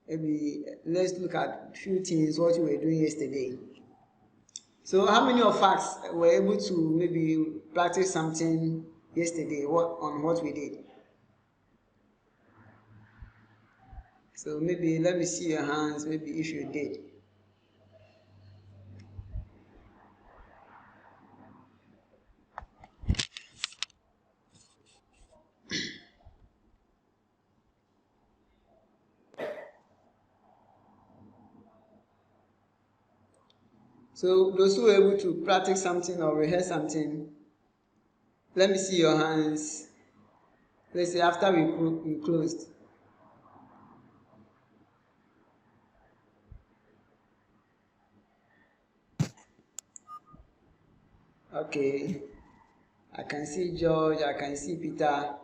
maybe let's look at a few things what you were doing yesterday. So how many of us were able to maybe practice something yesterday on what we did? So maybe let me see your hands, maybe if you did. So those who were able to practice something or rehearse something, let me see your hands. Let's say after we closed. Okay, I can see George, I can see Peter.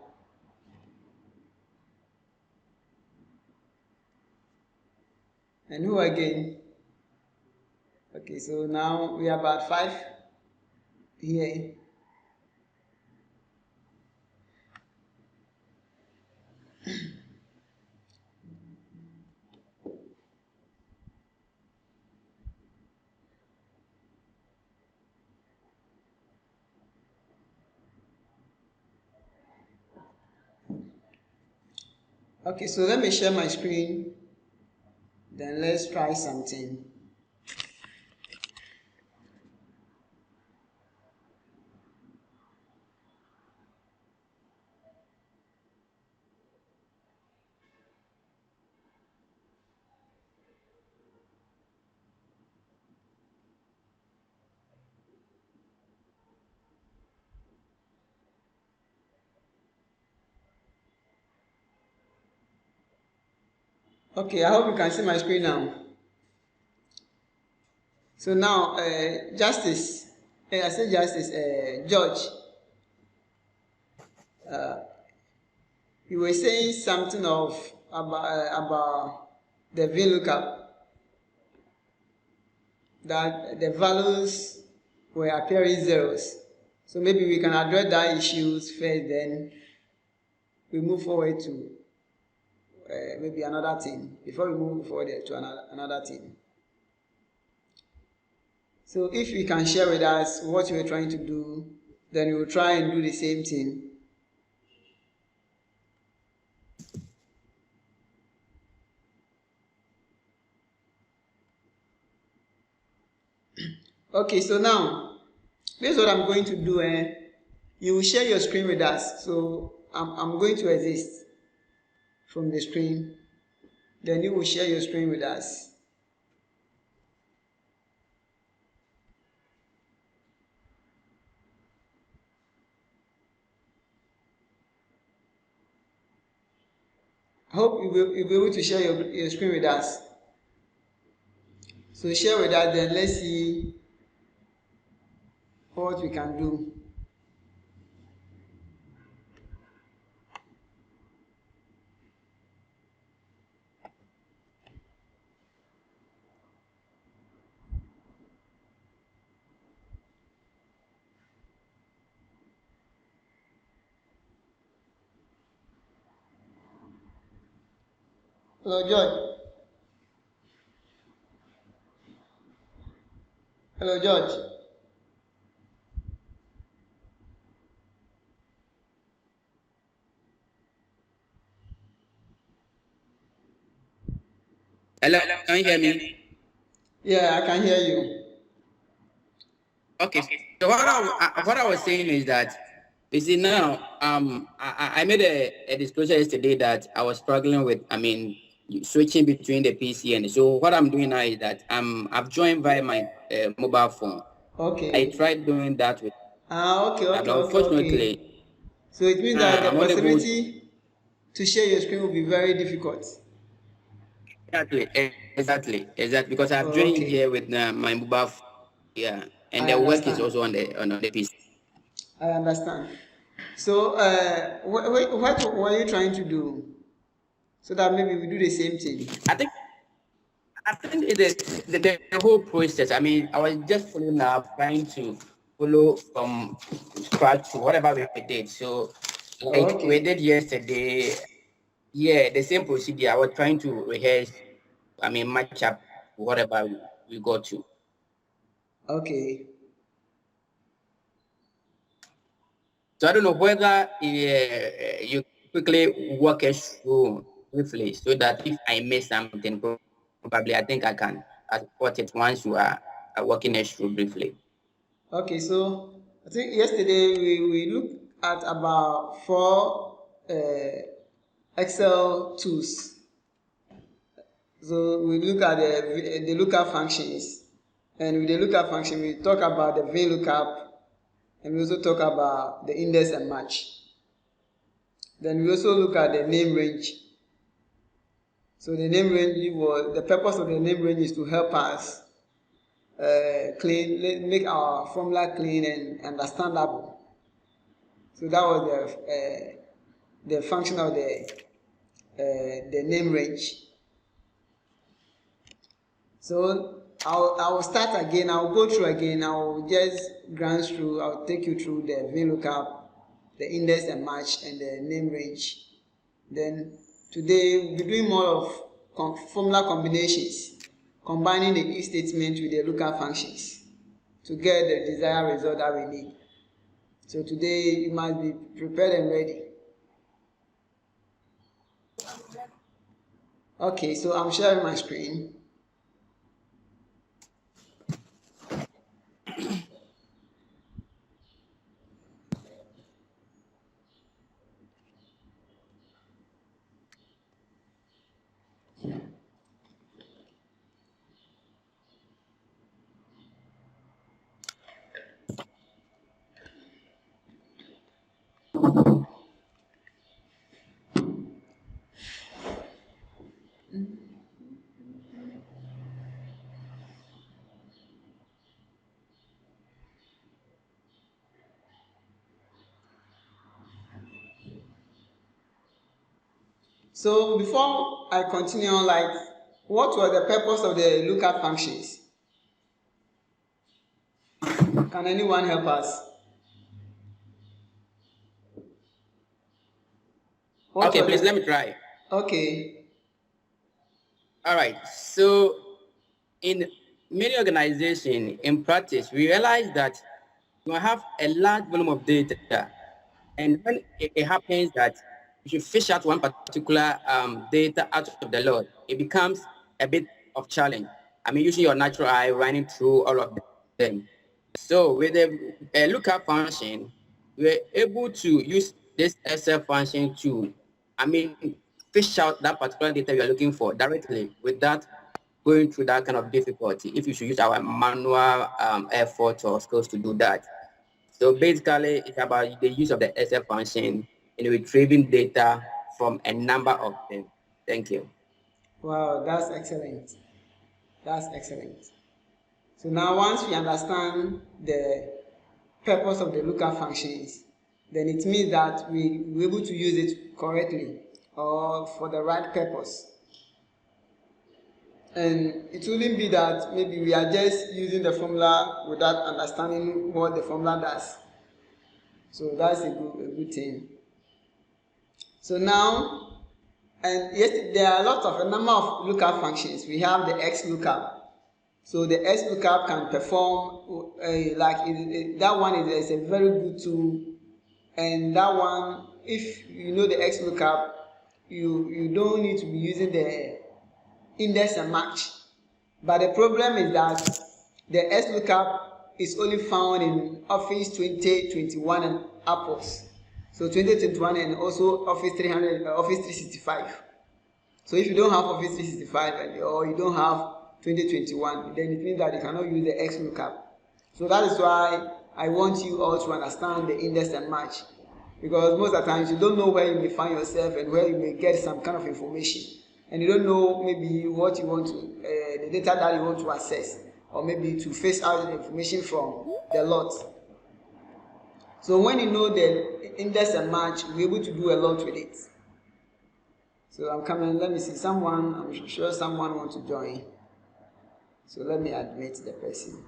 And who again? Okay, so now we are about 5 here. Okay, so let me share my screen. Then let's try something. Okay, I hope you can see my screen now. So now, Justice, I said Justice, George, you were saying something about the VLOOKUP, that the values were appearing zeros. So maybe we can address that issues first, then we move forward to maybe another thing, before we move forward to another thing. So if you can share with us what you were trying to do, then we will try and do the same thing. Okay, so now, this is what I'm going to do. You will share your screen with us. So I'm going to exist from the screen. Then you will share your screen with us. I hope you'll be able to share your screen with us. So share with us, then let's see what we can do. Hello, George. Hello, George. Hello, can you hear me? Yeah, I can hear you. Okay. So what I was saying is that, you see now, I made a disclosure yesterday that I was struggling with, switching between the PC and so what I'm doing now is that I've joined via my mobile phone. Okay. I tried doing that with. Okay. Unfortunately, So it means that the I'm unable. possibility to share your screen will be very difficult. Exactly, because I've joined Okay. here with my mobile phone, yeah, and I the work is understand. also on the PC. I understand. So, what were you trying to do? So that maybe we do the same thing. I think the whole process. I mean, I was just following up, trying to follow from scratch to whatever we did. So, like we Okay. did yesterday, yeah, the same procedure. I was trying to rehearse match up whatever we go to. Okay. So I don't know whether you quickly walk us through briefly so that if I miss something, probably I think I can support it once you are walking us through briefly. Okay, so I think yesterday we looked at about 4 Excel tools. So we look at the lookup functions, and with the lookup function we talk about the VLOOKUP, and we also talk about the index and match. Then we also look at the name range. So the name range the purpose of the name range is to help us make our formula clean and understandable. So that was the function of the name range. So I will start again. I will go through again. I will just glance through. I will take you through the VLOOKUP, the index and match, and the name range. Then today we'll be doing more of formula combinations, combining the if statement with the lookup functions to get the desired result that we need. So today you must be prepared and ready. Okay, so I'm sharing my screen. So before I continue on, what was the purpose of the lookup functions? Can anyone help us? Okay, please let me try. Okay. All right. So in many organizations, in practice, we realize that you have a large volume of data, and when it happens that you should fish out one particular data out of the lot, it becomes a bit of challenge. Using your natural eye, running through all of them. So with a lookup function, we're able to use this Excel function to, fish out that particular data you're looking for directly without going through that kind of difficulty if you should use our manual effort or skills to do that. So basically, it's about the use of the Excel function in retrieving data from a number of them. Thank you. Wow, that's excellent. That's excellent. So now once we understand the purpose of the lookup functions, then it means that we're able to use it correctly or for the right purpose. And it wouldn't be that maybe we are just using the formula without understanding what the formula does. So that's a good thing. So now, and yes, there are a number of lookup functions. We have the XLOOKUP. So the XLOOKUP can perform that one is a very good tool, and that one, if you know the XLOOKUP, you don't need to be using the index and match. But the problem is that the XLOOKUP is only found in Office 2021 and upwards. So 2021 and also Office 365. So if you don't have Office 365 or you don't have 2021, then it means that you cannot use the XLOOKUP. So that is why I want you all to understand the index and match, because most of the times you don't know where you may find yourself and where you may get some kind of information, and you don't know maybe what you want to, the data that you want to access, or maybe to face out the information from the lot. So when you know the index and match, you're able to do a lot with it. So I'm coming, let me see, I'm sure someone wants to join. So let me admit the person.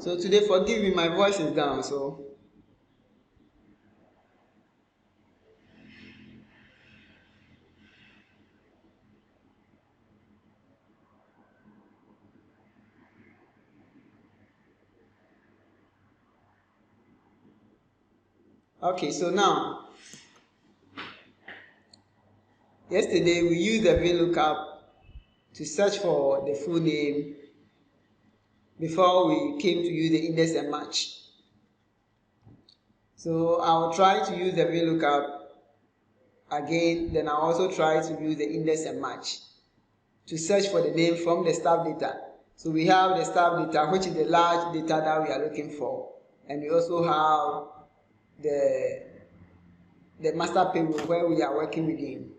So today, forgive me, my voice is down, so. Okay, so now, yesterday we used the VLOOKUP to search for the full name before we came to use the index and match. So I'll try to use the VLOOKUP again, then I'll also try to use the index and match to search for the name from the staff data. So we have the staff data, which is the large data that we are looking for, and we also have the master payroll where we are working within.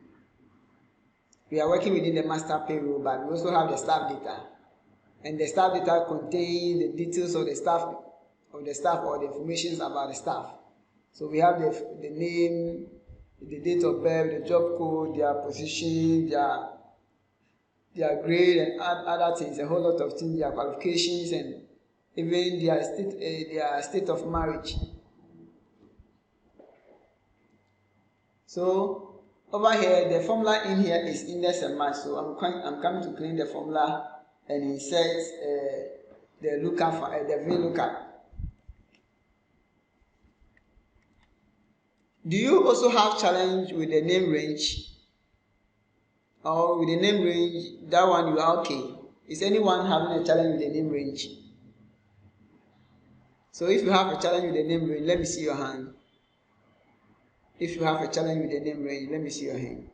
We are working within the master payroll, but we also have the staff data, and the staff data contains the details of the staff or the information about the staff. So we have the name, the date of birth, the job code, their position, their grade, and other things, a whole lot of things, their qualifications, and even their state of marriage. So over here, the formula in here is index and match. So I'm coming to clean the formula and insert the lookup, the VLOOKUP. Do you also have challenge with the name range? Or with the name range, that one you are okay? Is anyone having a challenge with the name range? So if you have a challenge with the name range, let me see your hand. If you have a challenge with the name range, let me see your hand.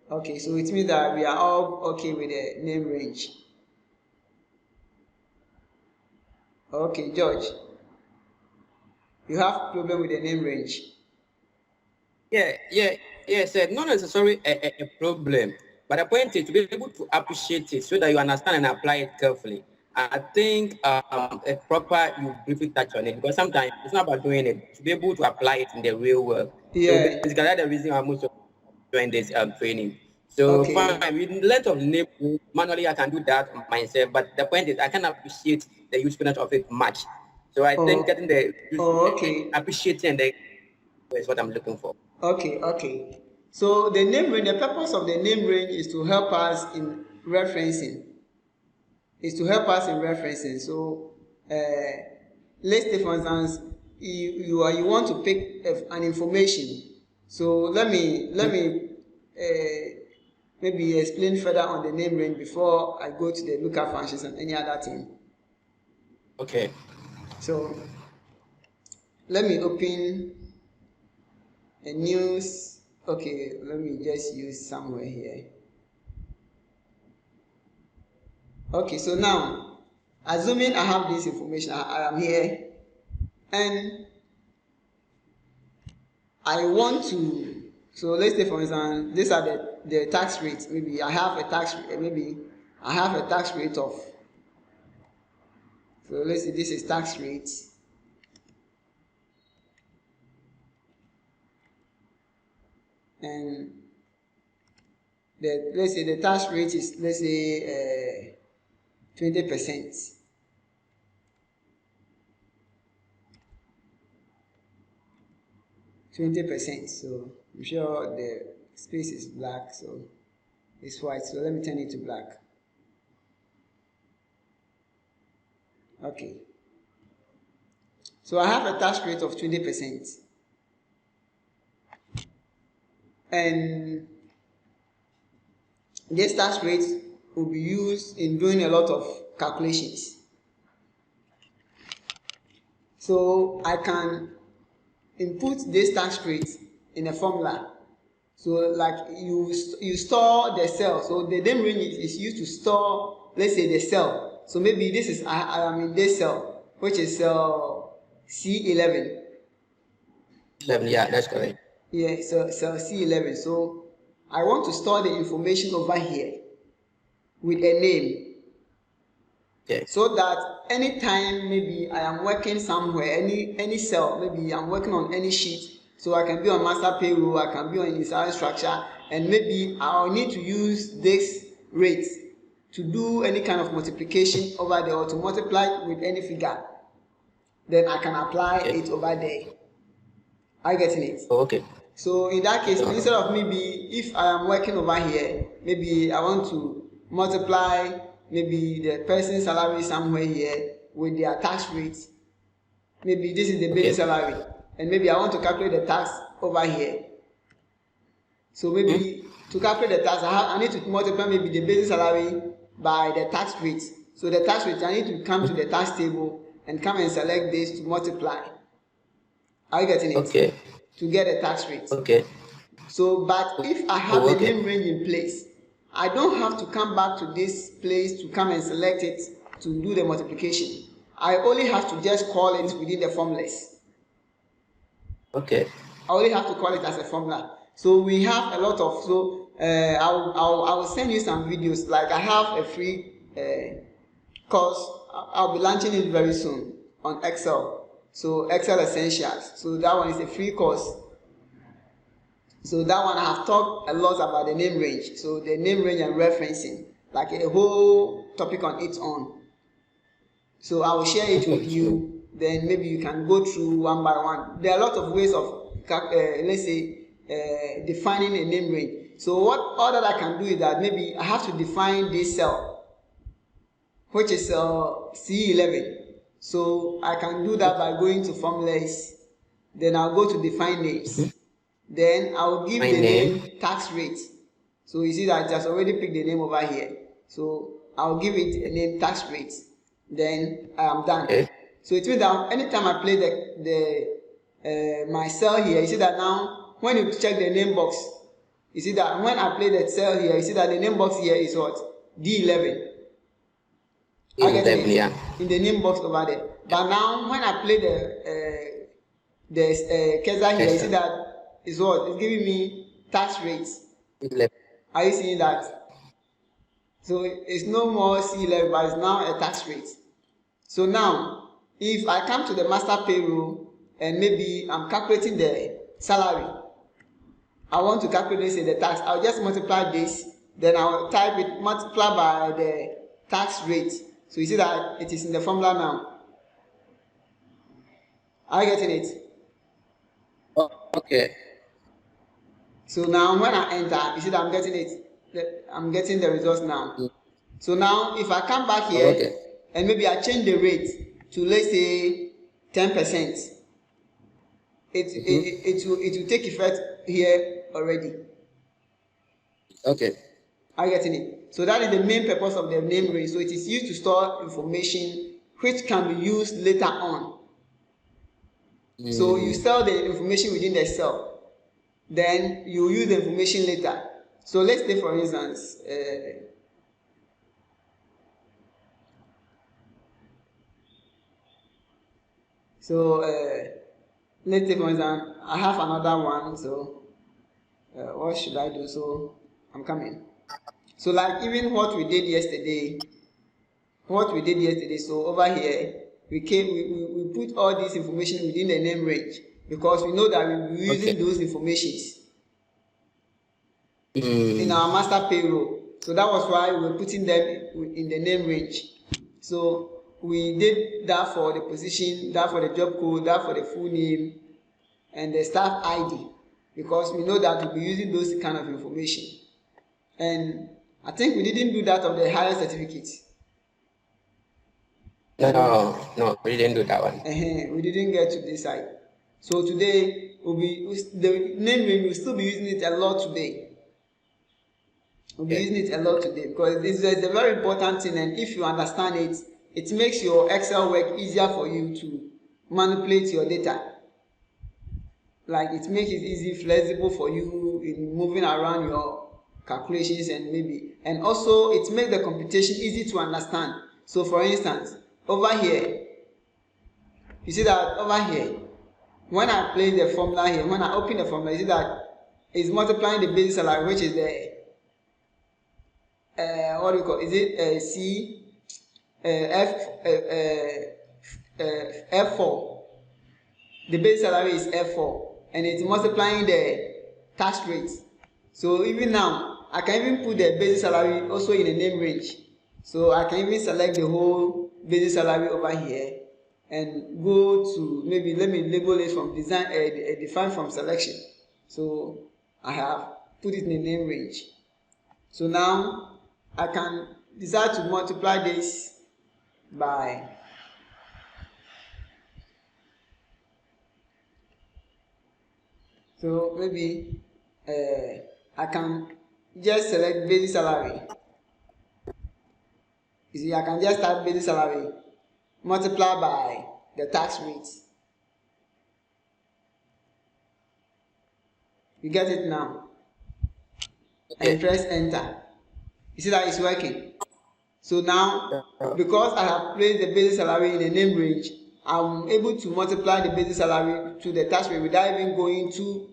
Okay, so it means that we are all okay with the name range. Okay, George, you have problem with the name range? Yes, not necessarily a problem, but the point is to be able to appreciate it so that you understand and apply it carefully. I think a proper, you briefly touch on it, because sometimes it's not about doing it, to be able to apply it in the real world. Yeah. So basically that's the reason I'm also doing this training. So Okay. fine, with length of name, manually I can do that myself, but the point is I can appreciate the usefulness of it much. So I think getting the okay. appreciating the is what I'm looking for. Okay. So the name range, the purpose of the name range is to help us in referencing. So let's say for instance, you want to pick an information. So let me maybe explain further on the name range before I go to the lookup functions and any other thing. Okay. So let me open a news. Okay, let me just use somewhere here. Okay, so now, assuming I have this information, I am here, and I want to, so let's say for example, these are the tax rates. Maybe I have a tax rate of, so let's say this is tax rate. And let's say the tax rate is, let's say 20%. So I'm sure the space is black, so it's white. So let me turn it to black. Okay. So I have a tax rate of 20%. And this tax rate will be used in doing a lot of calculations. So I can input this tax rate in a formula. So like you store the cell. So the name range is used to store, let's say, the cell. So maybe this is, I am in this cell, which is cell C11. 11, yeah, that's correct. Yeah, so C11. So I want to store the information over here with a name. Yes. So that anytime maybe I am working somewhere, any cell, maybe I'm working on any sheet, so I can be on master payroll, I can be on inside structure, and maybe I'll need to use this rate to do any kind of multiplication over there or to multiply with any figure, then I can apply it over there. Are you getting it? Okay. So in that case, instead of maybe if I am working over here, maybe I want to multiply maybe the person's salary somewhere here with their tax rate. Maybe this is the basic salary, and maybe I want to calculate the tax over here. So maybe to calculate the tax, I need to multiply maybe the basic salary by the tax rate. So the tax rate, I need to come to the tax table and come and select this to multiply. Are you getting it? Okay. To get a tax rate. Okay. So, but if I have a name range in place, I don't have to come back to this place to come and select it to do the multiplication. I only have to just call it within the formulas. Okay. I only have to call it as a formula. So we have a lot of, so I will send you some videos. Like I have a free course. I'll be launching it very soon on Excel. So Excel Essentials. So that one is a free course. So that one I have talked a lot about the name range. So the name range and referencing, like a whole topic on its own. So I will share it with you. Then maybe you can go through one by one. There are a lot of ways of, let's say, defining a name range. So what all that I can do is that maybe I have to define this cell, which is C11. So I can do that by going to formulas. Then I'll go to define names. Then I'll give the name tax rate. So you see that I just already picked the name over here. So I'll give it a name tax rate. Then I am done. Okay. So it means that anytime I play my cell here, you see that now when you check the name box, you see that when I play that cell here, you see that the name box here is what? D11. I get it in the name box over there. But now when I play the cursor here, you see that is what? It's giving me tax rates. Are you seeing that? So it's no more C11, but it's now a tax rate. So now, if I come to the master payroll and maybe I'm calculating the salary, I want to calculate say, the tax. I'll just multiply this, then I'll type it, multiply by the tax rate. So you see that it is in the formula now. Are you getting it? Okay. So now when I enter, you see that I'm getting it. I'm getting the results now. So now if I come back here and maybe I change the rate to let's say 10%, it will take effect here already. Okay. Are you getting it? So that is the main purpose of the name range. So it is used to store information which can be used later on. So you store the information within the cell, then you use the information later. So let's say for instance, let's say for instance, I have another one. So what should I do? So I'm coming. So like even what we did yesterday, so over here, we put all this information within the name range because we know that we'll be using those informations in our master payroll. So that was why we're putting them in the name range. So we did that for the position, that for the job code, that for the full name, and the staff ID, because we know that we'll be using those kind of information. And I think we didn't do that of the higher certificate. No, we didn't do that one. We didn't get to this side. So today the name range will still be using it a lot today. We'll be using it a lot today because this is a very important thing, and if you understand it, it makes your Excel work easier for you to manipulate your data. Like it makes it easy, flexible for you in moving around your calculations and also it makes the computation easy to understand. So for instance, over here, you see that over here, when I play the formula here, when I open the formula, you see that it's multiplying the basic salary, which is the what do you call it? Is it F4? The base salary is F4, and it's multiplying the tax rate. So even now, I can even put the basic salary also in a name range. So I can even select the whole basic salary over here and go to, maybe let me label it from design, define from selection. So I have put it in a name range. So now I can decide to multiply this by so maybe I can just select basic salary. You see, I can just type basic salary multiply by the tax rate. You get it now? Okay. And press enter. You see that it's working. So now, because I have placed the basic salary in a name range, I'm able to multiply the basic salary to the tax rate without even going to,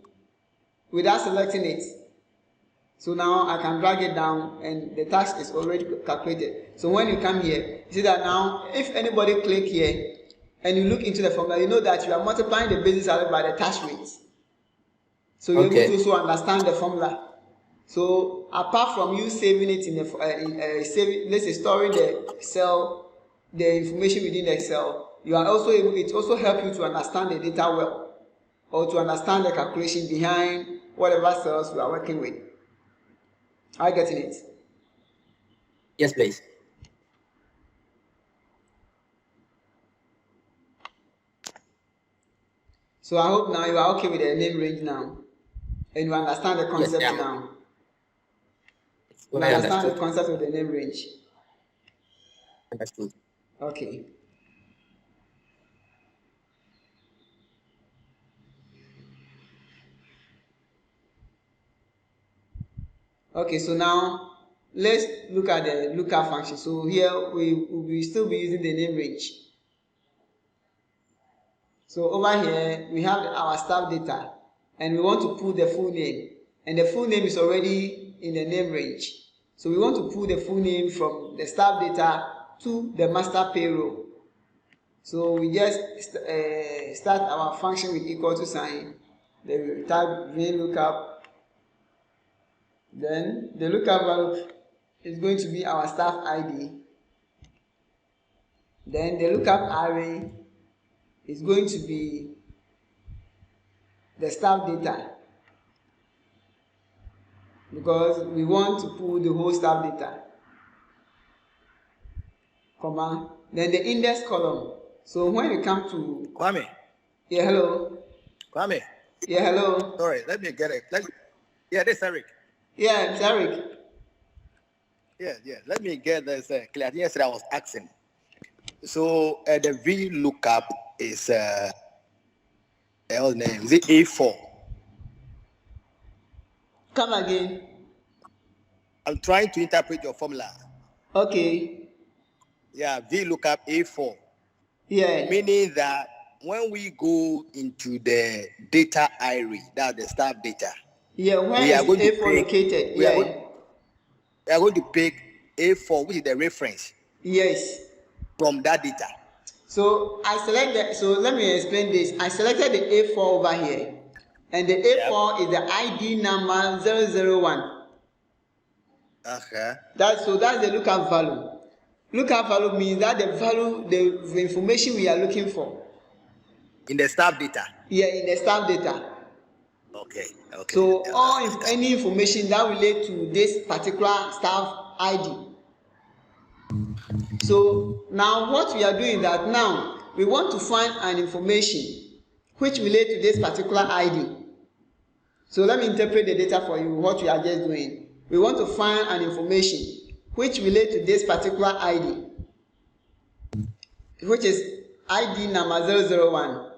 without selecting it. So now I can drag it down and the tax is already calculated. So when you come here, you see that now if anybody click here and you look into the formula, you know that you are multiplying the basic salary by the tax rate. So you're able to also understand the formula. So apart from you saving it in the let's say storing the cell, the information within the cell, you are also able, it also help you to understand the data well, or to understand the calculation behind whatever cells you are working with. Are you getting it? Yes, please. So I hope now you are okay with the name range now, and you understand the concept now. You understand the concept of the name range. Understood. Okay. Okay, so now let's look at the lookup function. So here we will still be using the name range. So over here we have our staff data and we want to pull the full name, and the full name is already in the name range. So we want to pull the full name from the staff data to the master payroll. So we just start our function with equal to sign, then we type VLOOKUP. Then the lookup value is going to be our staff ID. Then the lookup array is going to be the staff data, because we want to pull the whole staff data, comma, then the index column. So when you come to Kwame. Yeah, hello. Kwame. Yeah, hello. Sorry, let me get it. Yeah, this is Eric. Yeah, it's Eric. Yeah. Let me get this clear. Yesterday I was asking. So the VLOOKUP is what's the name? Is it A4? Come again. I'm trying to interpret your formula. Okay. Yeah, VLOOKUP A4. Yeah. Meaning that when we go into the data array, that's the staff data. Yeah, where is A4 located? We are going to pick A4, which is the reference. Yes. From that data. So I select that. So let me explain this. I selected the A4 over here, and the A4 is the ID number 001. Okay. That's the lookup value. Lookup value means that the value, the information we are looking for. In the staff data. Yeah, in the staff data. Okay. So any information that relate to this particular staff ID. So now what we are doing that now we want to find an information which relate to this particular ID. So let me interpret the data for you, what we are just doing. We want to find an information which relate to this particular ID, which is ID number 001.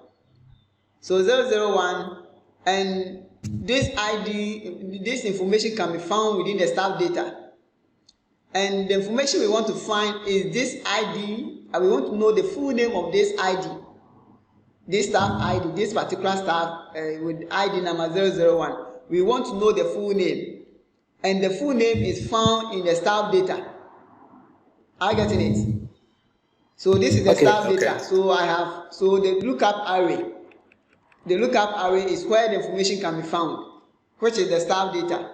So 001, and this ID, this information can be found within the staff data. And the information we want to find is this ID, and we want to know the full name of this ID. This staff ID, this particular staff with ID number 001. We want to know the full name. And the full name is found in the staff data. Are you getting it? So this is the staff data. So the lookup array. The lookup array is where the information can be found, which is the staff data.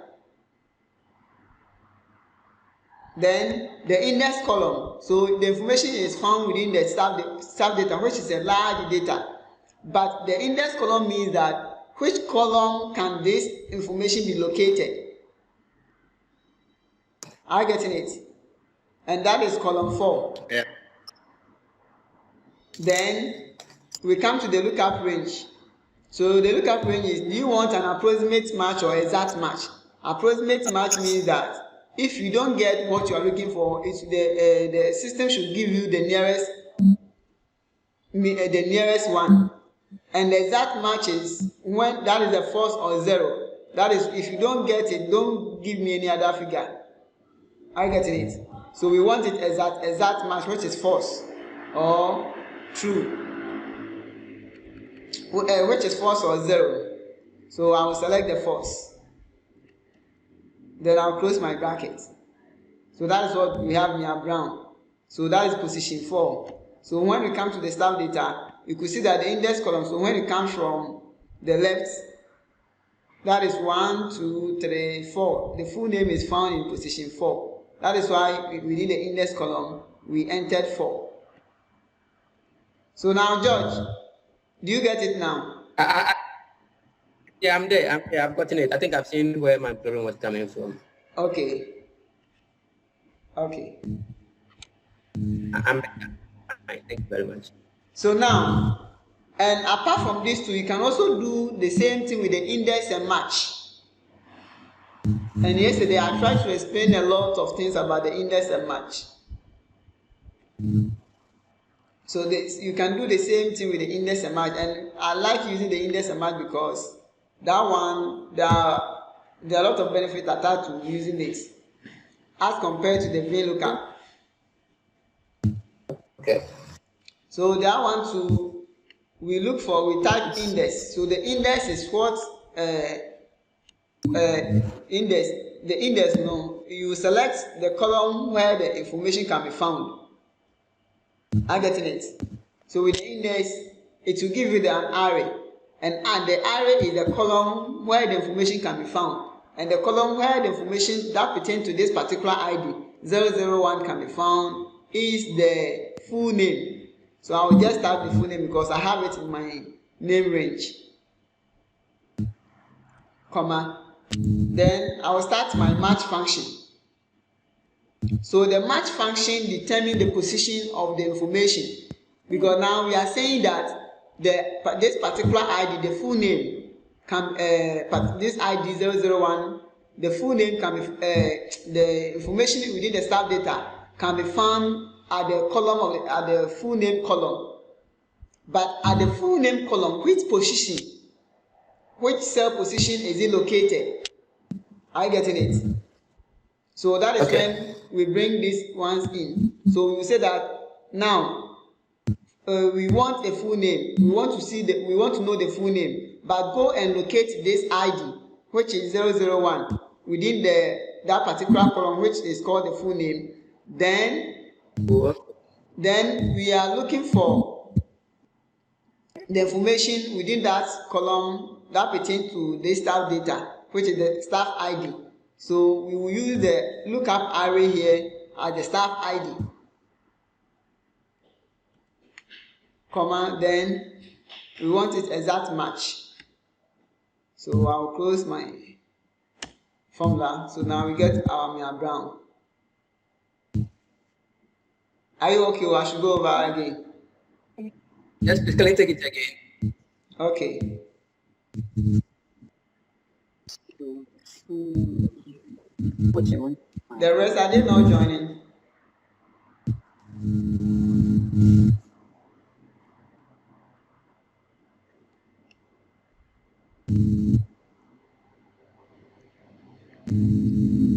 Then the index column. So the information is found within the staff data, which is a large data. But the index column means that which column can this information be located? Are you getting it? And that is column 4. Yeah. Then we come to the lookup range. So the lookup range is, do you want an approximate match or exact match? Approximate match means that if you don't get what you are looking for, it's the system should give you the nearest one. And the exact match is when that is a false or 0. That is, if you don't get it, don't give me any other figure. Are you getting it? So we want it exact match, which is false or true, which is false or 0. So I will select the false. Then I'll close my bracket. So that is what we have near brown. So that is position 4. So when we come to the staff data, you could see that the index column, so when it comes from the left, that is 1, 2, 3, 4. The full name is found in position 4. That is why within the index column, we entered 4. So now, George, do you get it now? Yeah, I'm there. I've gotten it. I think I've seen where my problem was coming from. Okay. Okay. I'm fine. Thank you very much. So now, and apart from these two, you can also do the same thing with the index and match. And yesterday I tried to explain a lot of things about the index and match. So you can do the same thing with the index and match. And I like using the index and match because that one, there are a lot of benefits attached to using it as compared to the VLOOKUP. Okay. So that one too, we type index. So the index is what you select the column where the information can be found. I'm getting it. So with the index, it will give you an array, and the array is the column where the information can be found, and the column where the information that pertains to this particular ID 001 can be found is the full name. So I will just type the full name because I have it in my name range, comma. Then I will start my match function. So the match function determines the position of the information, because now we are saying that this particular ID, the full name, can this ID 001, the full name can be the information within the staff data can be found at the column at the full name column. But at the full name column, which cell position is it located? Are you getting it? So that is when we bring these ones in. So we will say that now we want a full name. We want to know the full name, but go and locate this ID, which is 001, within that particular column, which is called the full name. Then we are looking for the information within that column that pertains to the staff data, which is the staff ID. So we will use the lookup array here as the staff ID, comma, then we want it exact match. So I'll close my formula. So now we get our Mia Brown. Are you okay, or I should go over again? Yes, please, can I take it again? Okay. The rest, are they not joining?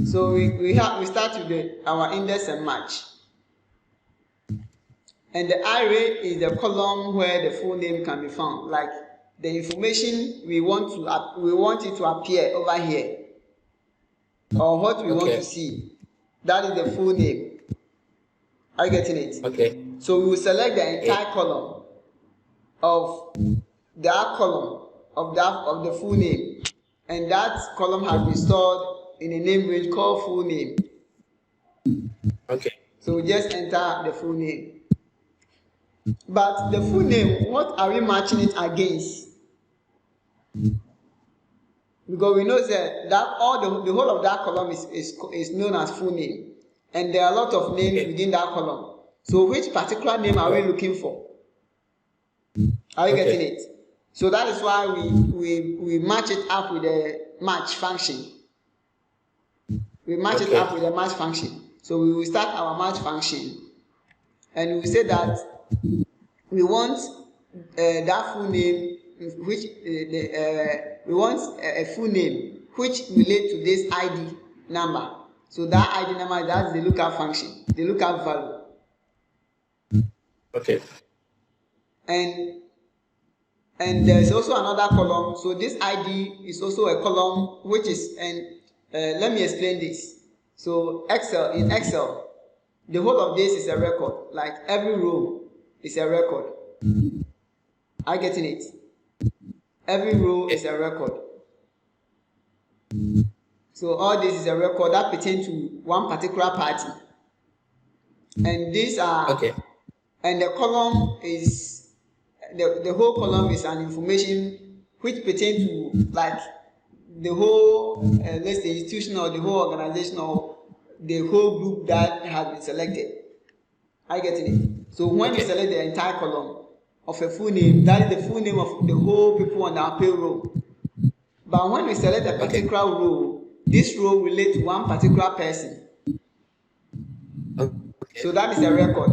So we start with our index and match. And the array is the column where the full name can be found. Like the information we want it to appear over here, or what we want to see. That is the full name. Are you getting it? Okay. So we will select the entire column of that column of the full name, and that column has been stored in a name range called full name. Okay. So we just enter the full name. But the full name, what are we matching it against? Because we know that all the whole of that column is known as full name. And there are a lot of names within that column. So which particular name are we looking for? Are you getting it? So that is why we match it up with the match function. We match it up with the match function. So we will start our match function. And we will say that we want that full name, which we want a full name which relate to this ID number. So that ID number, that's the lookup function, the lookup value. Okay. And there's also another column. So this ID is also a column which is, and let me explain this. So in Excel, the whole of this is a record. Like every row is a record. Are you getting it? Every row is a record. So all this is a record that pertains to one particular party. And these are, and the column is, the whole column is an information which pertains to like the whole, let's say institution or the whole organization or the whole group that has been selected. Are you getting it? So when you select the entire column of a full name, that is the full name of the whole people on our payroll. But when we select a particular row, this row relates to one particular person. So that is a record.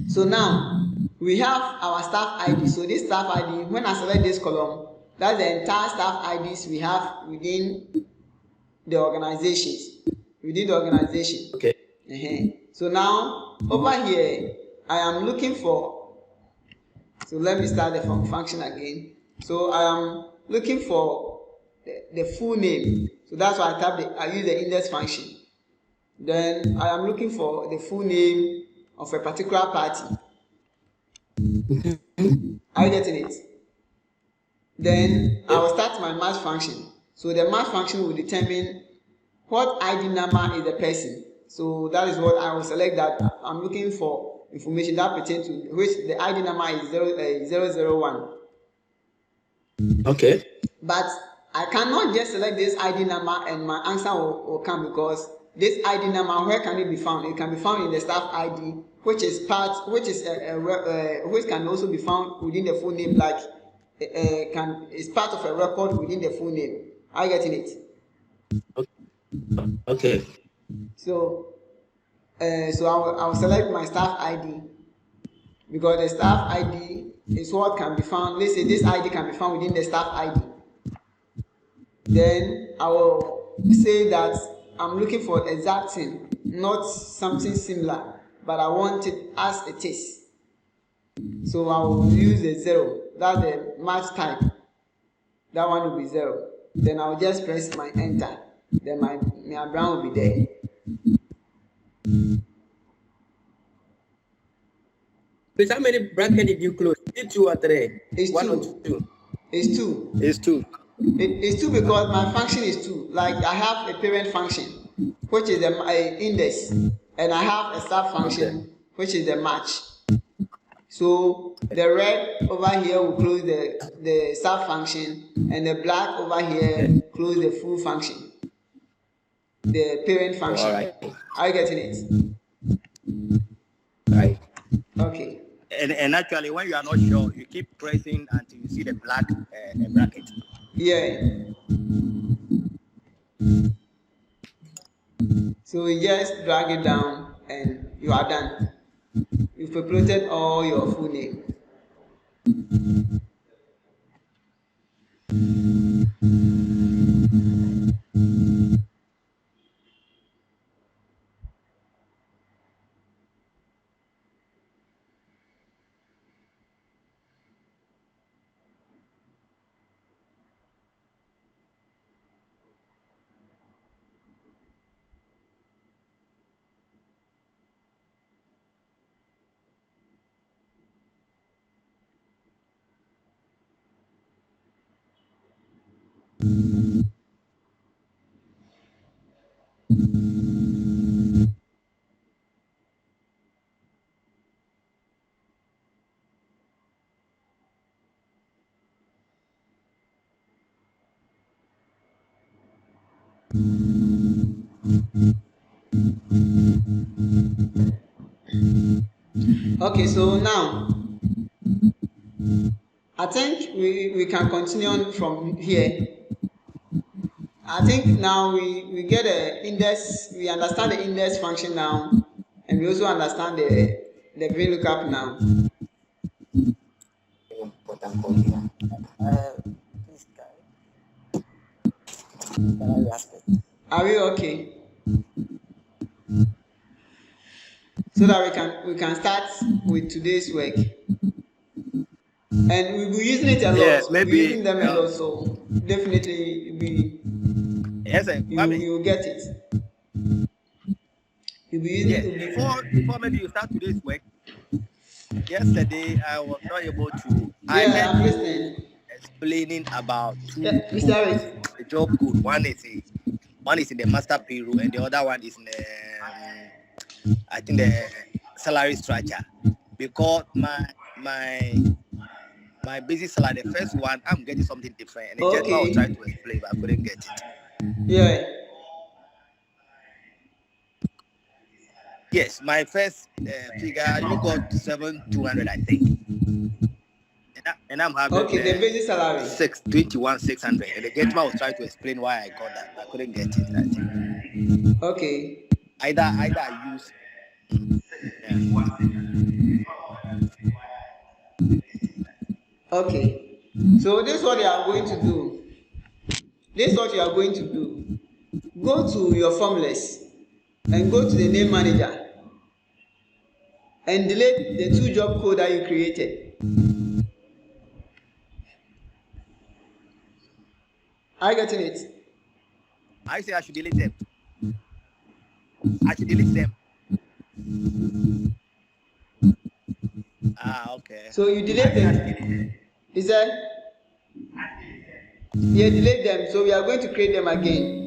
So now we have our staff ID. So this staff ID, when I select this column, that's the entire staff IDs we have within the organizations. Within the organization. So now over here, I am looking for. So let me start the function again. So I am looking for the full name. So that's why I use the index function. Then I am looking for the full name of a particular party. Are you getting it? Then I will start my match function. So the match function will determine what ID number is the person. So that is what I will select, that I'm looking for information that pertains to which the ID number is 001. Okay. But I cannot just select this ID number and my answer will come, because this ID number, where can it be found? It can be found in the staff ID, which can also be found within the full name, like is part of a record within the full name. Are you getting it? Okay. So I will select my staff ID, because the staff ID is what can be found. Let's say this ID can be found within the staff ID. Then I will say that I'm looking for the exact thing, not something similar, but I want it as it is. So I will use a 0. That's the match type. That one will be 0. Then I'll just press my enter. Then my brown will be there. Please, how many brackets did you close? Is it 2 or 3? It's 1 2. or 2? It's 2. It's 2. It's 2 because my function is 2. Like I have a parent function, which is the index, and I have a sub function, which is the match. So the red over here will close the sub function, and the black over here close the full function, the parent function. Are you getting it? Right. Okay. And actually, when you are not sure, you keep pressing until you see the black bracket. Yeah. So you just drag it down and you are done. You've populated all your full name. Okay, so now I think we can continue on from here. I think now we get the index, we understand the index function now, and we also understand the VLOOKUP now. Are we okay? So that we can start with today's work. And we'll be using it a lot. Yeah, We'll maybe, be using them a lot, so definitely yes, you will get it. You'll be using yes. Before maybe you start today's work, yesterday I was not able to. Yeah, I'm listening. Explaining about two Mr. Harris. the job code. One is in the Master Payroll, and the other one is in the I think the salary structure. Because my basic salary, the first one, I'm getting something different, and the gentleman was trying to explain, but I couldn't get it. Yeah. Yes, my first figure, you got 7,200, I think. And I'm having the basic salary 21,600, and the gentleman was trying to explain why I got that, but I couldn't get it. I think. Okay. Either I use. Okay. So this is what you are going to do. This is what you are going to do. Go to your formulas and go to the name manager and delete the two job code that you created. Are you getting it? I say I should delete them. I should delete them. Okay. So you delete them. Is that? Yeah, delete them. So we are going to create them again.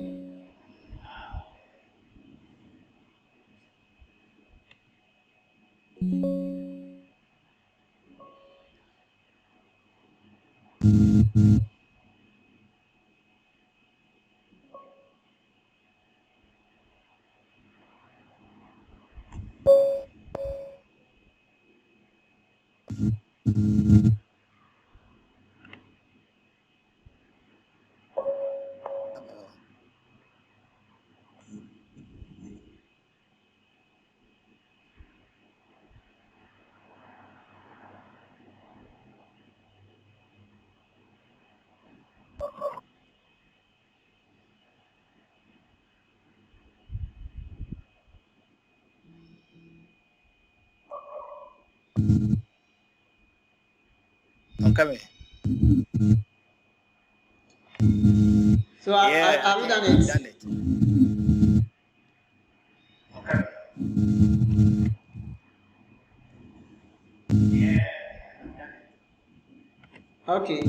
I'm coming. So have you done it? Done it. Okay.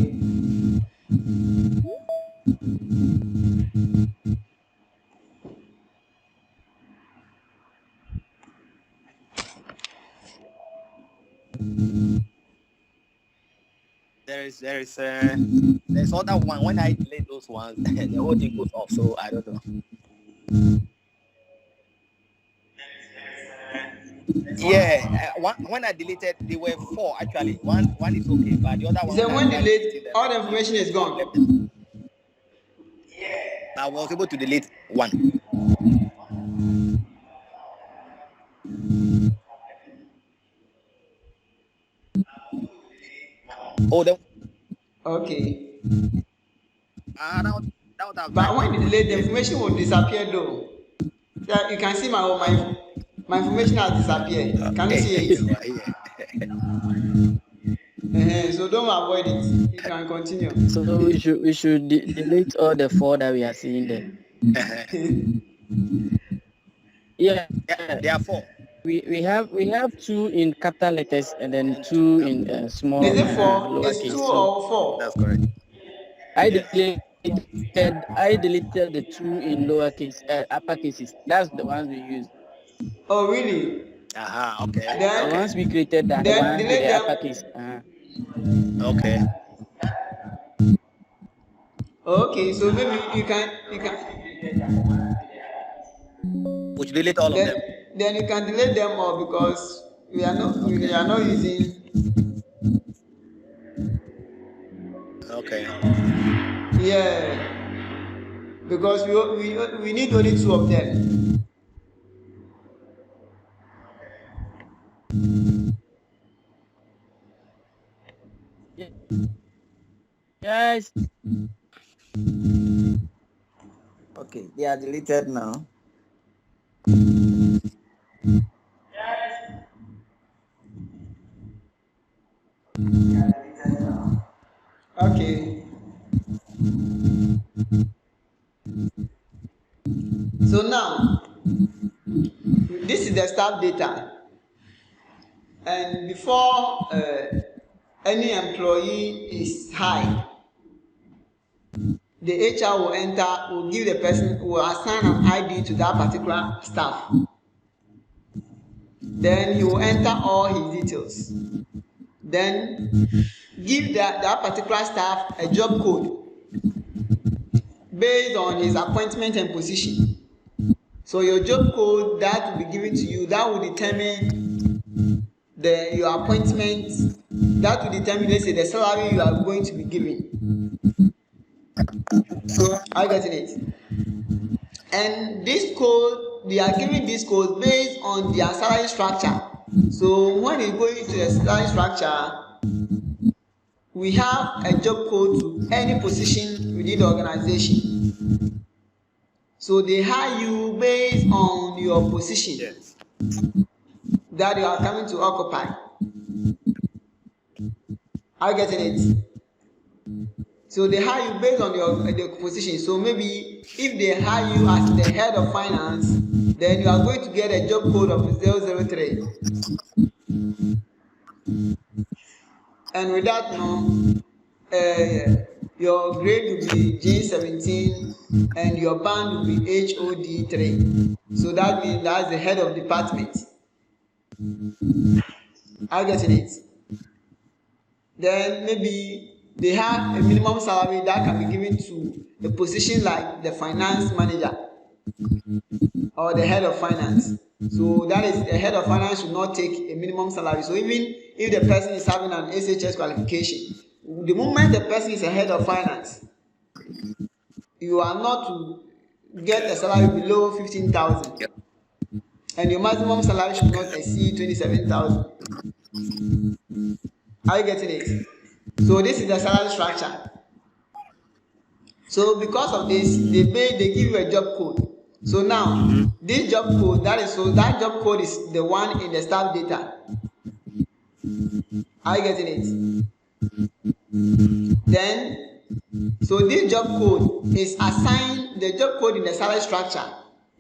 There's other one. When I delete those ones, the whole thing goes off. So I don't know. Yeah, when I deleted, there were 4 actually. One is okay, but the other one. Then when delete, all the information is gone. I was able to delete one. Oh, okay. But when you delete, the information will disappear though. Yeah, you can see my information has disappeared. Can you see it? So don't avoid it. You can continue. So we should delete all the 4 that we are seeing there. Yeah, there are 4. We have 2 in capital letters and then 2 in small. Is it 4? Lowercase. It's 2 or 4? That's correct. I deleted the 2 in lowercase, upper cases. That's the ones we use. Oh really? Okay. The ones we created that one with the upper case. Okay. Okay, so maybe you can We should delete all of them. Then you can delete them all because we are not using. Okay. Yeah, because we need only 2 of them. Yes. Okay, they are deleted now. Okay. So now, this is the staff data. And before any employee is hired, the HR will give the person, will assign an ID to that particular staff. Then he will enter all his details. Then give that particular staff a job code based on his appointment and position. So your job code that will be given to you, that will determine your appointment, that will determine, let's say, the salary you are going to be given. Are you getting it? And this code, they are giving this code based on their salary structure. So when you go into the salary structure, we have a job code to any position within the organization. So they hire you based on your position that you are coming to occupy. Are you getting it? So they hire you based on your position. So maybe if they hire you as the head of finance, then you are going to get a job code of 003. And with that, your grade will be J17 and your band will be HOD3. So that means that's the head of department. Are you getting it? Then maybe they have a minimum salary that can be given to a position like the finance manager or the head of finance. So that is, the head of finance should not take a minimum salary. So even if the person is having an SHS qualification, the moment the person is a head of finance, you are not to get a salary below 15,000, and your maximum salary should not exceed 27,000. Are you getting it? So this is the salary structure. So because of this, they give you a job code. So now this job code, that job code is the one in the staff data. Are you getting it? Then, so this job code is assigned, the job code in the salary structure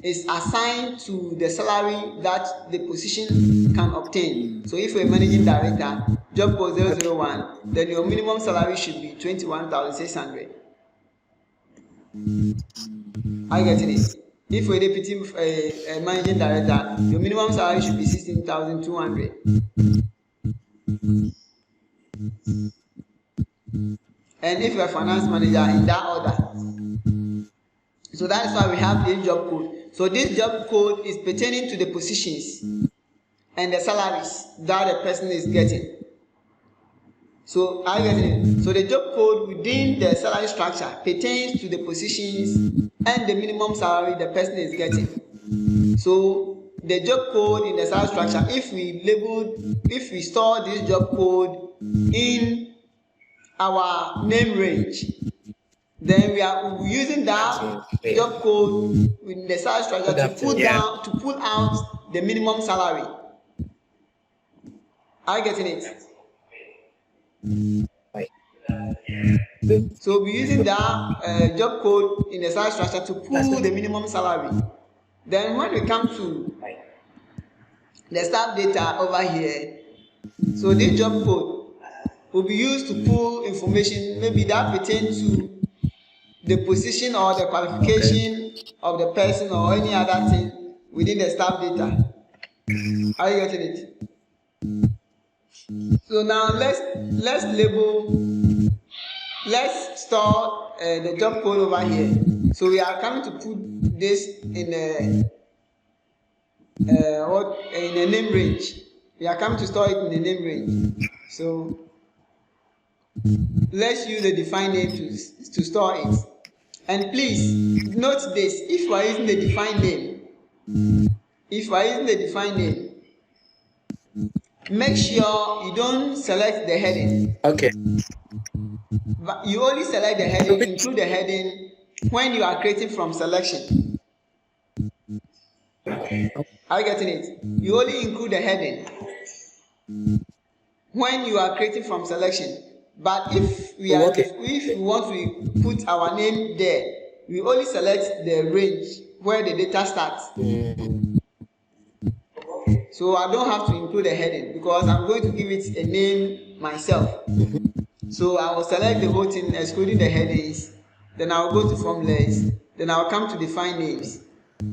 is assigned to the salary that the position can obtain. So if you're a managing director, job code 001, then your minimum salary should be 21,600. Are you getting it? If you're a deputy managing director, your minimum salary should be 16,200. And if you're a finance manager, in that order. So that is why we have this job code. So this job code is pertaining to the positions and the salaries that the person is getting. So are you getting it? So the job code within the salary structure pertains to the positions and the minimum salary the person is getting. So the job code in the salary structure, if we store this job code in our name range, then we are using that job code in the salary structure to pull out the minimum salary. Are you getting it? So we're using that job code in the salary structure to pull the minimum salary. Then when we come to the staff data over here, so this job code will be used to pull information maybe that pertains to the position or the qualification of the person or any other thing within the staff data. Are you getting it? So now let's store the job code over here. So we are coming to put this in a name range. We are coming to store it in a name range. So let's use the define name to store it. And please note this: if we are using the define name, make sure you don't select the heading. Okay. But you only select the heading, include the heading when you are creating from selection. Are you getting it? You only include the heading when you are creating from selection. But if we want to put our name there, we only select the range where the data starts. So I don't have to include a heading because I'm going to give it a name myself. So I will select the whole thing excluding the headings. Then I will go to formulas. Then I will come to define names.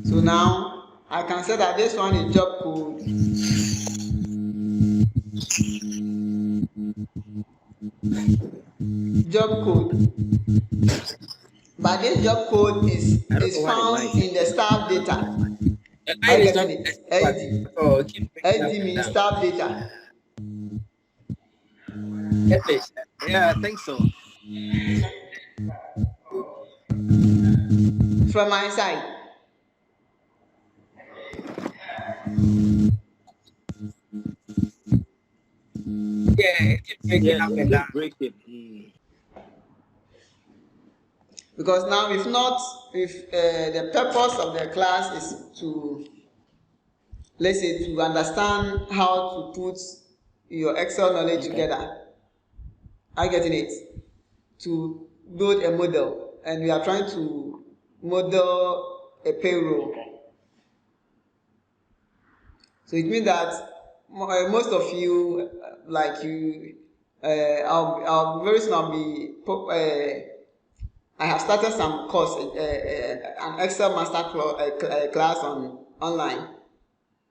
So now I can say that this one is job code. Job code. But this job code is found in the staff data. I get it. SD. Oh, okay. SD means staff data. Yeah, I think so. From my side. Break it. Because now if the purpose of the class is to, let's say, to understand how to put your Excel knowledge together, I getting it, to build a model, and we are trying to model a payroll. So it means that most of you, like you, I'll very soon I'll be. I have started some course, an Excel master class online.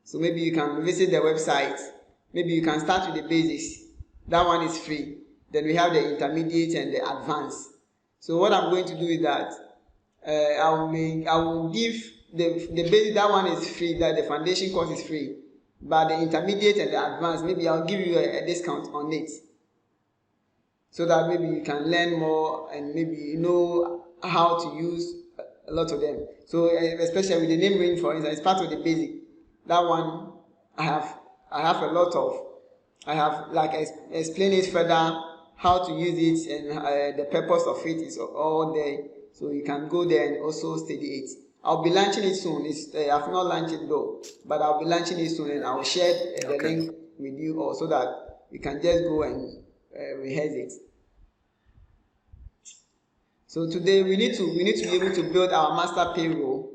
So maybe you can visit the website. Maybe you can start with the basics. That one is free. Then we have the intermediate and the advanced. So what I'm going to do is that I will give the basic. That one is free. That the foundation course is free. But the intermediate and the advanced, maybe I'll give you a discount on it, so that maybe you can learn more and maybe you know how to use a lot of them. So especially with the name range, for instance, it's part of the basic. That one I have a lot of. I have explain it further, how to use it, and the purpose of it is all there. So you can go there and also study it. I'll be launching it soon. I've not launched it though, but I'll be launching it soon, and I'll share the link with you all so that you can just go and rehearse it. So today we need to be able to build our master payroll.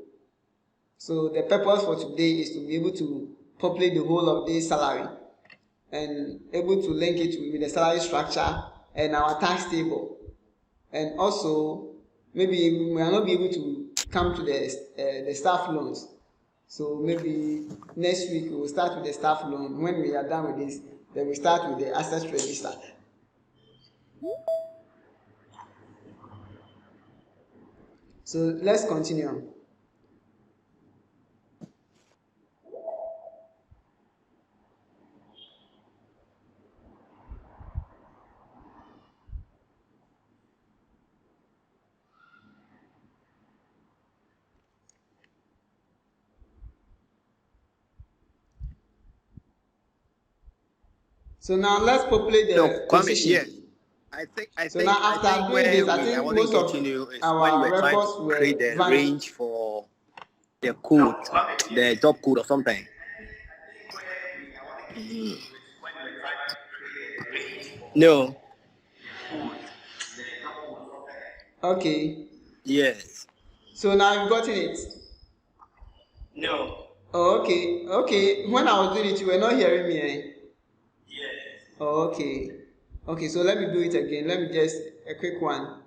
So the purpose for today is to be able to populate the whole of this salary and able to link it with the salary structure and our tax table. And also maybe we might not be able to come to the staff loans. So maybe next week we will start with the staff loan. When we are done with this, then we start with the assets register. So let's continue. So now let's populate the position. Yes. I think now after doing this, I think most of our records were create the range for the code, the job code or something. No. Okay. Yes. So now you've gotten it. No. Oh, okay. Okay. When I was doing it, you were not hearing me, eh? Yes. Oh, okay. Okay, so let me do it again. Let me just a quick one.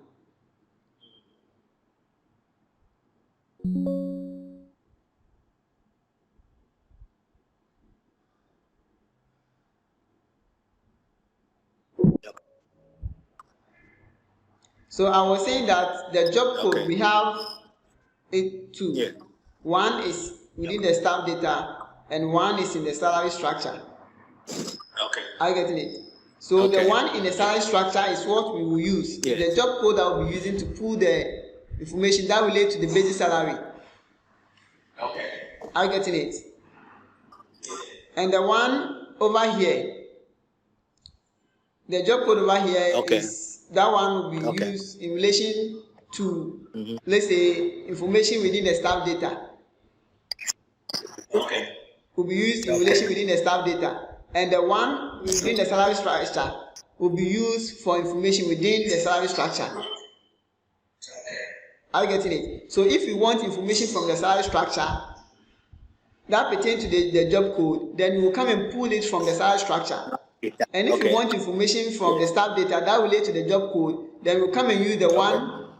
So I was saying that the job code we have two. Yeah. One is within the staff data and one is in the salary structure. Okay. Are you getting it? So the one in the salary structure is what we will use. Yes. The job code that we'll be using to pull the information that relates to the basic salary. Okay. Are you getting it? And the one over here, the job code over here is that one will be used in relation to, let's say, information within the staff data. Okay. Will be used in relation within the staff data. And the one within the salary structure will be used for information within the salary structure. Are you getting it? So if you want information from the salary structure that pertains to the job code, then you will come and pull it from the salary structure. And if you want information from the staff data that relates to the job code, then we'll come and use the one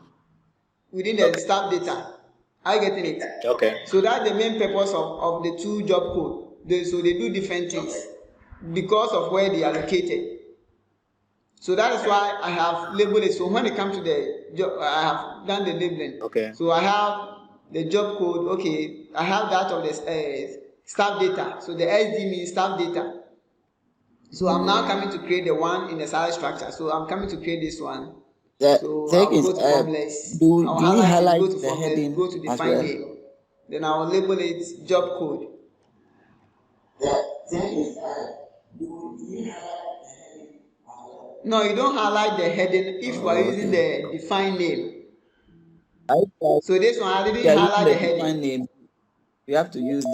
within the staff data. Are you getting it? Okay. So that's the main purpose of the two job code. So they do different things because of where they are located. So that is why I have labeled it. So when it comes to the job, I have done the labeling. Okay. So I have the job code. Okay, I have that of the staff data. So the SD means staff data. So I'm now coming to create the one in the salary structure. So I'm coming to create this one. So I'll go to formless. I'll highlight it, go to formless, go to define name. Then I'll label it job code. No, you don't highlight the heading if you are using the define name. So this one I didn't highlight the heading. Name. We have to use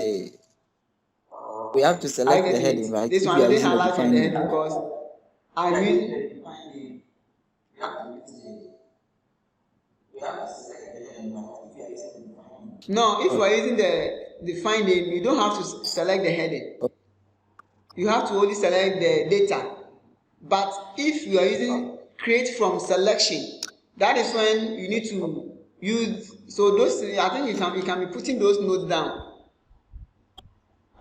we have to select the heading, right? This one I didn't highlight the heading because I'm using the define name. No, if you are using the define name, you don't have to select the heading. You have to only select the data. But if you are using create from selection, that is when you need to use. So those, I think you can be putting those notes down.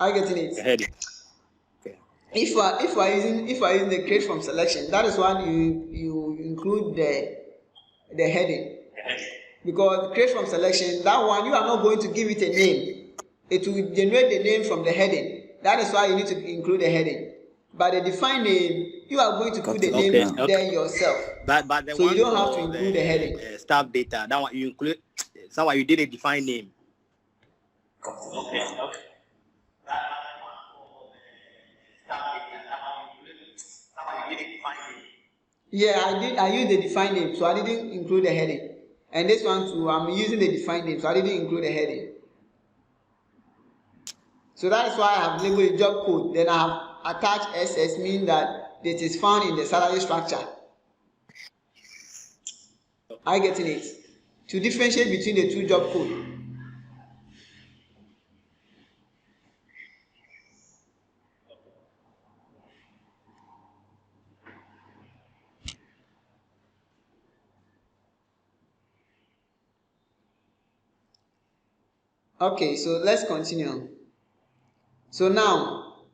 Are you getting it? The heading. Okay. If you are using the create from selection, that is when you include the heading. Because create from selection, that one you are not going to give it a name. It will generate the name from the heading. That is why you need to include the heading. But the define name, you are going to put the name there yourself. But the so one you don't have to include the heading. Staff data, that one you include. Someone you did a define name. Okay. Yeah, I did. I used the define name, so I didn't include the heading. And this one too, I'm using the define name, so I didn't include the heading. So that is why I have labeled the job code. Then I have attached SS, meaning that it is found in the salary structure. Are you getting it? To differentiate between the two job codes. Okay, so let's continue. So now,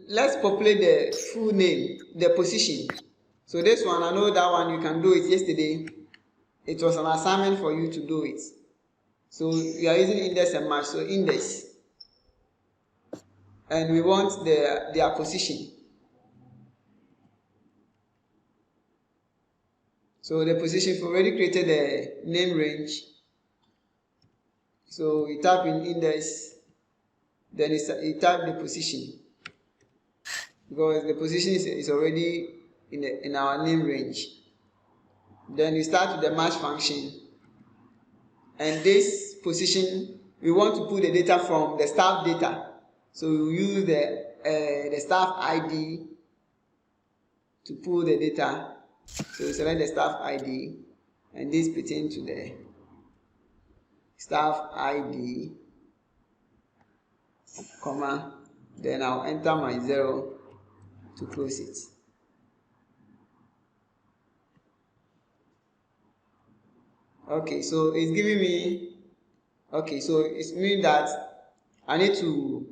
let's populate the full name, the position. So this one, I know that one you can do it yesterday. It was an assignment for you to do it. So we are using index and match. So index, and we want their position. So the position, we've already created the name range. So we type in index, then you type the position, because the position is already in our name range. Then we start with the match function, and this position we want to put the data from the staff data. So we will use the staff ID to pull the data. So we select the staff ID, and this pertains to the staff ID, comma, then I'll enter my 0 to close it. Okay, so it's giving me, okay, so it means that I need to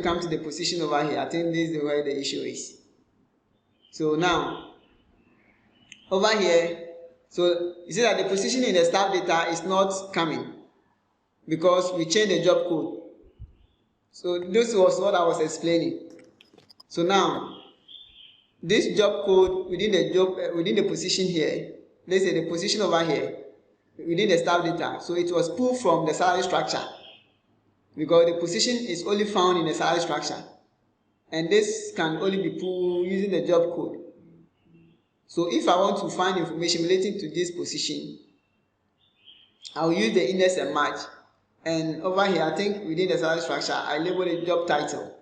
come to the position over here. I think this is where the issue is. So now, over here, So you see that the position in the staff data is not coming because we changed the job code. So this was what I was explaining. So now, this job code within the position here, let's say the position over here, within the staff data. So it was pulled from the salary structure because the position is only found in the salary structure, and this can only be pulled using the job code. So if I want to find information relating to this position, I'll use the index and match. And over here, I think within the salary structure, I label the job title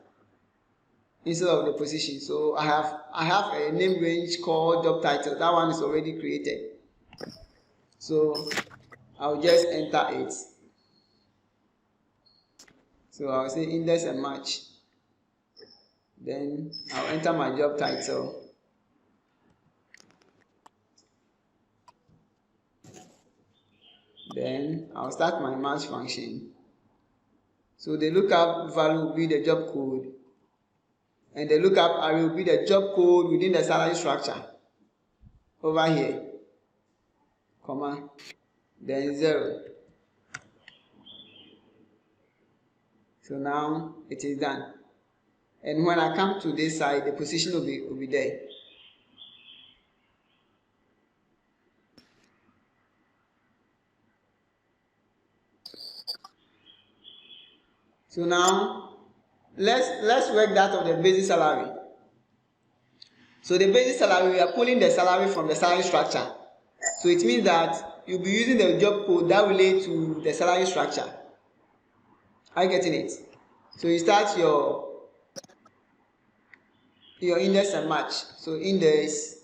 instead of the position. So I have a name range called job title. That one is already created. So I'll just enter it. So I'll say index and match. Then I'll enter my job title. Then I'll start my match function. So the lookup value will be the job code, and the lookup array will be the job code within the salary structure over here, comma, then 0. So now it is done. And when I come to this side, the position will be there. So now let's work that of the basic salary. So the basic salary, we are pulling the salary from the salary structure. So it means that you'll be using the job code that relates to the salary structure. Are you getting it? So you start your index and match. So index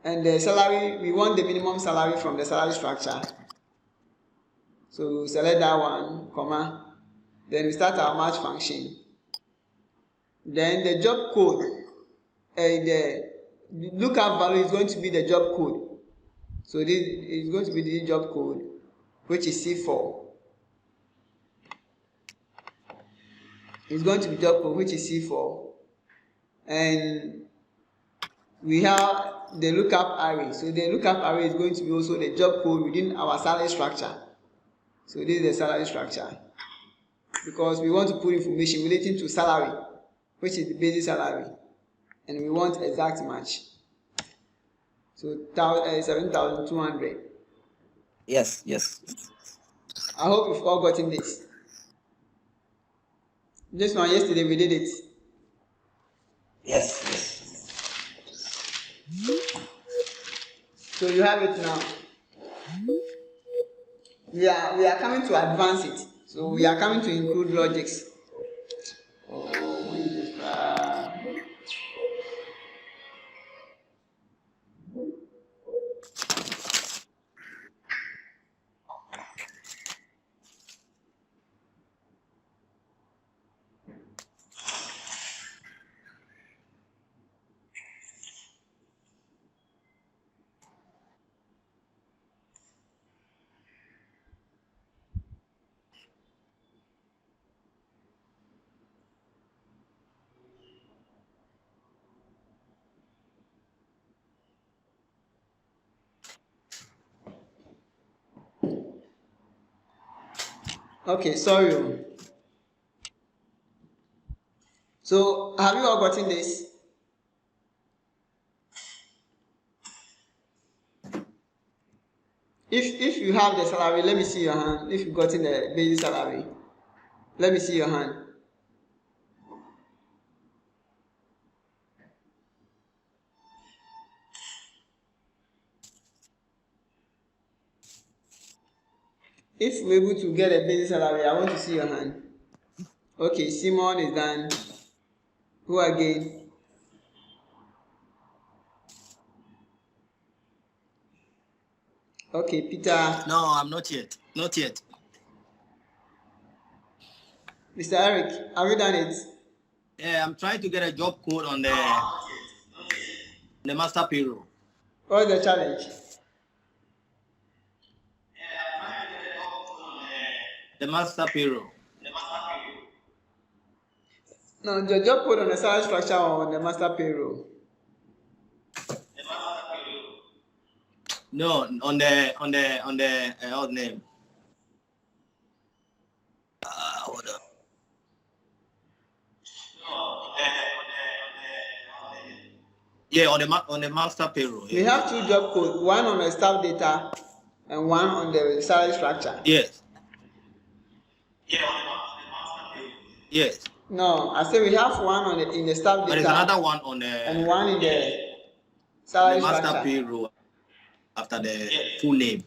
and the salary, we want the minimum salary from the salary structure. So select that one, comma. Then we start our match function. Then the job code, the lookup value is going to be the job code. So this is going to be the job code, which is C4. It's going to be job code, which is C4. And we have the lookup array. So the lookup array is going to be also the job code within our salary structure. So this is the salary structure, because we want to put information relating to salary, which is the basic salary, and we want exact match. So 7,200. Yes. I hope you've all gotten this. This one, yesterday we did it. Yes. So you have it now. We are coming to advance it. So we are coming to include logics. Okay, sorry. So have you all gotten this? If you have the salary, let me see your hand. If you've gotten the basic salary, let me see your hand. If we're able to get a basic salary, I want to see your hand. Okay, Simon is done. Who again? Okay, Peter. No, I'm not yet. Not yet. Mr. Eric, have you done it? Yeah, I'm trying to get a job code on the Master Payroll. What's the challenge? The Master Payroll. No, the job code on the salary structure or on the master payroll? No, on the what's name? Hold on. Yeah, on the master payroll. We have two job codes, one on the staff data and one on the salary structure. Yes. Yes. No, I say we have one on in the staff data. But there's another one on the and one in the salary master structure. payroll after the full name.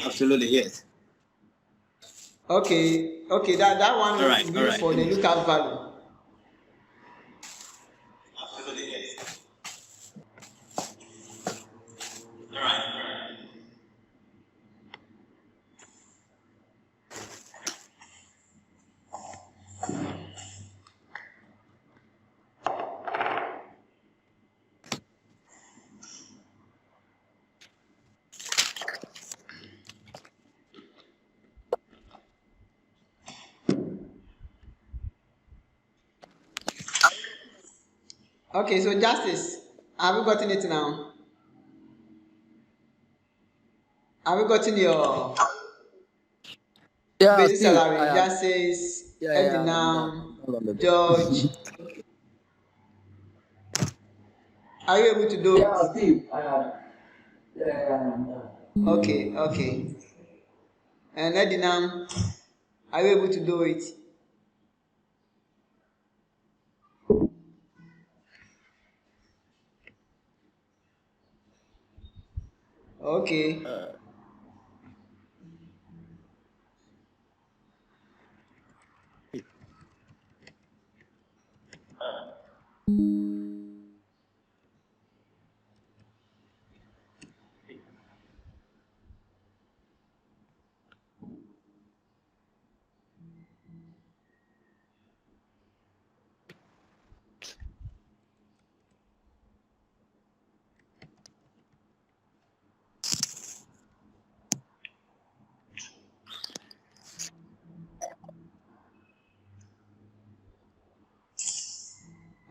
Absolutely, yes. Okay, that one All right, will be all right. for the lookup value. Absolutely, yes. All right. Okay, so Justice, have you gotten it now? Have you gotten your basic salary? Justice, Edinam, George. Are you able to do it? Steve. Okay. And Edinam, are you able to do it? Okay.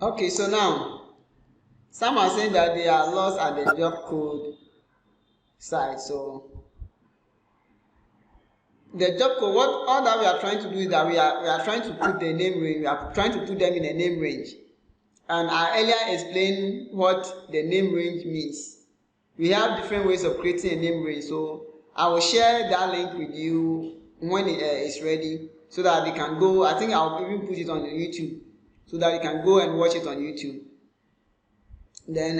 Okay, so now some are saying that they are lost at the job code side. So the job code, all that we are trying to do is that we are trying to put the name range. We are trying to put them in a name range. And I earlier explained what the name range means. We have different ways of creating a name range. So I will share that link with you when it is ready, so that you can go. I think I'll even put it on YouTube, so that you can go and watch it on YouTube. Then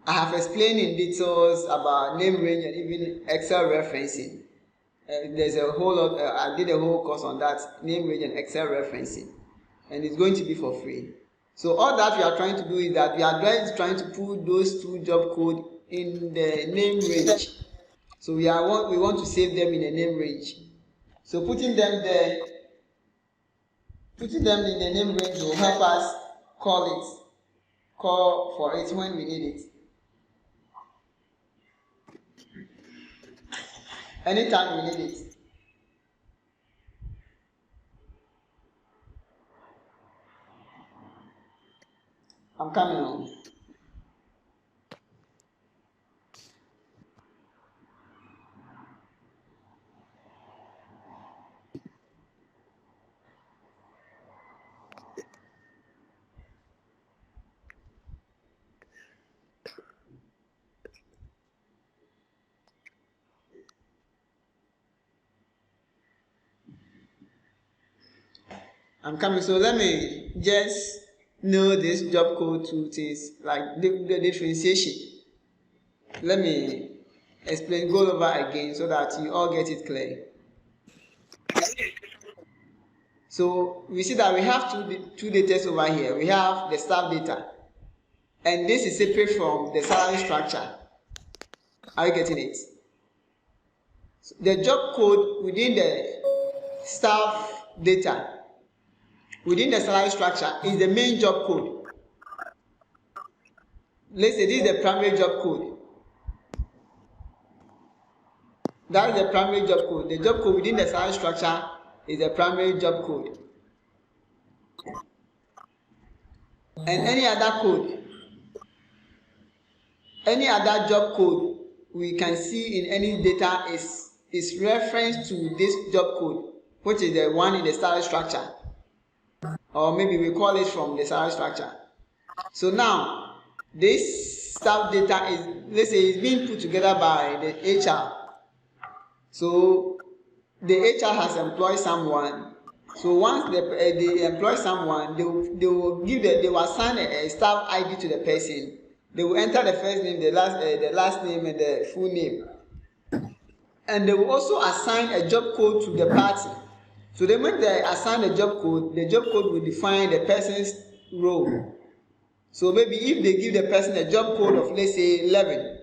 I have explained in details about name range and even Excel referencing. There's a whole lot. I did a whole course on that, name range and Excel referencing, and it's going to be for free. So all that we are trying to do is that we are just trying to put those two job code in the name range. So we want to save them in a name range. So putting them there, putting them in the name range will help us call for it when we need it. Anytime we need it. I'm coming on. I'm coming. So let me just know this job code two things, like the differentiation. Let me explain, go over again so that you all get it clear. So we see that we have two data over here. We have the staff data, and this is separate from the salary structure. Are you getting it? So the job code within the staff data, within the salary structure, is the main job code. Let's say this is the primary job code. That is the primary job code. The job code within the salary structure is the primary job code. And any other code, any other job code we can see in any data is reference to this job code, which is the one in the salary structure, or maybe we call it from the salary structure. So now this staff data is, let's say, is being put together by the HR. So the HR has employed someone. So once they employ someone, they will assign a staff ID to the person. They will enter the first name, the last name, and the full name. And they will also assign a job code to the party. So then when they assign a job code, the job code will define the person's role. So maybe if they give the person a job code of, let's say, 11,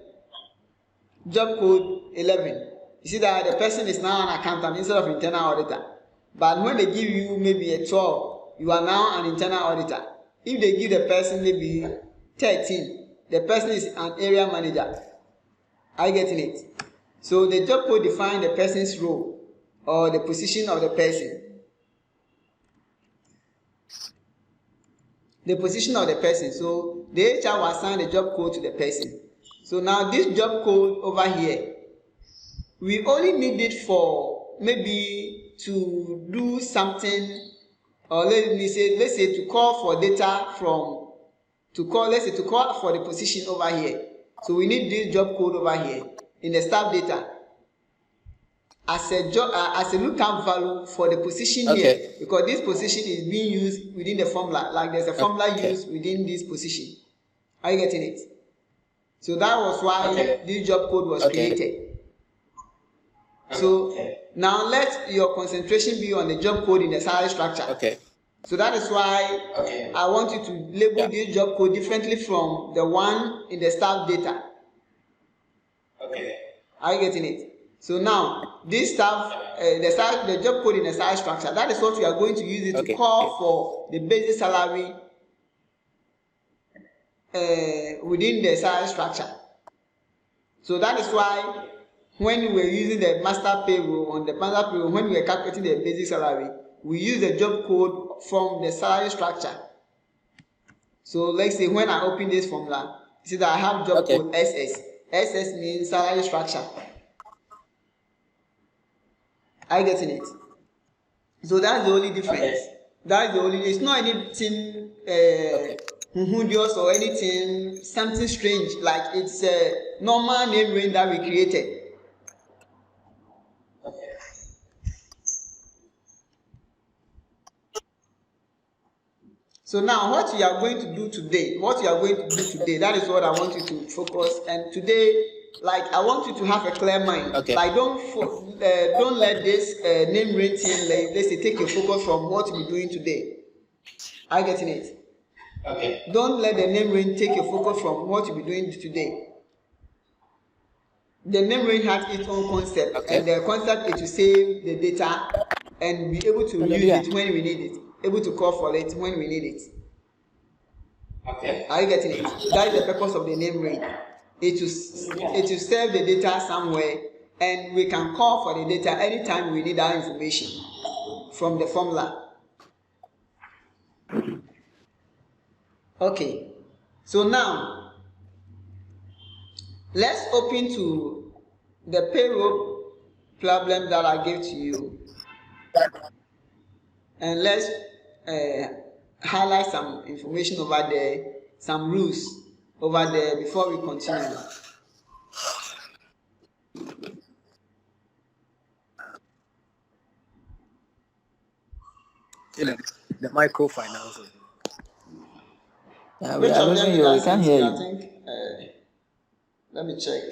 job code 11, you see that the person is now an accountant instead of internal auditor. But when they give you maybe a 12, you are now an internal auditor. If they give the person maybe 13, the person is an area manager. Are you getting it? So the job code defines the person's role or the position of the person. The position of the person. So the HR will assign the job code to the person. So now this job code over here, we only need it for maybe to do something, or let's say to call for data from, to call for the position over here. So we need this job code over here in the staff data as a lookup value for the position here, because this position is being used within the formula, like there's a formula used within this position. Are you getting it? So that was why this job code was created. So now let your concentration be on the job code in the salary structure. So that is why I want you to label this job code differently from the one in the staff data. Are you getting it? So now this staff, the job code in the salary structure, that is what we are going to use it to call for the basic salary within the salary structure. So that is why when we were using the master payroll, when we were calculating the basic salary, we use the job code from the salary structure. So let's say when I open this formula, you see that I have job code SS. SS means salary structure. Are you getting it? So that's the only difference. That's the only, it's not anything or anything, something strange, like it's a normal name range that we created. So now what you are going to do today, that is what I want you to focus. And today, like, I want you to have a clear mind. Like, don't let this name range thing, like, let's say, take your focus from what you're doing today. Are you getting it? Don't let the name range take your focus from what you'll be doing today. The name range has its own concept, and the concept is to save the data and be able to use it when we need it, able to call for it when we need it. Are you getting it? That is the purpose of the name range. It will save the data somewhere, and we can call for the data anytime we need that information from the formula. Okay, so now let's open to the payroll problem that I gave to you, and let's highlight some information over there, some rules over there before we continue. The microfinance. Which of them you? We can't hear you. I think, let me check.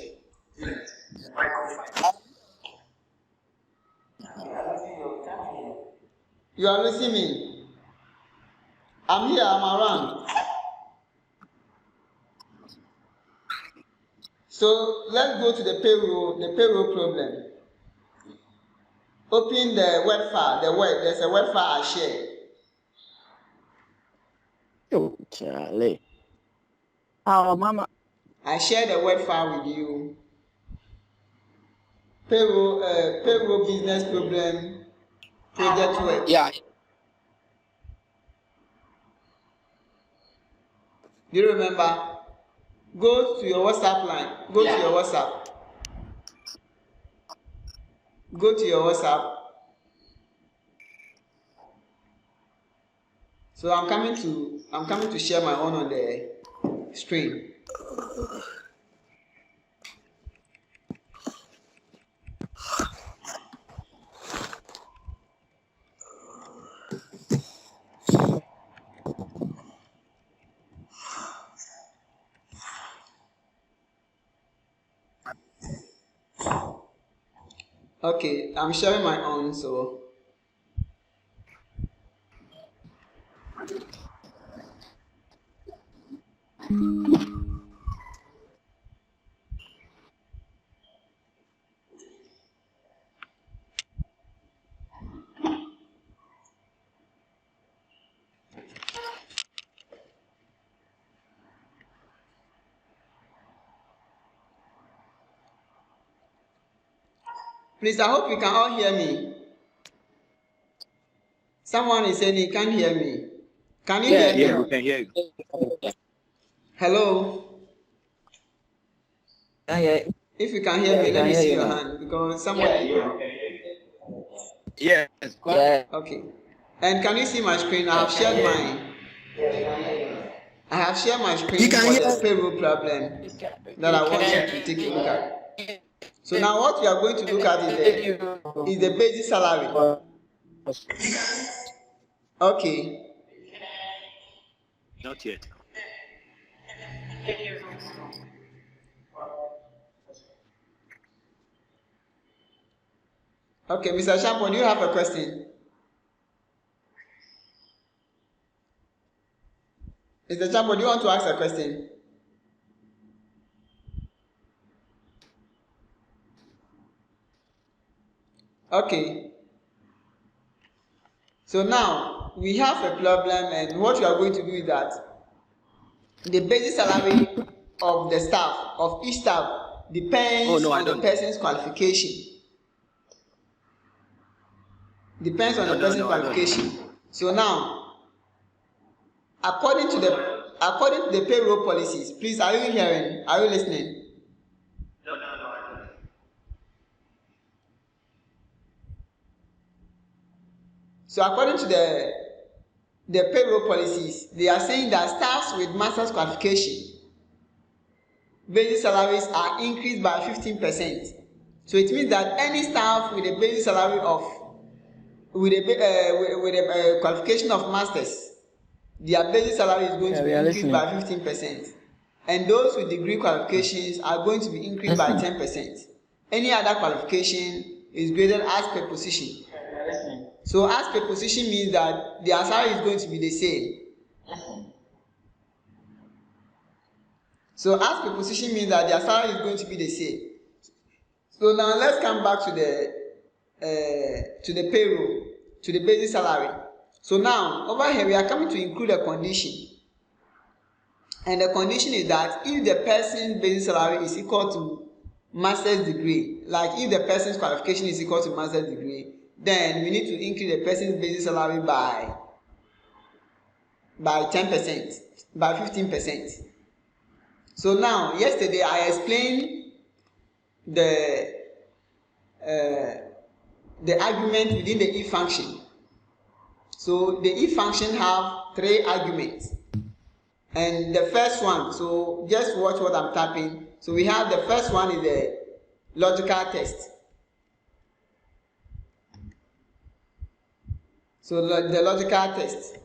You are listening me? I'm here, I'm around. So let's go to the payroll problem. Open the web file, there's a web file I shared. Oh, Charlie. Oh, Mama. I shared a web file with you. Payroll business problem project work. Yeah. Do you remember? Go to your WhatsApp line. Go to your WhatsApp. Go to your WhatsApp. So I'm coming to share my own on the screen. Okay, I'm sharing my own, so please, I hope you can all hear me. Someone is saying he can't hear me. Can you hear me? Yeah, we can hear you. Hello? If you can hear me, let me see your hand because somebody. Yes. Okay. And can you see my screen? I have shared my screen for the payroll problem that I want you to take a look at. So now what we are going to look at is the basic salary. Okay. Not yet. Okay, Mr. Shampoo, do you have a question? Mr. Shampoo, do you want to ask a question? Okay. So now we have a problem, and what we are going to do is that the basic salary of the staff, of each staff, depends on the person's qualification. Depends on the person's qualification. So now, according to the payroll policies, please, are you hearing? Are you listening? So according to the payroll policies, they are saying that staffs with master's qualification, basic salaries are increased by 15%. So it means that any staff with a basic salary with a qualification of masters, their basic salary is going to be increased by 15%. And those with degree qualifications are going to be increased by 10%. Any other qualification is graded as per position. So as per position means that their salary is going to be the same. So as per position means that their salary is going to be the same. So now let's come back to the payroll, to the basic salary. So now over here we are coming to include a condition. And the condition is that if the person's basic salary is equal to master's degree, like if the person's qualification is equal to master's degree, then we need to increase the person's basic salary by 10%, by 15%. So now, yesterday I explained the argument within the if function. So the if function have 3 arguments. And the first one, so just watch what I'm typing. So we have the first one is the logical test. So the logical test.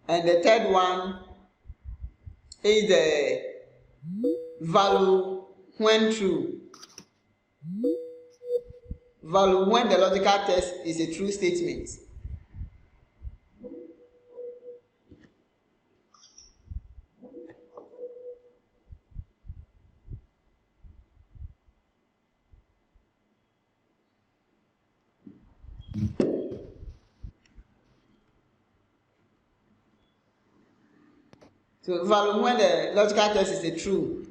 And the third one is the value when true. Value when the logical test is a true statement. So value when the logical test is a true.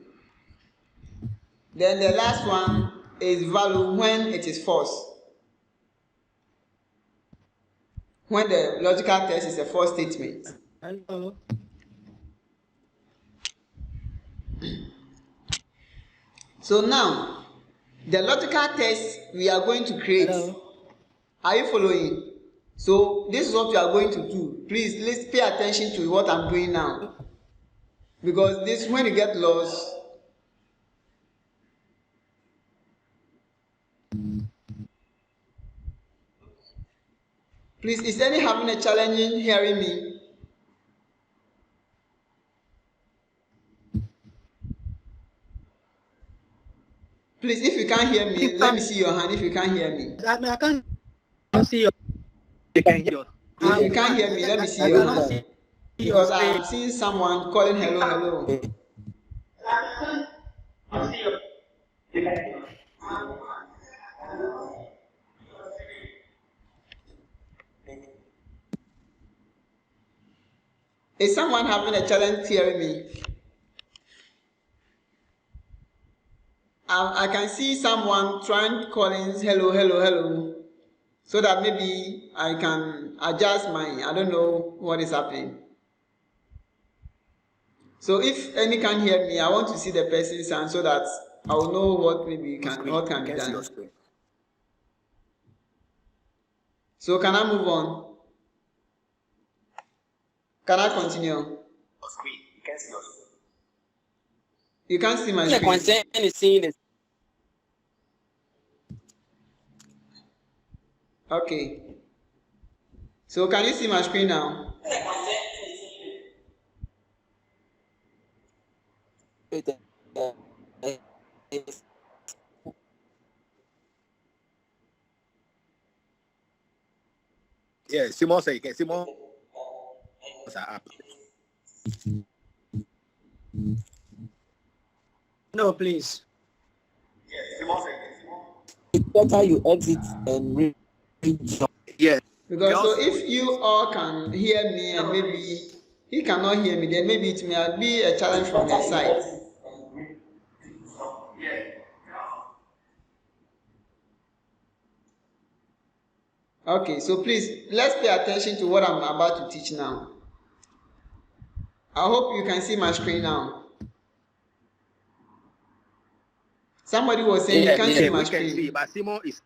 Then the last one is value when it is false. When the logical test is a false statement. Hello. So now, the logical test we are going to create. Hello. Are you following? So this is what we are going to do. Please, let's pay attention to what I'm doing now. Because this, when you get lost, please, is any having a challenge in hearing me? Please, if you can't hear me, let me see your hand if you can't hear me. I can't see your. You can hear. If you can't hear me, let me see your hand. Because I am seeing someone calling hello, hello. Is someone having a challenge hearing me? I can see someone trying calling hello, hello, hello. So that maybe I can adjust I don't know what is happening. So if any can hear me, I want to see the person's hand so that I will know what maybe can be done. So can I move on? Can I continue? You can't see my The screen. concern is seeing this. Okay. So can you see my screen now? Yeah, Simon say Simon. No, please. It's better you exit and rejoin. Yes. Because so if you all can hear me and maybe he cannot hear me, then maybe it may be a challenge from their side. Okay, so please, let's pay attention to what I'm about to teach now. I hope you can see my screen now. Somebody was saying you can't see my screen. We can see, but Simon is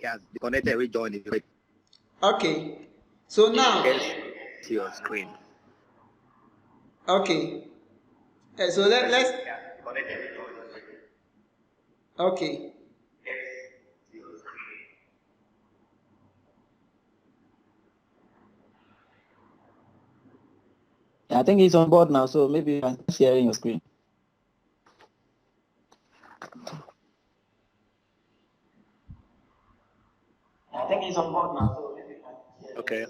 has connected, rejoined. Okay, so now see your screen. Okay, so let's. Okay. I think he's on board now, so maybe you can share your screen. I think he's on board now, so maybe you can share. Okay.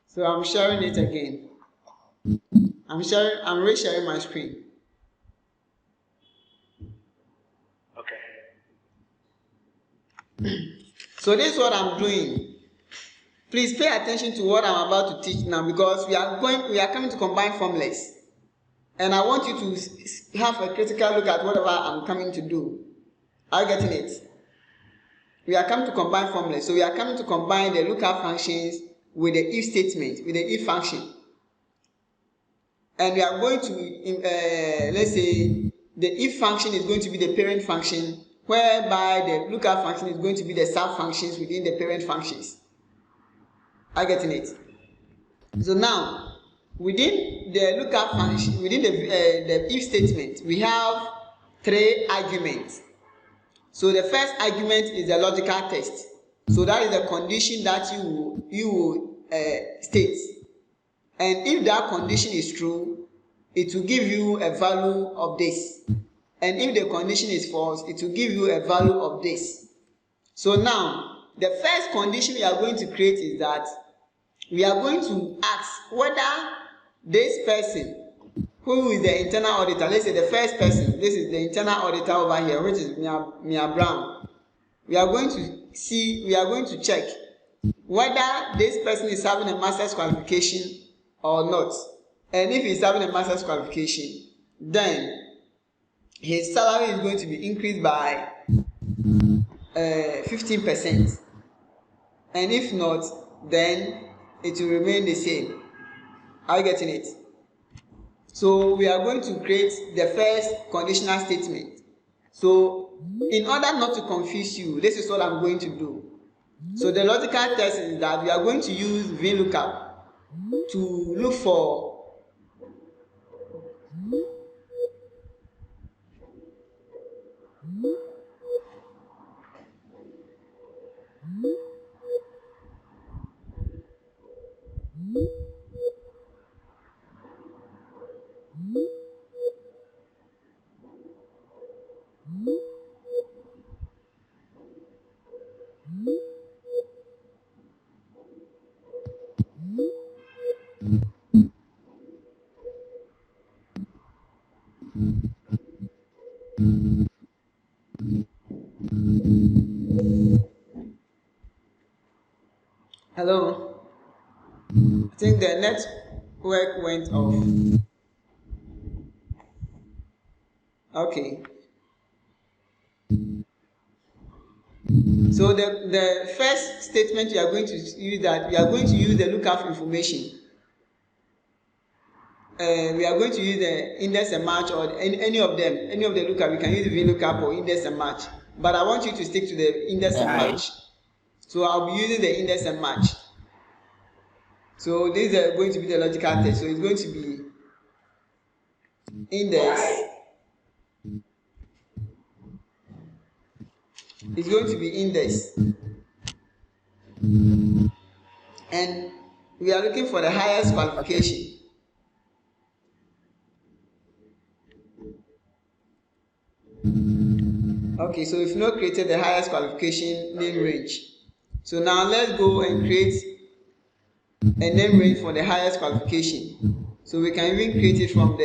So I'm sharing it again. I'm re-sharing my screen. Okay. So this is what I'm doing. Please pay attention to what I'm about to teach now, because we are coming to combine formulas. And I want you to have a critical look at whatever I'm coming to do. Are you getting it? We are coming to combine formulas. So we are coming to combine the lookup functions with the if statement, with the if function. And we are going to, let's say, the if function is going to be the parent function, whereby the lookup function is going to be the sub functions within the parent functions. Are you getting it? So now, within the lookup function, within the if statement, we have 3 arguments. So the first argument is the logical test. So that is the condition that you will state. And if that condition is true, it will give you a value of this. And if the condition is false, it will give you a value of this. So now, the first condition we are going to create is that we are going to ask whether this person, who is the internal auditor, let's say the first person, this is the internal auditor over here, which is Mia Brown. We are going to check whether this person is having a master's qualification or not. And if he's having a master's qualification, then his salary is going to be increased by 15%. And if not, then it will remain the same. Are you getting it? So we are going to create the first conditional statement. So in order not to confuse you, this is what I'm going to do. So the logical test is that we are going to use VLOOKUP to look for hello. I think the network went off. Okay. So the first statement we are going to use that we are going to use the lookup information. We are going to use the index and match or any of them, any of the lookup. We can use VLOOKUP or index and match. But I want you to stick to the index and match. So I'll be using the index and match. So these are going to be the logical test. So it's going to be index. It's going to be index. And we are looking for the highest qualification. Okay, so we've not created the highest qualification name range. So now let's go and create a name range for the highest qualification. So we can even create it from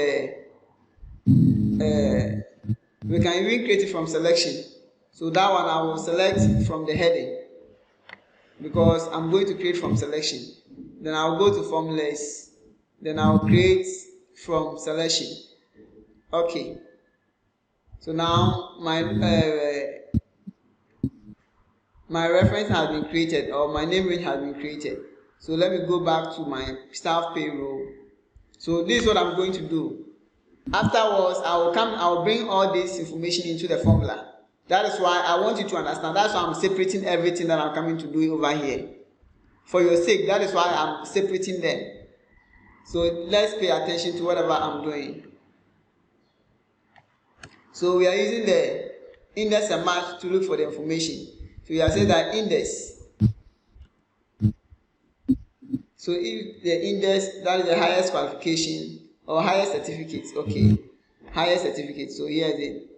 selection. So that one I will select from the heading because I'm going to create from selection. Then I'll go to formulas. Then I'll create from selection. Okay. So now my reference has been created, or my name range has been created. So let me go back to my staff payroll. So this is what I'm going to do. Afterwards, I will bring all this information into the formula. That is why I want you to understand. That's why I'm separating everything that I'm coming to do over here. For your sake, that is why I'm separating them. So let's pay attention to whatever I'm doing. So we are using the index and match to look for the information. So we are saying that index. So if the index, that is the highest qualification or highest certificate, okay, highest certificate. So here is it,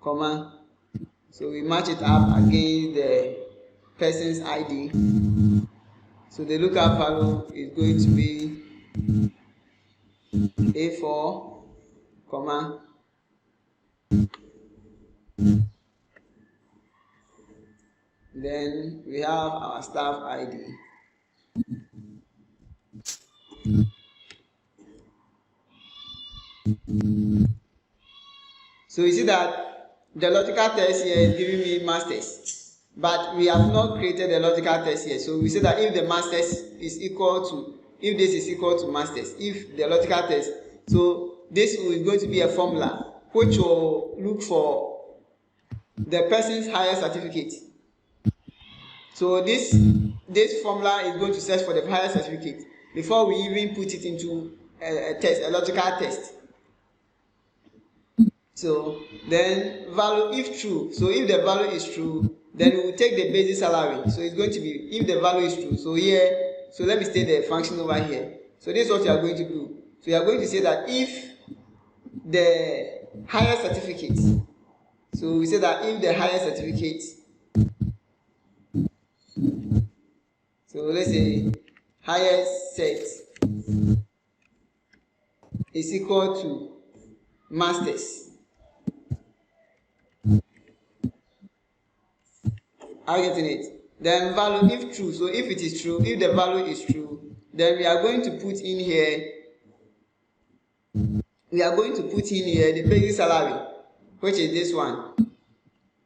comma. So we match it up against the person's ID. So the lookup value is going to be A4, comma. Then we have our staff ID. So you see that the logical test here is giving me masters, but we have not created the logical test here. So we say that if the masters is equal to, if this is equal to masters, if the logical test, so this is going to be a formula which will look for the person's higher certificate. So this formula is going to search for the higher certificate before we even put it into a test, a logical test. So then value if true. So if the value is true, then we will take the basic salary. So it's going to be if the value is true. So here, so let me state the function over here. So this is what you are going to do. So you are going to say that if the higher certificate. So we say that if the higher certificate. So let's say highest set is equal to masters. Are you getting it? Then value if true. So if it is true, if the value is true, then we are going to put in here. We are going to put in here the basic salary, which is this one.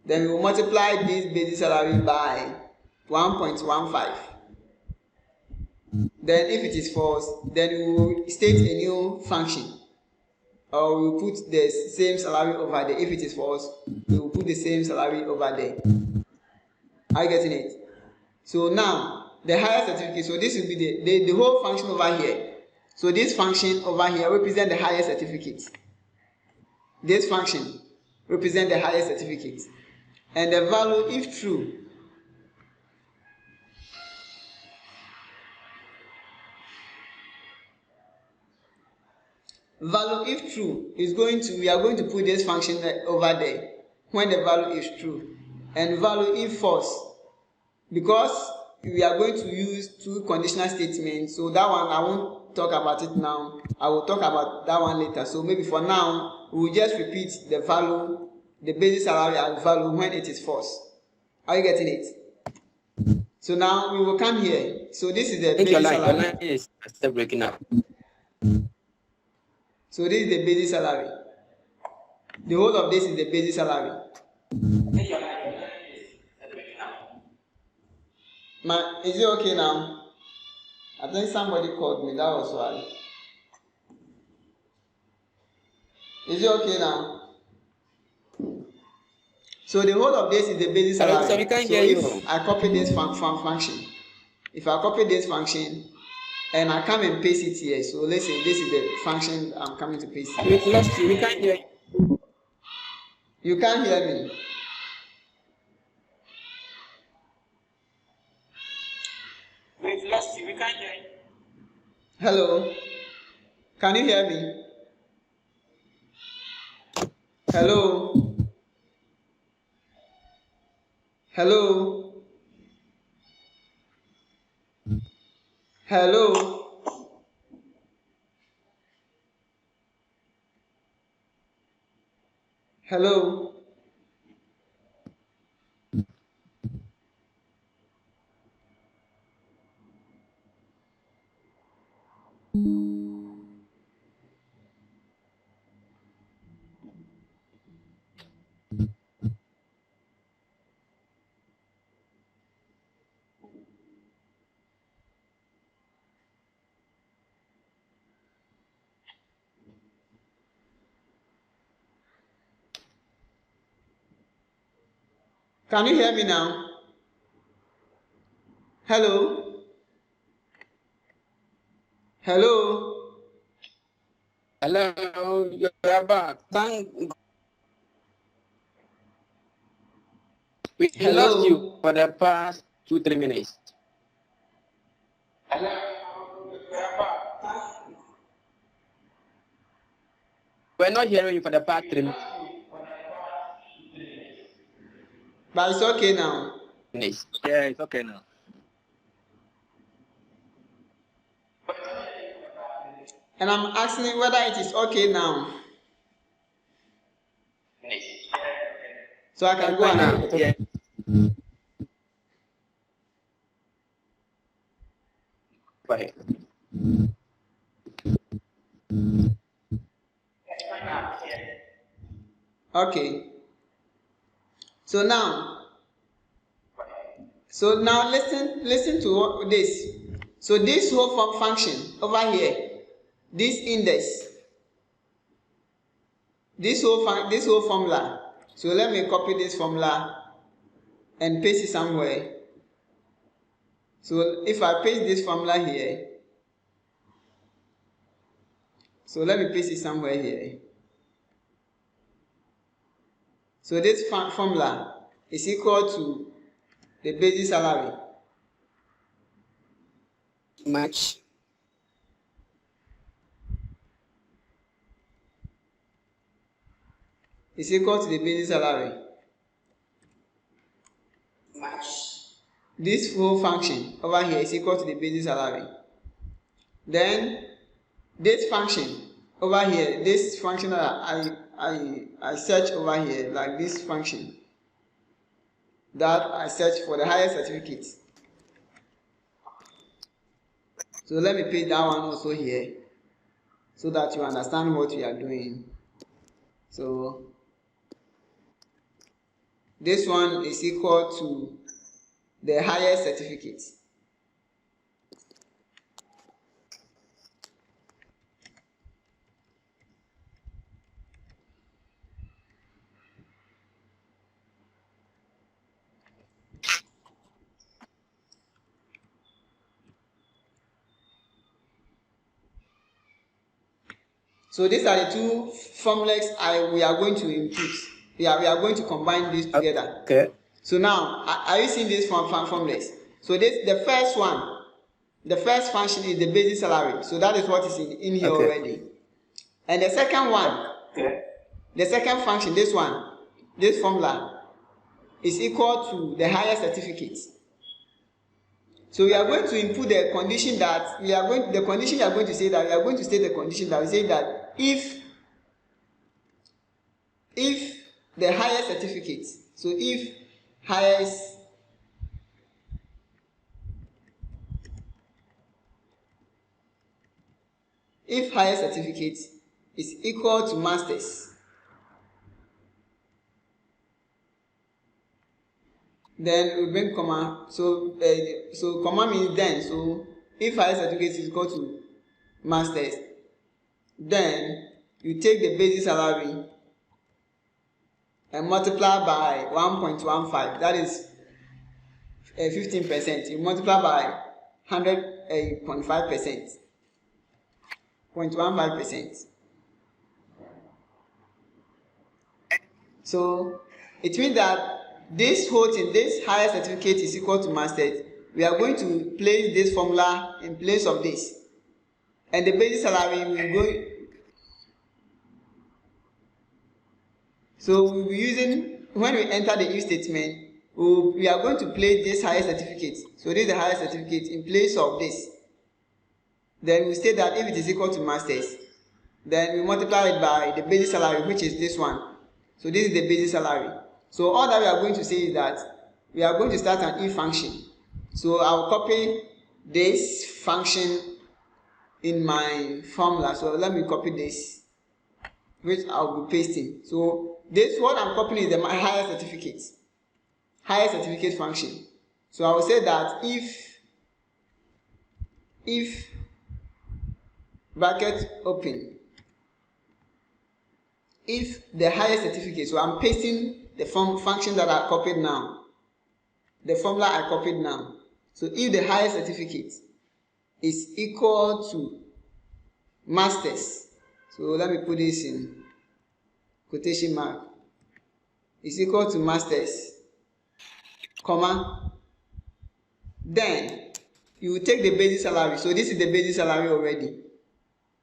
Then we will multiply this basic salary by 1.15. Then if it is false, then we will state a new function, or we will put the same salary over there. If it is false, we will put the same salary over there. Are you getting it? So now the higher certificate, so this will be the whole function over here. So this function over here represents the higher certificate. This function represents the higher certificate. And the value, if true, is going to, we are going to put this function over there when the value is true. And value if false, because we are going to use two conditional statements, so that one I won't talk about it now. I will talk about that one later. So maybe for now, we will just repeat the value, the basic salary and value when it is false. Are you getting it? So now we will come here. So this is the basic salary. Your line is still breaking up. So this is the basic salary. The whole of this is the basic salary. Is it okay now? I think somebody called me, that was why. Is it okay now? So the whole of this is the basic salary. So we can't so hear if you. I copy this function, if I copy this function and I come and paste it here, so let's say this is the function I'm coming to paste here. We've lost you, we can't hear you. You can't hear me. We've lost you, we can't hear you. Hello? Can you hear me? Hello? Hello? Hello? Hello? Can you hear me now? Hello? Hello? Hello, you're back. Thank God. We lost you Hello? for the past 2-3 minutes. Hello, we're not hearing you for the past 3 But it's okay now. minutes. Yeah, it's okay now. And I'm asking whether it is okay now. So I can go ahead. Yeah. Bye. Okay. So now listen to this. So this whole function over here, this index, this whole formula. So let me copy this formula and paste it somewhere. So if I paste this formula here, so let me paste it somewhere here. So this formula is equal to the basic salary. Match. Is equal to the basic salary. Match. This whole function over here is equal to the basic salary. Then this function over here, this function that I search over here, like this function that I search for the higher certificate. So let me paste that one also here so that you understand what we are doing. So this one is equal to the higher certificate. So these are the two formulas we are going to input. We are going to combine these together. Okay. So now, are you seeing these formulas? So the first one, the first function is the basic salary. So that is what is in here already. And the second one, the second function, this one, this formula, is equal to the higher certificate. So we are going to input the condition that the condition you are going to say that we are going to state the condition that we say that if the higher certificate, so if highest certificate is equal to masters, then we bring comma. So comma means then. So if higher certificate is equal to masters, then you take the basic salary and multiply by 1.15. That is 15%. You multiply by 100.5%. 0.15%. So it means that this whole thing, this higher certificate is equal to masters. We are going to place this formula in place of this, and the basic salary will go. So we'll be using, when we enter the if statement, we are going to place this higher certificate. So this is the higher certificate in place of this. Then we state that if it is equal to masters, then we multiply it by the basic salary, which is this one. So this is the basic salary. So all that we are going to say is that we are going to start an if function. So I'll copy this function in my formula. So let me copy this, which I'll be pasting. So this, what I'm copying is the higher certificate function. So I will say that if bracket open, if the higher certificate, so I'm pasting the function that I copied now, the formula I copied now. So if the higher certificate is equal to masters, so let me put this in quotation mark, is equal to masters, comma, then you will take the basic salary. So this is the basic salary already.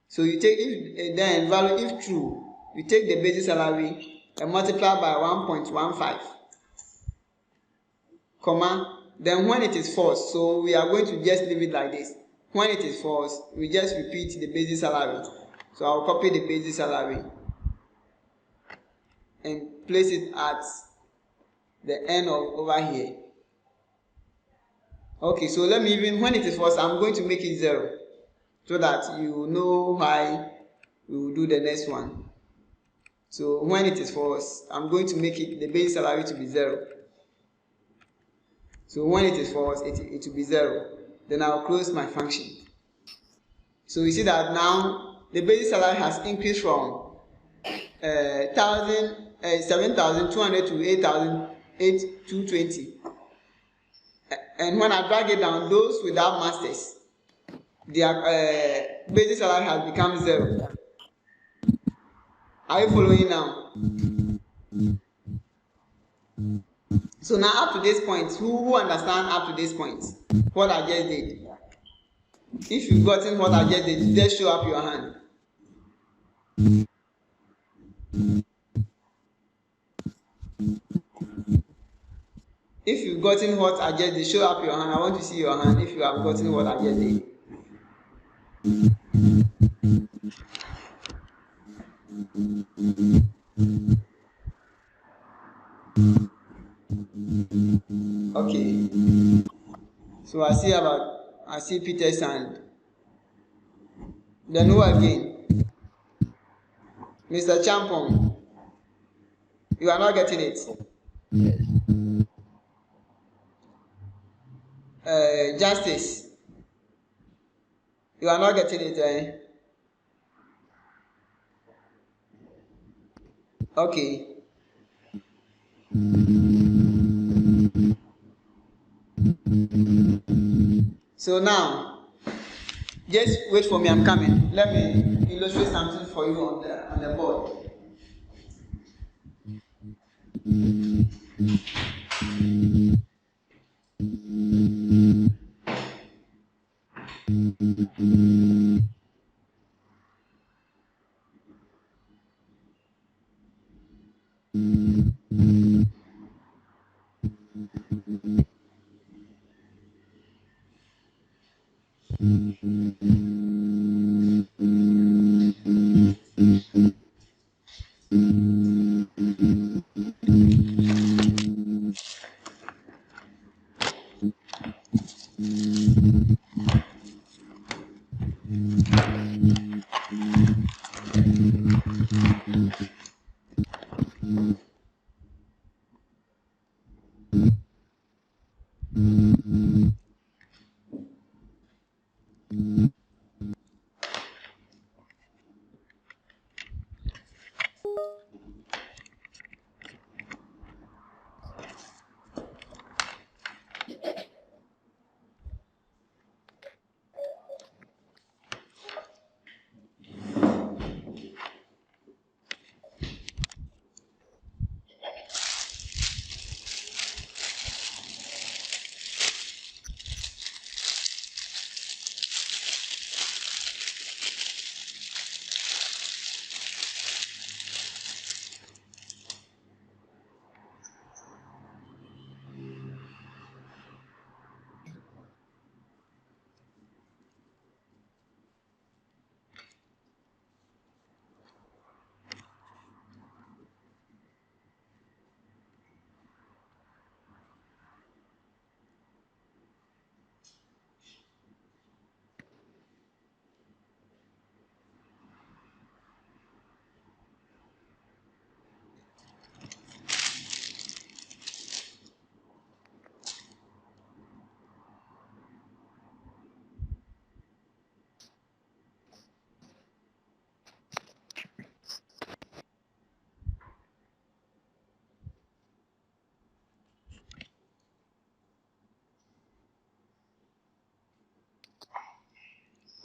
So you take, if then value if true, you take the basic salary and multiply by 1.15, comma, then when it is false, so we are going to just leave it like this. When it is false, we just repeat the basic salary. So I'll copy the basic salary and place it at the end of over here. Okay, so let me even, when it is false, I'm going to make it 0 so that you know why we will do the next one. So when it is false, I'm going to make it the base salary to be 0. So when it is false, it will be 0. Then I'll close my function. So you see that now the basic salary has increased from 7,200 to 8,220. And when I drag it down, those without masters, their basic salary has become 0. Are you following now? So now up to this point, who understand up to this point what I just did? If you've gotten what I just did, just show up your hand. If you've gotten what I just did, show up your hand. I want to see your hand if you have gotten what I just did. Okay. So I see Peter's hand. Then who again? Mr. Champon. You are not getting it. Yes. Justice. You are not getting it, eh? Okay. So now, just wait for me, I'm coming. Let me illustrate something for you on the board.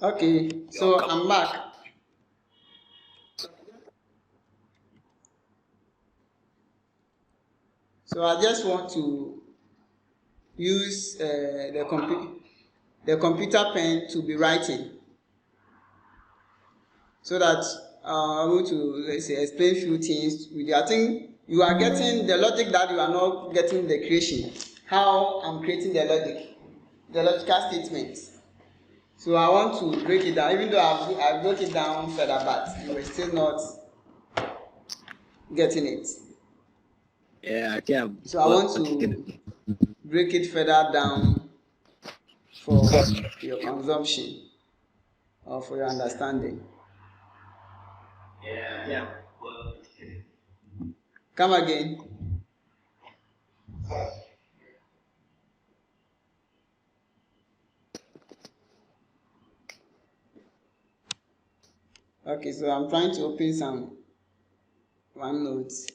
Okay, so I'm back. So I just want to use the computer pen to be writing, so that I'm going to, let's say, explain few things with you. I think you are getting the logic that you are not getting the creation. How I'm creating the logical statements. So I want to break it down, even though I broke it down further, but you were still not getting it. Yeah, I can. So I want to break it further down for your consumption or for your understanding. Yeah. Come again. Okay, so I'm trying to open some OneNote.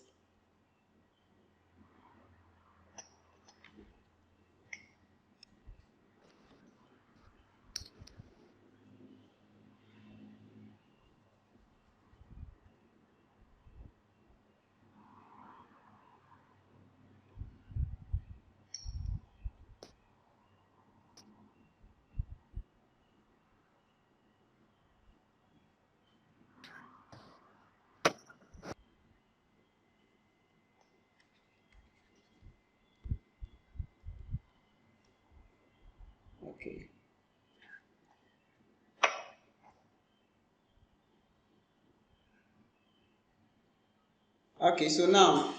Okay. Okay, so now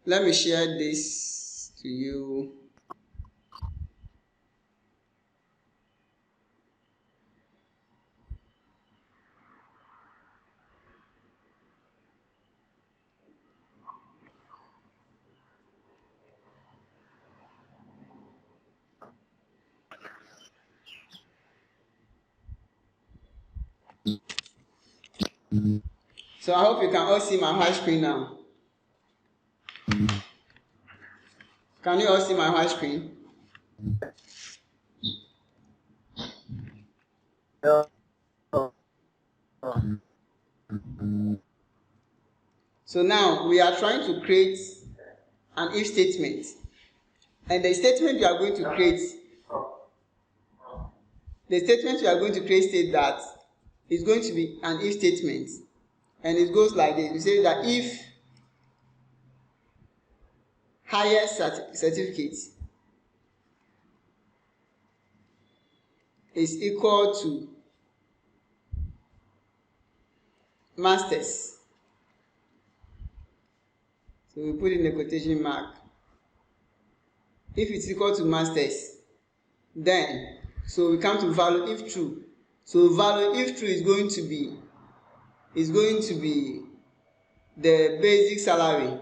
let me share this to you. So I hope you can all see my white screen now. Can you all see my white screen? So now we are trying to create an if statement, and the statement we are going to create, states that it's going to be an if statement, and it goes like this. We say that if highest certificate is equal to masters, so we put in a quotation mark. If it's equal to masters, then so we come to value if true. So value if true is going to be the basic salary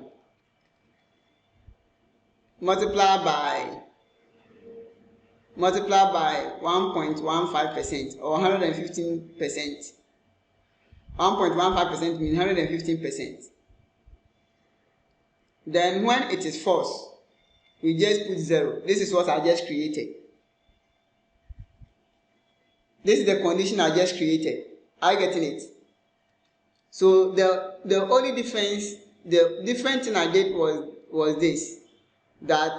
multiplied by 1.15% or 115%. 1.15% means 115%. Then when it is false, we just put 0. This is what I just created. This is the condition I just created. Are you getting it? So the only difference, the different thing I did was this, that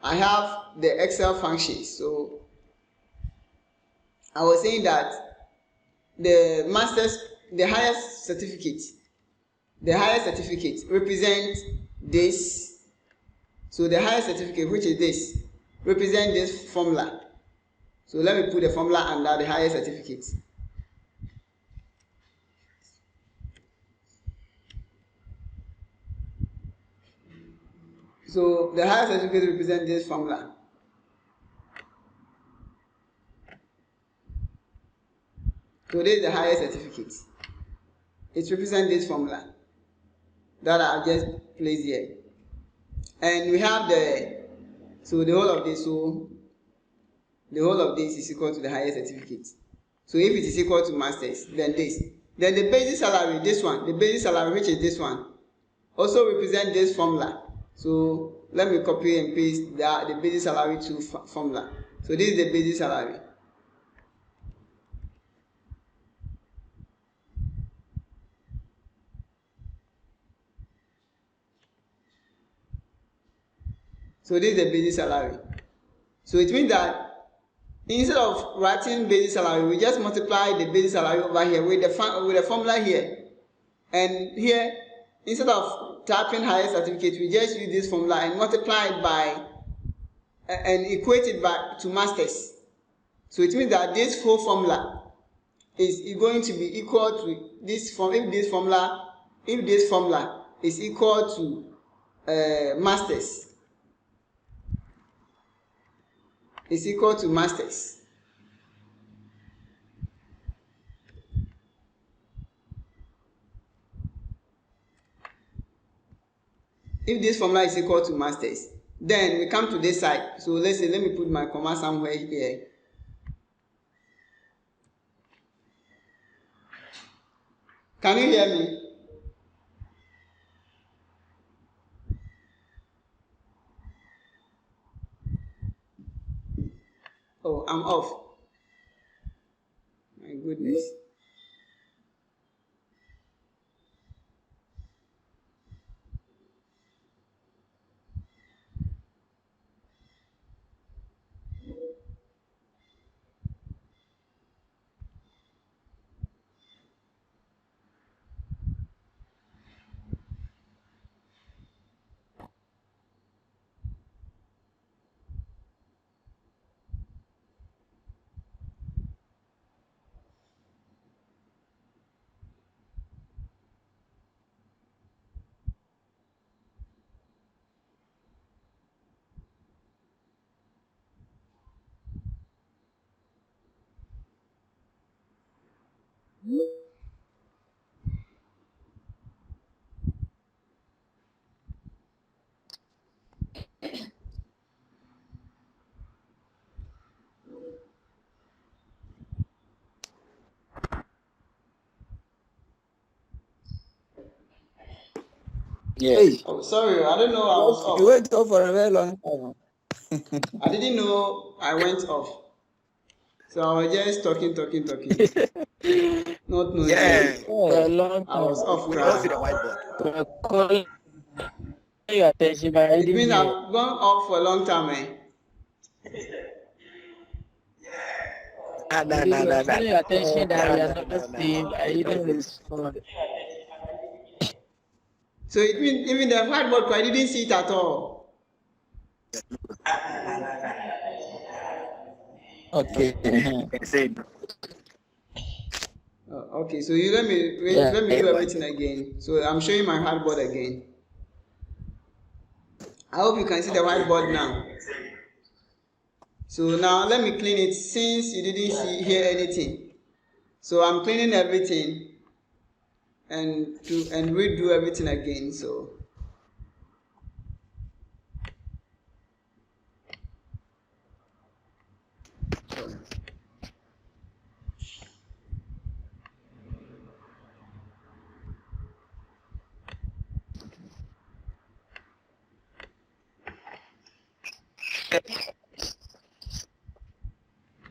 I have the Excel functions. So I was saying that the highest certificate represents this. So the highest certificate, which is this, represents this formula. So let me put the formula under the highest certificate. So the highest certificate represents this formula. So this is the highest certificate. It represents this formula that I just placed here. And we have the whole of this. So the whole of this is equal to the highest certificate. So if it is equal to masters, then this. Then the basic salary, this one, the basic salary, which is this one, also represents this formula. So let me copy and paste the basic salary to formula. So this is the basic salary. So this is the basic salary. So it means that instead of writing basic salary, we just multiply the basic salary over here with the formula here. And here, instead of typing highest certificate, we just use this formula and multiply it by and equate it back to masters. So it means that this whole formula is going to be equal to this if this formula is equal to masters. Is equal to masters. If this formula is equal to masters, then we come to this side. So let's say, let me put my comma somewhere here. Can you hear me? Oh, I'm off. My goodness. Yeah. Hey, Oh, sorry, I don't know. I was you off. went off for a very long time. I didn't know I went off. So I was just talking. Not knowing Yeah. For a long I was time. off We don't see the cry. whiteboard. We're calling your attention, but I It didn't means hear. I've gone off for a long time, eh? We were calling your attention that we are not seeing, but you didn't respond. So it means even the whiteboard, I didn't see it at all. Okay. Okay, so you let me Yeah. do everything again. So I'm showing my whiteboard again. I hope you can see the whiteboard now. So now let me clean it since you didn't hear anything. So I'm cleaning everything and redo everything again. So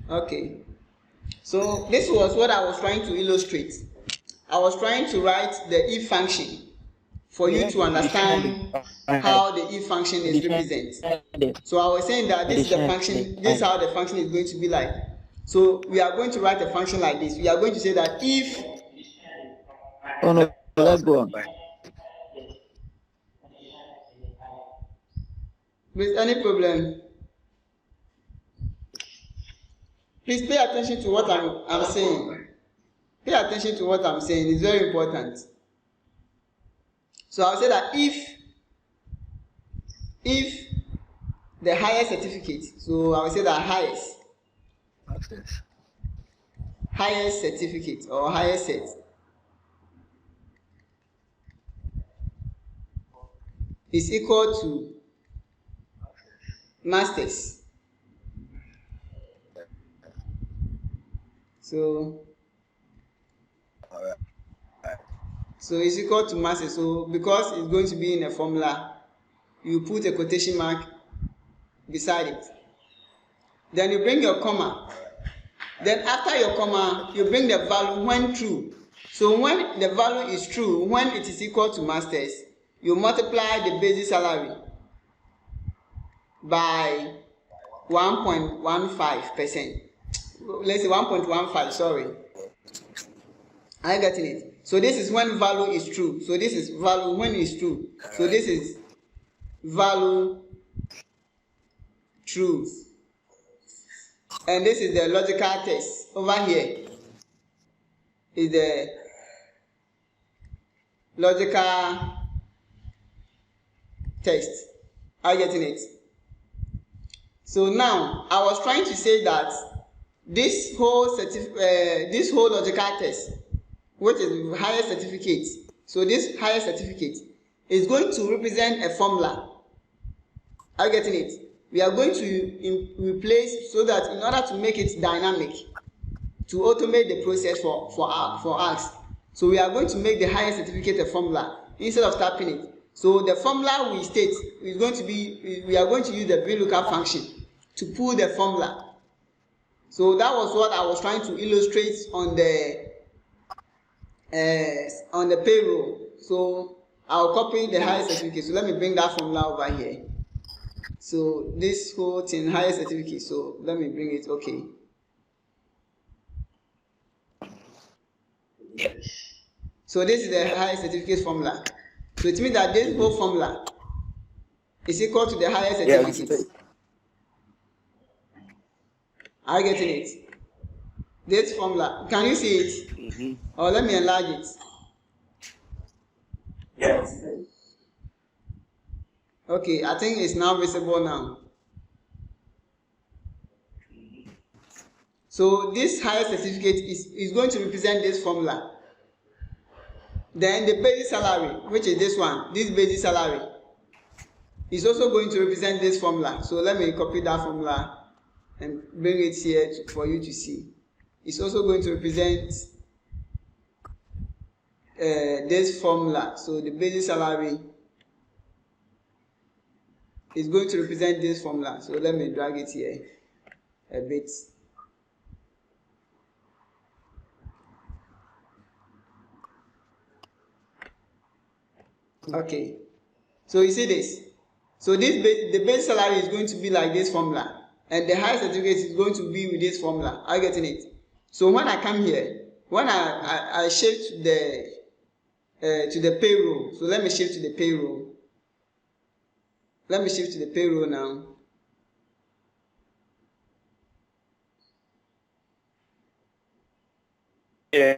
okay. So this was what I was trying to illustrate. I was trying to write the if function for you to understand how the if function is represented. So I was saying that this is the function, this is how the function is going to be like. So we are going to write a function like this. We are going to say that if Oh no, let's go on. with any problem, please pay attention to what I'm saying. Pay attention to what I'm saying. It's very important. So I'll say that if the highest certificate, so I will say that highest certificate or highest set is equal to masters. So it's equal to masters. So because it's going to be in a formula, you put a quotation mark beside it. Then you bring your comma. Then after your comma, you bring the value when true. So when the value is true, when it is equal to masters, you multiply the basic salary by 1.15%. Let's say 1.15, sorry. Are you getting it? So this is when value is true. So this is value when it's true. So this is value true. And this is the logical test. Over here is the logical test. Are you getting it? So now I was trying to say that this whole logical test, which is highest certificate, so this highest certificate is going to represent a formula. Are you getting it? We are going to replace, so that in order to make it dynamic, to automate the process for us, so we are going to make the highest certificate a formula instead of typing it. So the formula we state is going to be, we are going to use the VLOOKUP function to pull the formula. So that was what I was trying to illustrate on the payroll. So I'll copy the highest certificate. So let me bring that formula over here. So this whole thing, highest certificate. So let me bring it. Okay. So this is the highest certificate formula. So it means that this whole formula is equal to the highest certificate. Are you getting it? This formula, can you see it? Mm-hmm. Or let me enlarge it. Yes. Okay, I think it's now visible now. So this highest certificate is going to represent this formula. Then the basic salary, which is this one, this basic salary, is also going to represent this formula. So let me copy that formula and bring it here for you to see. It's also going to represent this formula. So the basic salary is going to represent this formula. So let me drag it here a bit. Okay. So you see this. So the base salary is going to be like this formula, and the higher certificate is going to be with this formula. Are you getting it? So when I come here, when I shift to the payroll. So let me shift to the payroll. Let me shift to the payroll now. Yeah.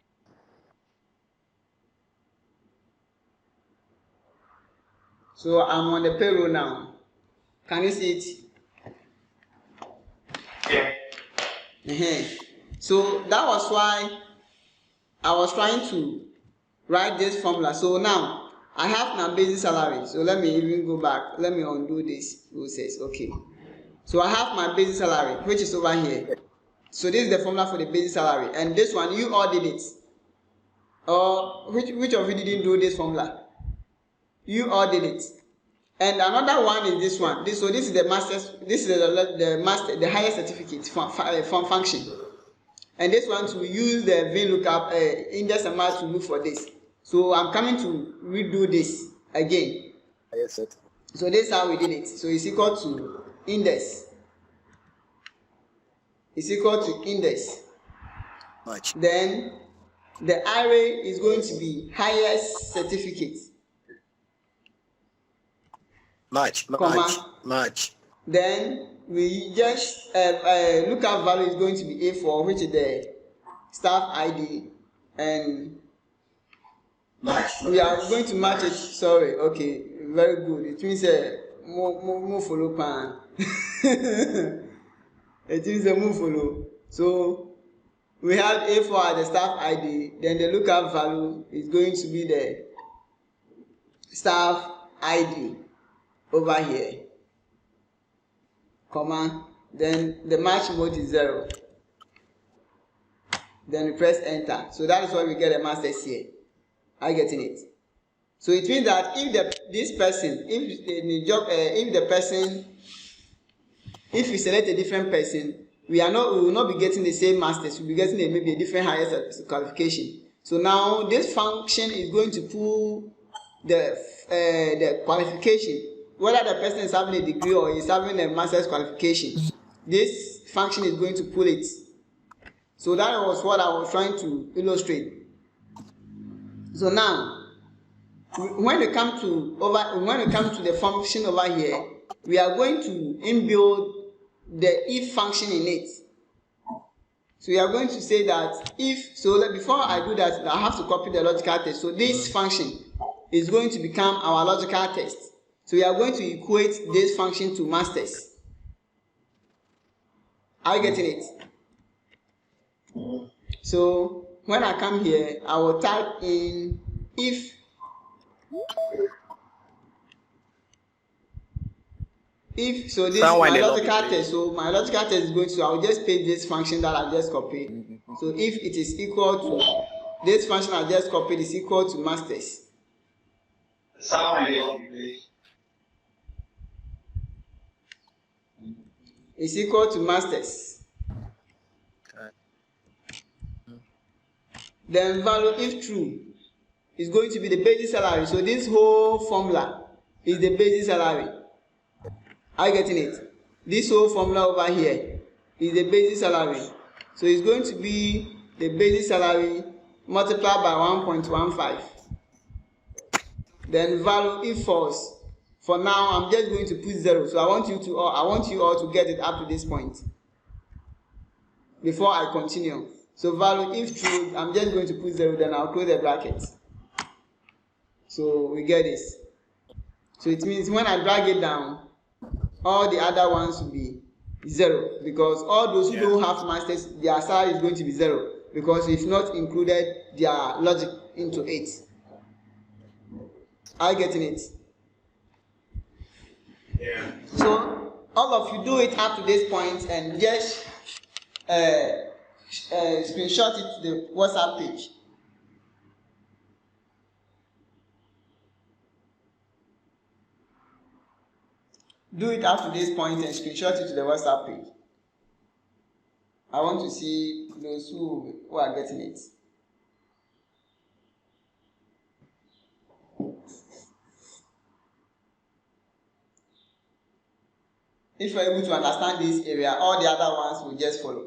So I'm on the payroll now. Can you see it? Yeah. So that was why I was trying to write this formula. So now I have my basic salary. So let me even go back. Let me undo this process. Okay. So I have my basic salary, which is over here. So this is the formula for the basic salary. And this one, you all did it. Or which of you didn't do this formula? You all did it. And another one is this one. So this is the master's. This is the highest certificate from function. And this one to use the VLOOKUP index amount to look for this. So I'm coming to redo this again. Yes, sir. So this is how we did it. So it's equal to index. It's equal to index. Much. Then the array is going to be highest certificate. Much. Then we just lookup value is going to be A4, which is the staff ID, and we are going to match it. Sorry, okay, very good. It means more follow pan. It means a move follow. So we have A4 as the staff ID. Then the lookup value is going to be the staff ID over here, comma, then the match mode is 0. Then we press enter. So that is why we get a masters here. Are you getting it? So it means that if if we select a different person, we will not be getting the same masters. We'll be getting maybe a different highest qualification. So now this function is going to pull the qualification, whether the person is having a degree or is having a master's qualification. This function is going to pull it. So that was what I was trying to illustrate. So now, when we come to the function over here, we are going to inbuild the if function in it. So we are going to say that if, so before I do that, I have to copy the logical test. So this function is going to become our logical test. So we are going to equate this function to masters. Are you getting it? So when I come here, I will type in if so this is my logical test. So my logical test is going to, I will just paste this function that I just copied. So if it is equal to this function I just copied is equal to masters. Is equal to masters. Then value if true is going to be the basic salary. So this whole formula is the basic salary. Are you getting it? This whole formula over here is the basic salary. So it's going to be the basic salary multiplied by 1.15. Then value if false. For now, I'm just going to put 0. So I want you all to get it up to this point before I continue. So value if true, I'm just going to put 0. Then I'll close the brackets. So we get this. So it means when I drag it down, all the other ones will be 0, because all those who don't have masters, their salary is going to be 0, because we've not included their logic into it. Are you getting it? Yeah. So all of you do it up to this point and just screenshot it to the WhatsApp page. Do it up to this point and screenshot it to the WhatsApp page. I want to see those who are getting it. If you're able to understand this area, all the other ones will just follow.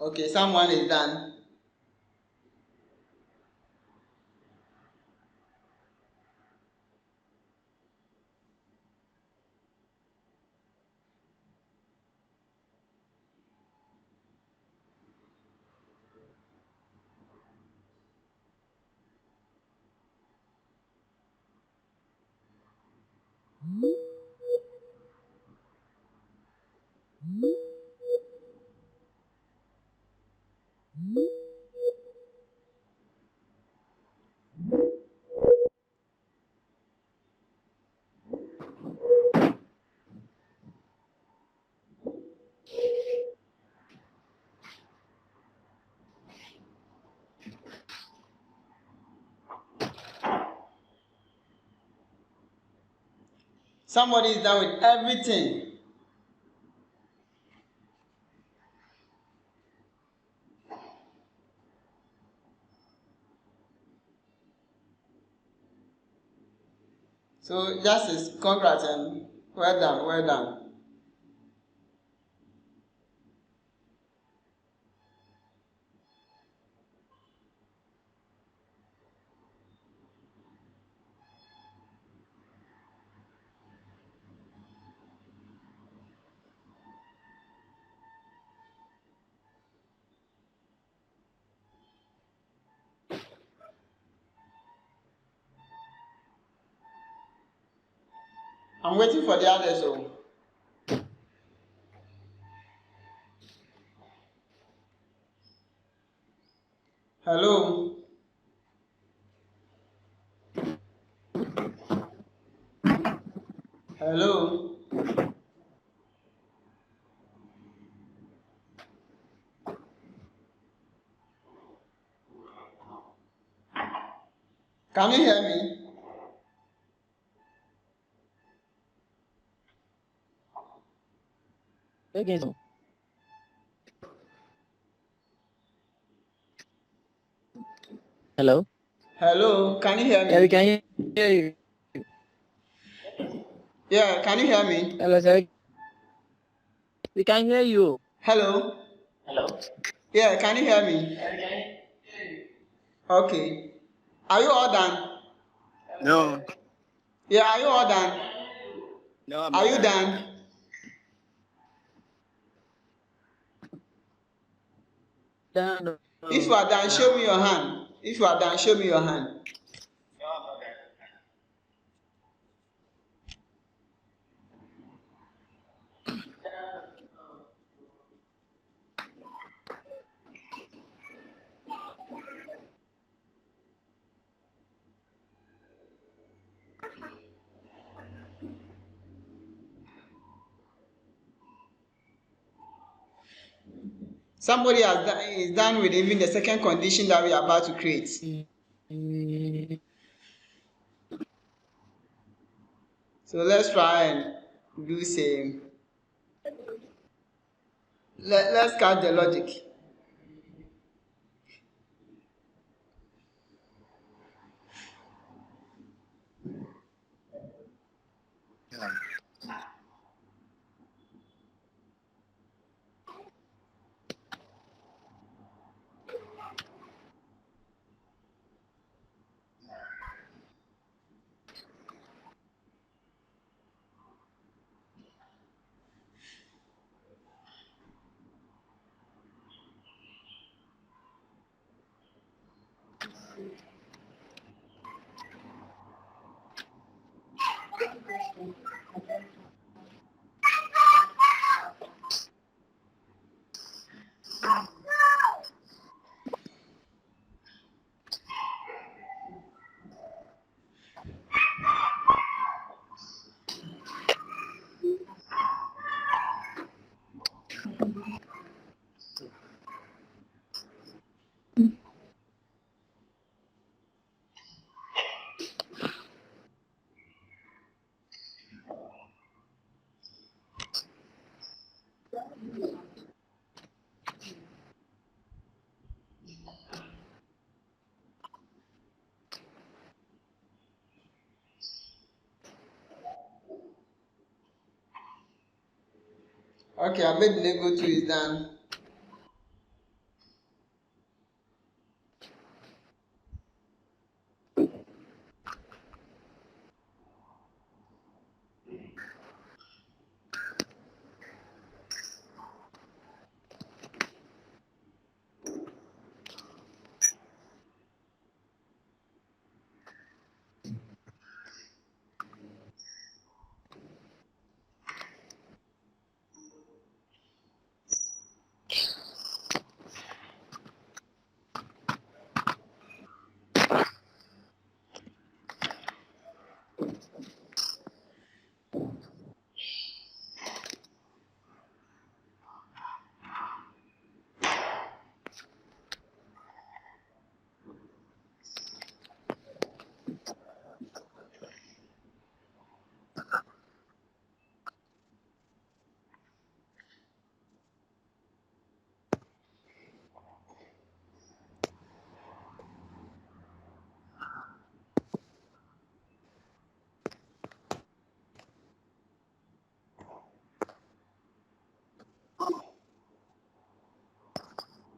Okay, someone is done. Somebody is done with everything. So Justice, congrats and well done, well done. I'm waiting for the others. Oh. Hello. Hello. Can you hear me? Aikins. Hello? Hello, can you hear me? Yeah, we can hear you. Yeah, can you hear me? Hello, sir. We can hear you. Hello. Yeah, can you hear me? Okay. Are you all done? No, Yeah, are you all done? no, I'm Are not you done. done? Done. If you are done, show me your hand. If you are done, show me your hand. Somebody is done with even the second condition that we are about to create. So let's try and do same. Let's catch the logic. Yeah. Okay, Abednego 2 is done.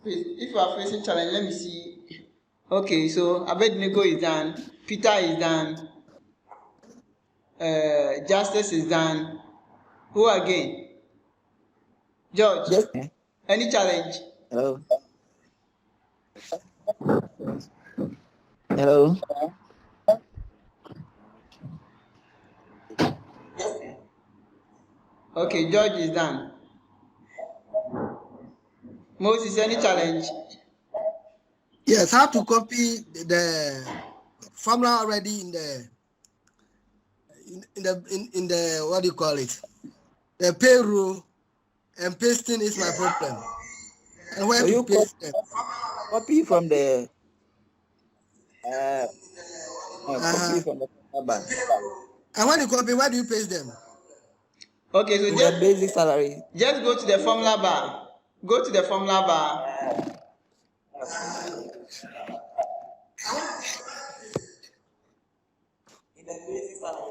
Please, if you are facing challenge, let me see. Okay, so Abednego is done. Peter is done. Justice is done. Who again? George. Just Any challenge? hello. Hello. Okay, George is done. Moses, any challenge? Yes, how to copy the formula already in the what do you call it? The payroll, and pasting is my problem. And where So to you paste them? copy from the copy from the bar. And when you copy, where do you paste them? Okay, so In the basic salary. just go to the formula bar. Go to the formula bar. In the basic salary.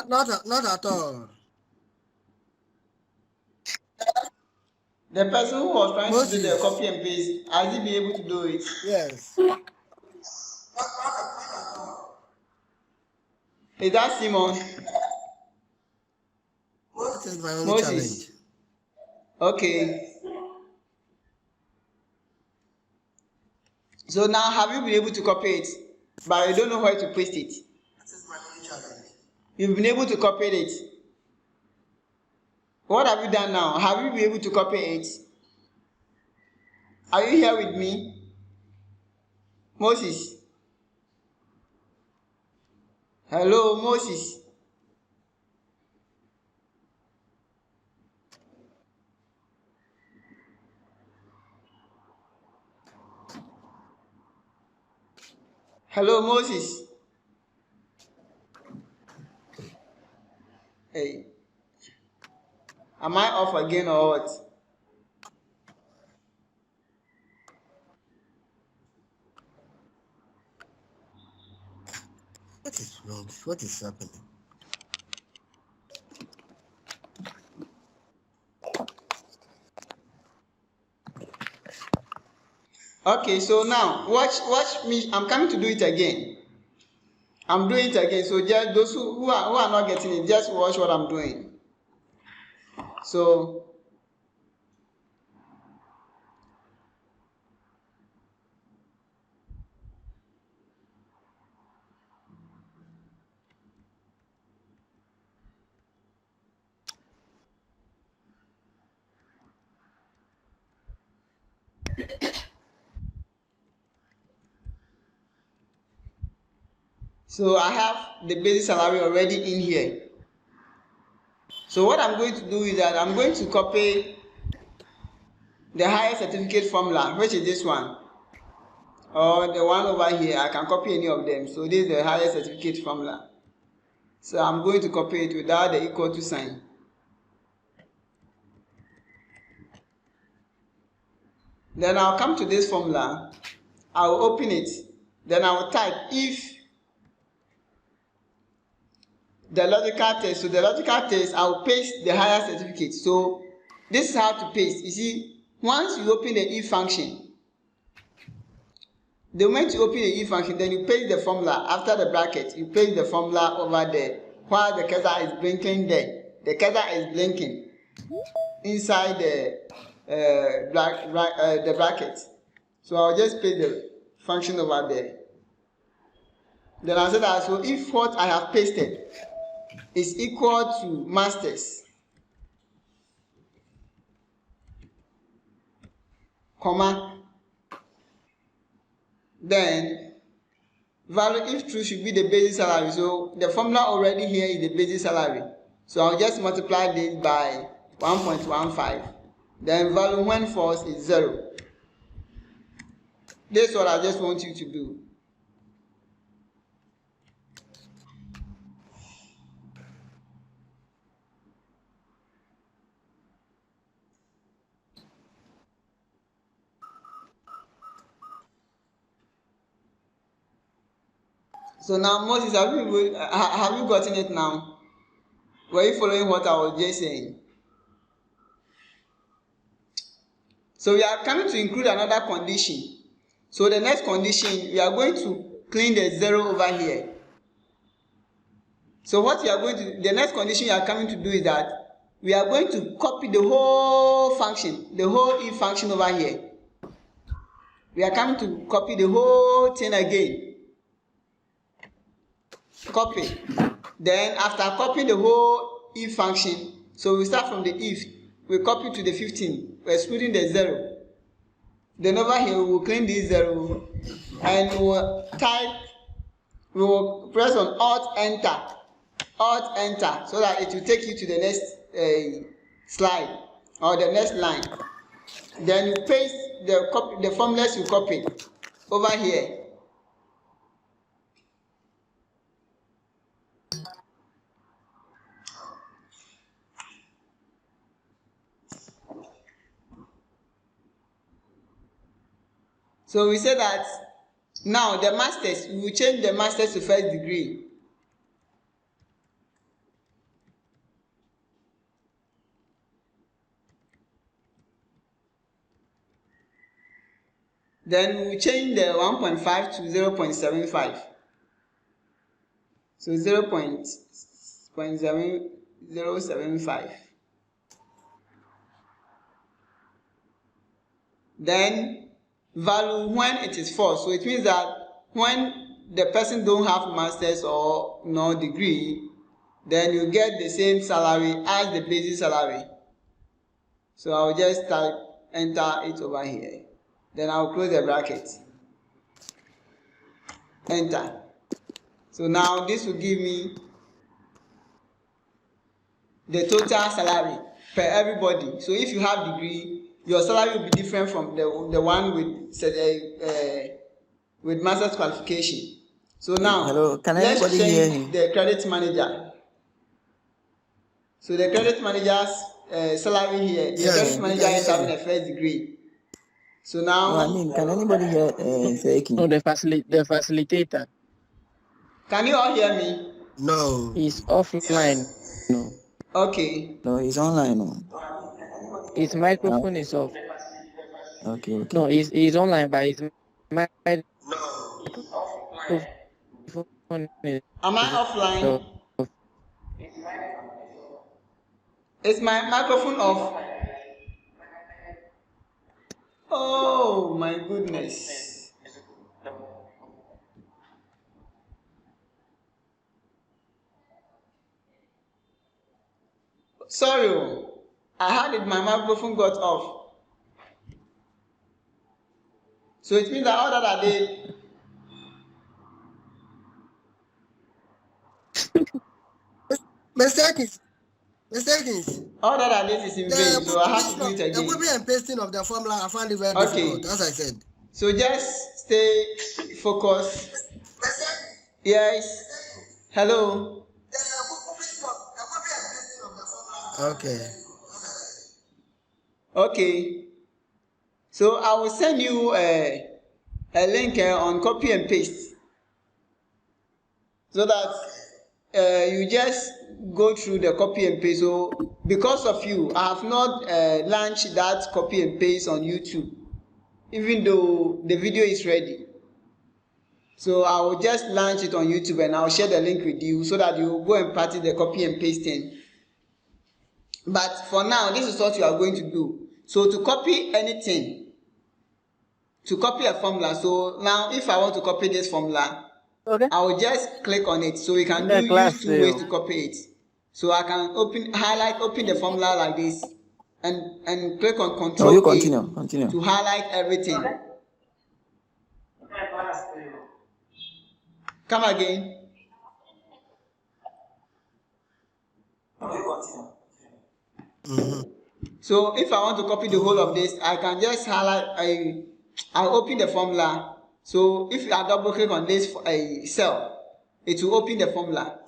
Not at all. The person who was trying to do the Moses. copy and paste, has he been able to do it? Yes. Is that Simon? That is my only Moses. challenge. Okay. So now have you been able to copy it, but you don't know where to paste it? You've been able to copy it. What have you done now? Have you been able to copy it? Are you here with me? Moses? Hello, Moses? Hello, Moses? Hey, am I off again or what? What is wrong? What is happening? Okay, so now watch me. I'm coming to do it again. I'm doing it again. So just those who are not getting it, just watch what I'm doing. So I have the basic salary already in here. So what I'm going to do is that I'm going to copy the higher certificate formula, which is this one, or the one over here. I can copy any of them. So this is the higher certificate formula. So I'm going to copy it without the equal to sign. Then I'll come to this formula. I'll open it. Then I'll type if the logical test. So the logical test, I'll paste the higher certificate. So this is how to paste. You see, once you open the if function, the moment you open the if function, then you paste the formula after the bracket. You paste the formula over there. While the cursor is blinking there, the cursor is blinking inside the bracket. So I'll just paste the function over there. Then I'll say that so if what I have pasted is equal to masters, comma, then value if true should be the basic salary. So the formula already here is the basic salary. So I'll just multiply this by 1.15. Then value when false is 0. This is what I just want you to do. So now Moses, have you gotten it now? Were you following what I was just saying? So we are coming to include another condition. So the next condition, we are going to clean the 0 over here. So what we are going to, the next condition we are coming to do is that we are going to copy the whole function, the whole if function over here. We are coming to copy the whole thing again. Copy. Then after copying the whole if function, so we start from the if, we copy to the 15, excluding the 0. Then over here we will clean this 0 and we will type, we will press on Alt Enter, so that it will take you to the next slide or the next line. Then you paste the formulas you copied over here. So we say that now the masters, we will change the masters to first degree. Then we will change the 1.5 to 0.75. So 0.075. Then value when it is false. So it means that when the person don't have master's or no degree, then you get the same salary as the basic salary. So I'll just type enter it over here. Then I'll close the bracket. Enter. So now this will give me the total salary per everybody. So if you have degree, your salary will be different from the one with master's qualification. So now Hello, can let's anybody hear check him? the credit manager. So the credit manager's salary here, the credit manager is having a first degree. So now, No, I mean, can anybody hear Aikins? No, the facilitator. Can you all hear me? No. He's offline. No. Okay. No, he's online. No. His microphone is off. Okay. No, he's online, but his microphone is Am I offline? off. Is my microphone off? Oh my goodness. Sorry, I had it, my microphone got off. So it means that all that I did. Mistakes. All that I did is in vain, so I have to do it The again. copy and pasting of the formula, I find it very difficult, as I said. So just stay focused. Yes. Hello. Okay. Okay. So I will send you a link on copy and paste, so that you just go through the copy and paste. So because of you, I have not launched that copy and paste on YouTube, even though the video is ready. So I will just launch it on YouTube and I'll share the link with you so that you will go and practice the copy and pasting. But for now, this is what you are going to do. So to copy anything, to copy a formula. So now if I want to copy this formula, Okay. I will just click on it. So we can use two ways to copy it. So I can open the formula like this and click on Control A continue. to highlight everything. Come again. So if I want to copy the whole of this, I can just highlight. I'll open the formula. So if I double click on this cell, it will open the formula.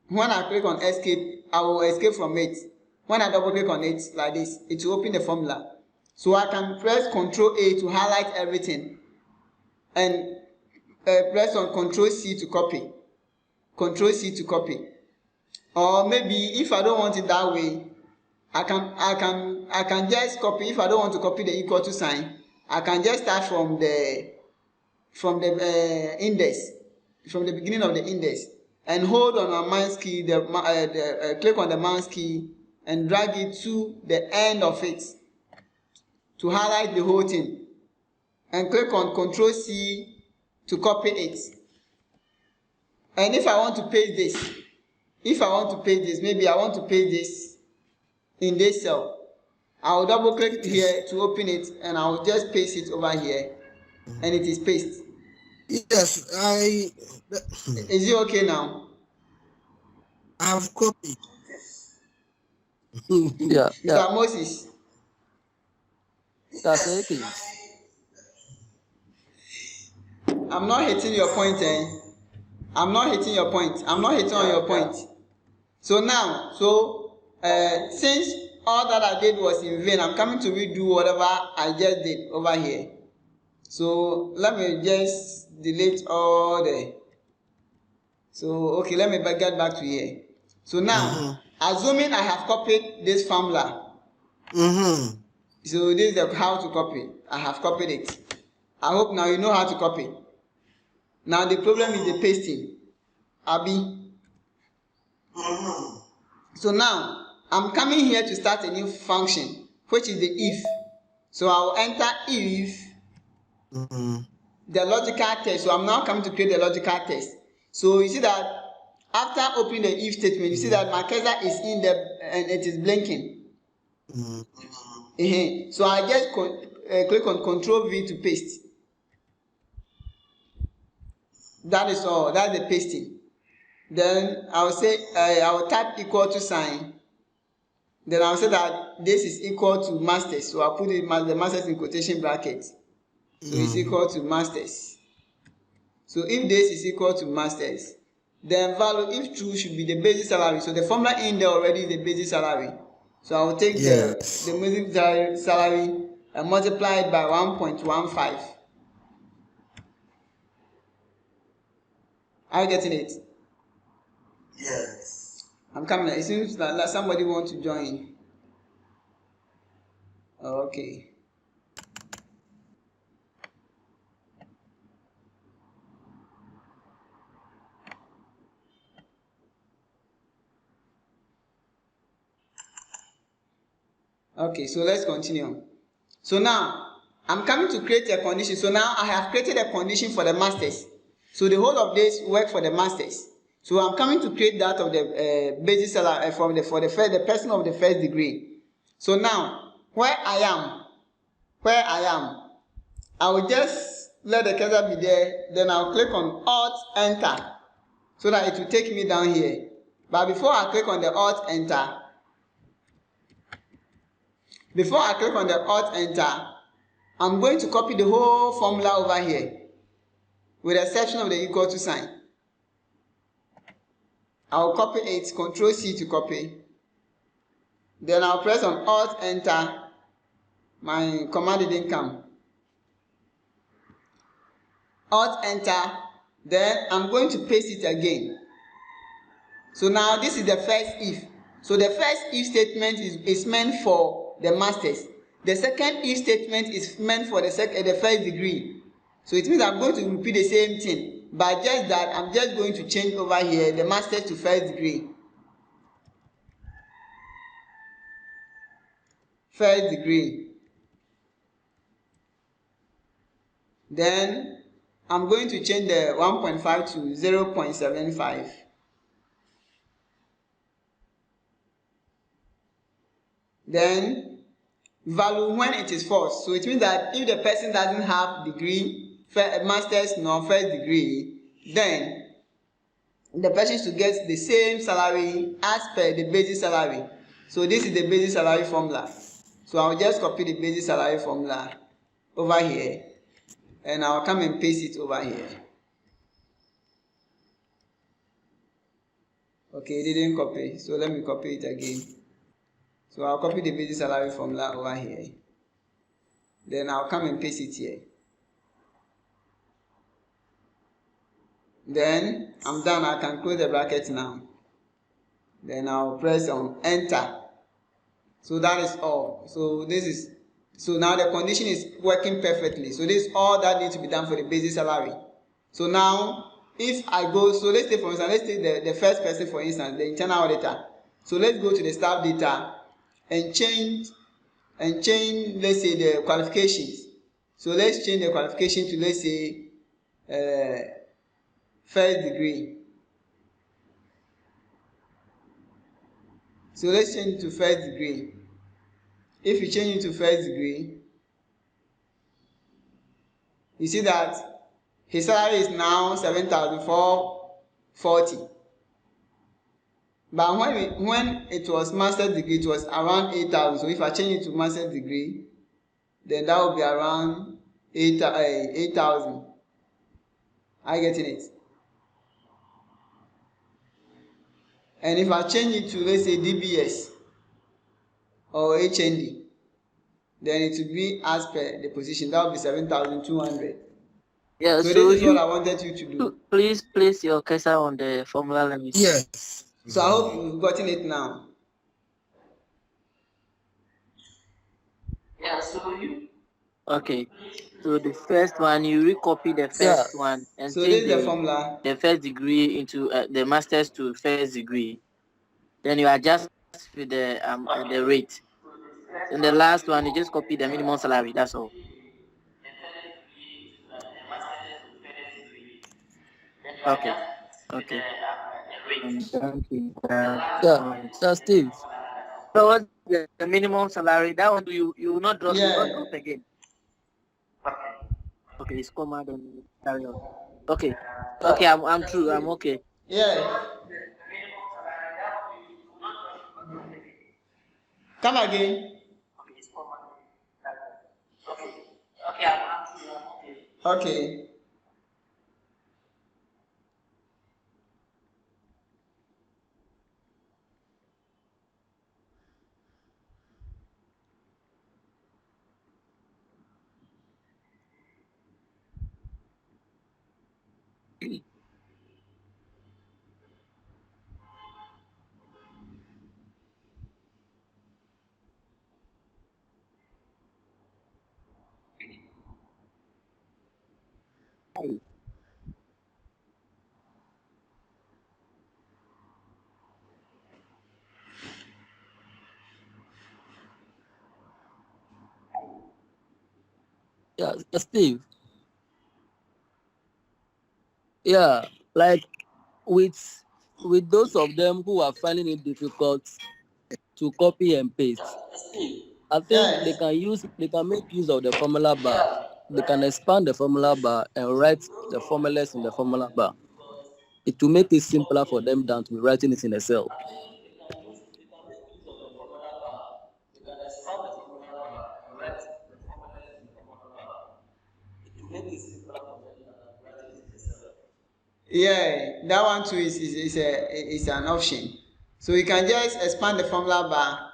When I click on escape, I will escape from it. When I double click on it like this, it will open the formula. So I can press Control A to highlight everything, and press on Control C to copy. Control C to copy. Or maybe if I don't want it that way, I can just copy. If I don't want to copy the equal to sign, I can just start from the index, from the beginning of the index, and hold on a mouse key, click on the mouse key and drag it to the end of it to highlight the whole thing, and click on Control C to copy it. And if I want to paste this, maybe I want to paste this in this cell, I'll double click here to open it and I'll just paste it over here, and it is pasted. Yes, Is it okay now? I've copied. Yeah. Mr. Moses. That's Aikins. I'm not hitting your point, I'm not hitting your point. I'm not hitting on your point. So now, since all that I did was in vain, I'm coming to redo whatever I just did over here. So let me just delete all the. So okay, let me get back to here. So now, assuming I have copied this formula. So this is how to copy. I have copied it. I hope now you know how to copy. Now the problem is the pasting. Abi. So now I'm coming here to start a new function, which is the if. So I will enter if the logical test. So I'm now coming to create the logical test. So you see that after opening the if statement, you see that my cursor is in there and it is blinking. So I just click on Control V to paste. That is all. That's the pasting. Then I will say I will type equal to sign. Then I will say that this is equal to masters. So I'll put the masters in quotation brackets. So it's equal to masters. So if this is equal to masters, then value if true should be the basic salary. So the formula in there already is the basic salary. So I will take the basic salary and multiply it by 1.15. Are you getting it? Yes. I'm coming. It seems that somebody wants to join. Okay. Okay, so let's continue. So now I'm coming to create a condition. So now I have created a condition for the masters. So the whole of this work for the masters. So I'm coming to create that of the basic salary for the person of the first degree. So now where I am, I will just let the cursor be there. Then I'll click on Alt Enter so that it will take me down here. But before I click on the Alt Enter, I'm going to copy the whole formula over here with the exception of the equal to sign. I'll copy it, Control C to copy. Then I'll press on Alt Enter. My command didn't come. Alt Enter. Then I'm going to paste it again. So now this is the first if. So the first if statement is meant for the masters. The second if statement is meant for the first degree. So it means I'm going to repeat the same thing, but just that I'm just going to change over here the masters to first degree. First degree. Then I'm going to change the 1.5 to 0.75. Then value when it is false. So it means that if the person doesn't have degree, masters nor first degree, then the person should get the same salary as per the basic salary. So this is the basic salary formula. So I'll just copy the basic salary formula over here and I'll come and paste it over here. Okay, it didn't copy, so let me copy it again. So I'll copy the basic salary formula over here. Then I'll come and paste it here. Then I'm done. I can close the bracket now. Then I'll press on enter. So that is all. So now the condition is working perfectly. So this is all that needs to be done for the basic salary. So now if I go, so let's take for instance, let's take the first person for instance, the internal auditor. So let's go to the staff data and change let's say the qualifications. So let's change the qualification to let's say first degree. So let's change it to first degree. If you change it to first degree, you see that his salary is now 7,440. But when it was master's degree, it was around 8,000. So if I change it to master's degree, then that will be around 8,000. Are you getting it? And if I change it to let's say DBS or HND, then it will be as per the position. That will be 7,200. Yeah, so this is what I wanted you to do. Please place your cursor on the formula. Let me see. Yes. So I hope you've gotten it now. Yeah, okay. So the first one, you recopy the first one and So this change is the formula. the first degree into the master's to first degree. Then you adjust with the rate. Then the last one, you just copy the minimum salary. That's all. Okay. Okay. Thank you. So Steve. So what's the minimum salary? That one you will not drop. You will not Yeah. drop again. Okay, it's comma then carry on. Okay. Okay, I'm true. I'm okay. Yeah. Come again. Okay. Yeah, Steve. Yeah, like with those of them who are finding it difficult to copy and paste, I think they Yes. can make use of the formula bar. They can expand the formula bar and write the formulas in the formula bar. It will make it simpler for them than to be writing it in Excel. Yeah, that one too is an option. So you can just expand the formula bar.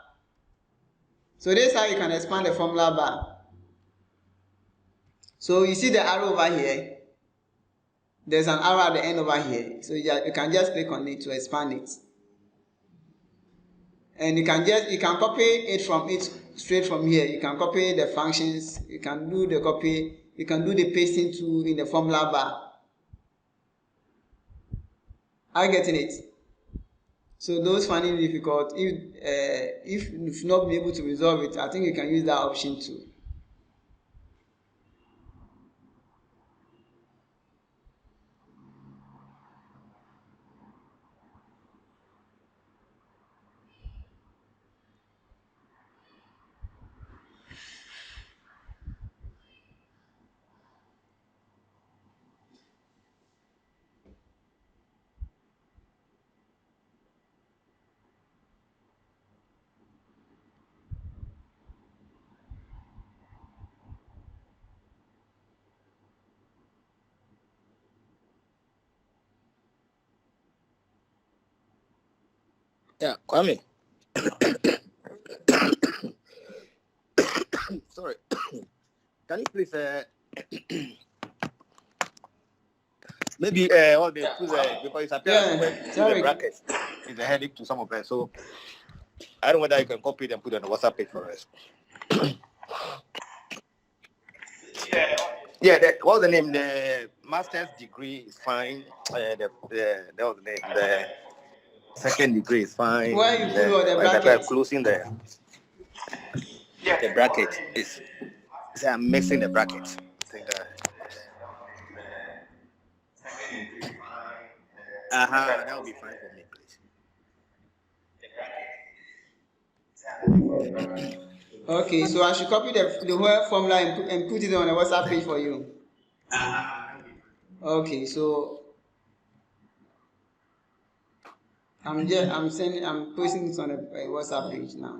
So this is how you can expand the formula bar. So you see the arrow over here. There's an arrow at the end over here. So you can just click on it to expand it. And you can copy it straight from here. You can copy the functions, you can do the copy, you can do the pasting too in the formula bar. Are you getting it? So those finding it difficult, if you've not been able to resolve it, I think you can use that option too. Yeah, Kwame. Sorry. Can you please maybe all the because it's appears Yeah, when you do the sorry. brackets, it's a headache to some of them. So I don't know whether you can copy it and put it on the WhatsApp page for us. Yeah, what's the name? The master's degree is fine. That was the name. The second degree is fine. Where you put all the Like brackets? closing the bracket is. So I'm mixing the brackets. I think that would be fine for me, please. Okay, so I should copy the whole formula and put it on the WhatsApp page for you. Okay, so I'm posting this on a WhatsApp page now.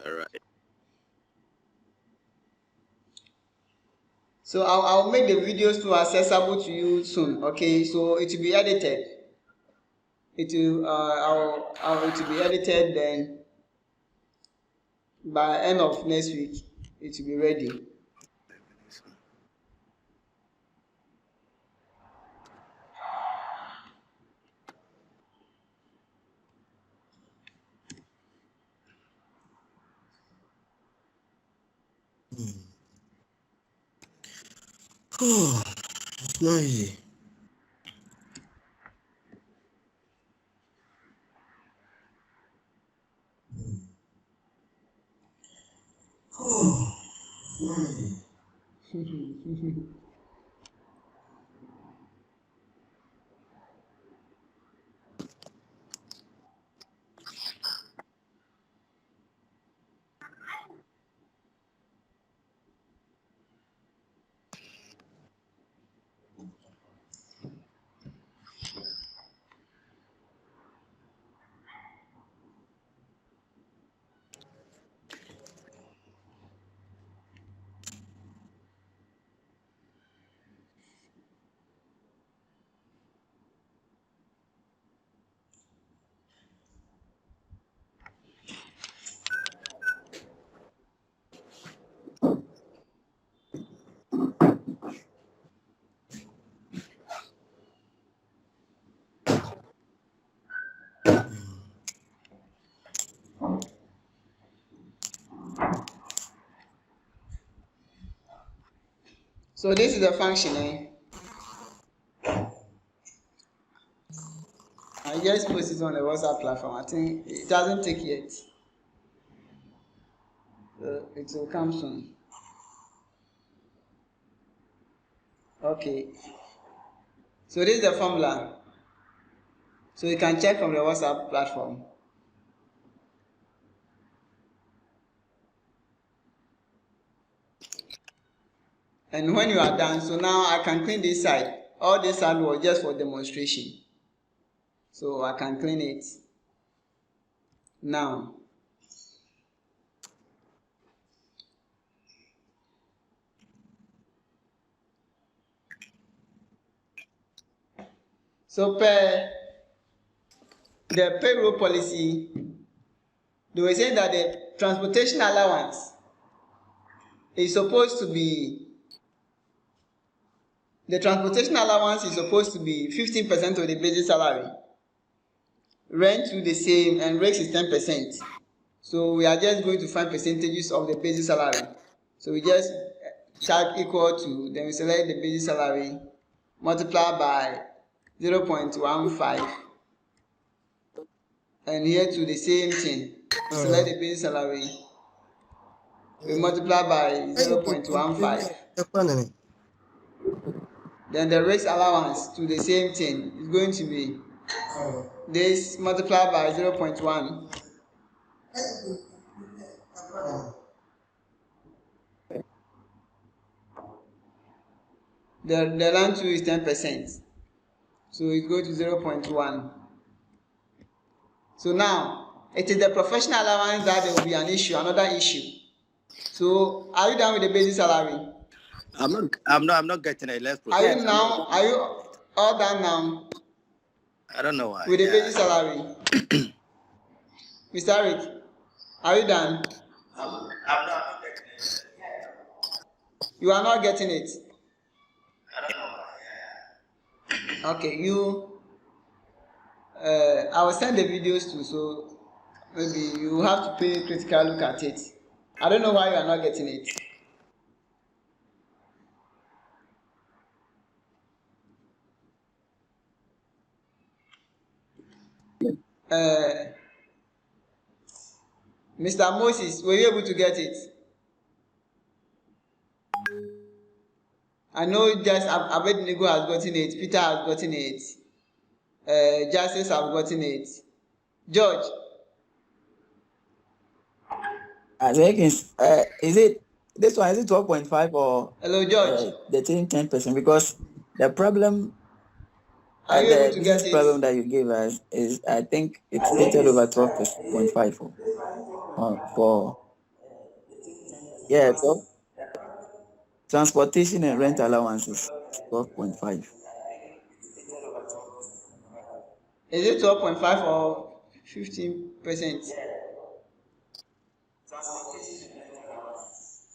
All right. So I'll make the videos too accessible to you soon. Okay, so it will be edited. It will be edited, then by end of next week it will be ready. Oh, it's not easy. So this is the function. I just post it on the WhatsApp platform. I think it doesn't take yet. It will come soon. Okay. So this is the formula. So you can check from the WhatsApp platform. And when you are done, so now I can clean this side. All this side was just for demonstration. So I can clean it now. So per the payroll policy, they were saying that the transportation allowance is supposed to be, the transportation allowance is supposed to be 15% of the basic salary. Rent to the same, and rates is 10%. So we are just going to find percentages of the basic salary. So we just type equal to, then we select the basic salary, multiply by 0.15, and here to the same thing. We select the basic salary, we multiply by 0.15. Then the rates allowance to the same thing is going to be this multiplied by 0.1. The line 2 is 10%. So it goes to 0.1. So now it is the professional allowance that there will be an issue, another issue. So are you done with the basic salary? I'm not getting it. Let's proceed. Are you all done now? I don't know why. With the basic salary. Mr. Rick, are you done? I'm not getting it. You are not getting it. I don't know why. Okay, I will send the videos too, so maybe you have to pay a critical look at it. I don't know why you are not getting it. Mr. Moses, were you able to get it? I know just Abednego has gotten it, Peter has gotten it, Justice has gotten it. George? Aikins, is it this one? Is it 12.5 or? Hello, George. The 10%? Because the problem, are you able to get this it? problem that you gave us is, I think it's stated over 12.5 for yeah, 12. Transportation and rent allowances 12.5. Is it 12.5 or 15%?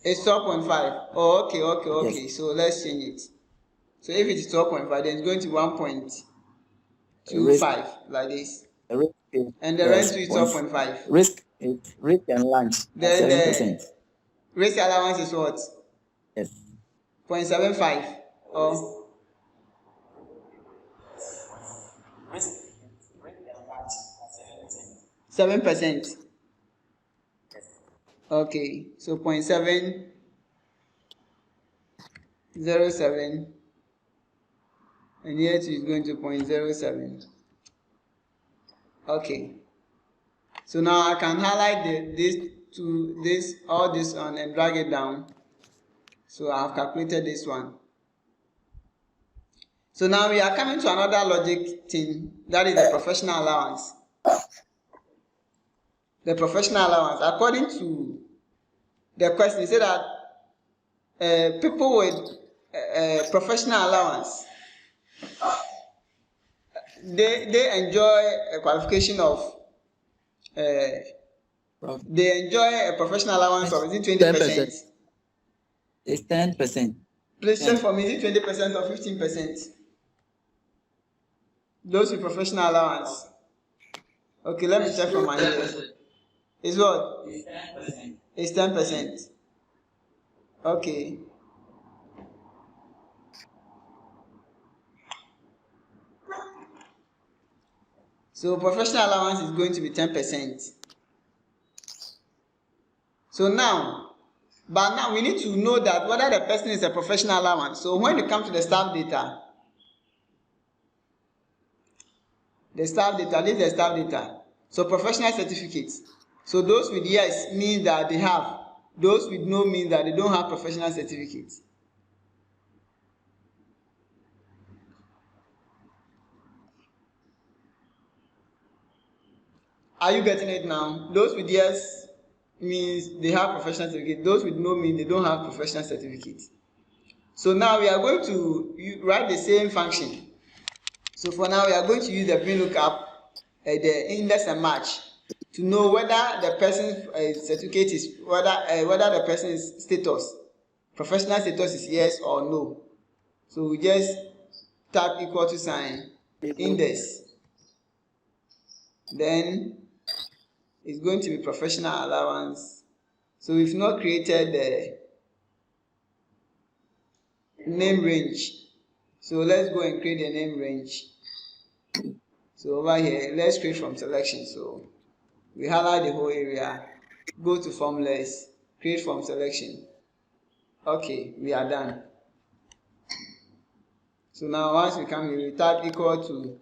It's 12.5. Oh, okay. Yes. So let's change it. So if it is 12.5, then it's going to 1.25 like this. And the rent is 12.5. Risk and lunch. Then 7%. Risk allowance is what? Yes. 0.75 or 7%. Okay, so 0.7 0.07, and here too is going to 0.07. Okay. So now I can highlight all this on and drag it down. So I have calculated this one. So now we are coming to another logic thing, that is the professional allowance. The professional allowance, according to the question, it said that people with professional allowance, they enjoy a qualification of they enjoy a professional allowance of, is it 20%? It's 10%. Please check for me, is it 20% or 15%? Those with professional allowance. Okay, let me check from my end. It's what? It's 10%. It's 10%. Okay. So professional allowance is going to be 10%. So now, but now we need to know that whether the person is a professional allowance. So when you come to the staff data, this is the staff data. So professional certificates. So those with yes means that they have. Those with no means that they don't have professional certificates. Are you getting it now? Those with yes means they have professional certificate. Those with no means they don't have professional certificate. So now we are going to write the same function. So for now we are going to use the bin lookup, the index and match, to know whether the person's certificate is whether the person's status, professional status is yes or no. So we just type equal to sign index. Then it's going to be professional allowance. So we've not created the name range. So let's go and create a name range. So over here, let's create from selection. So we highlight the whole area, go to formulas, create from selection. Okay, we are done. So now once we come here, we type equal to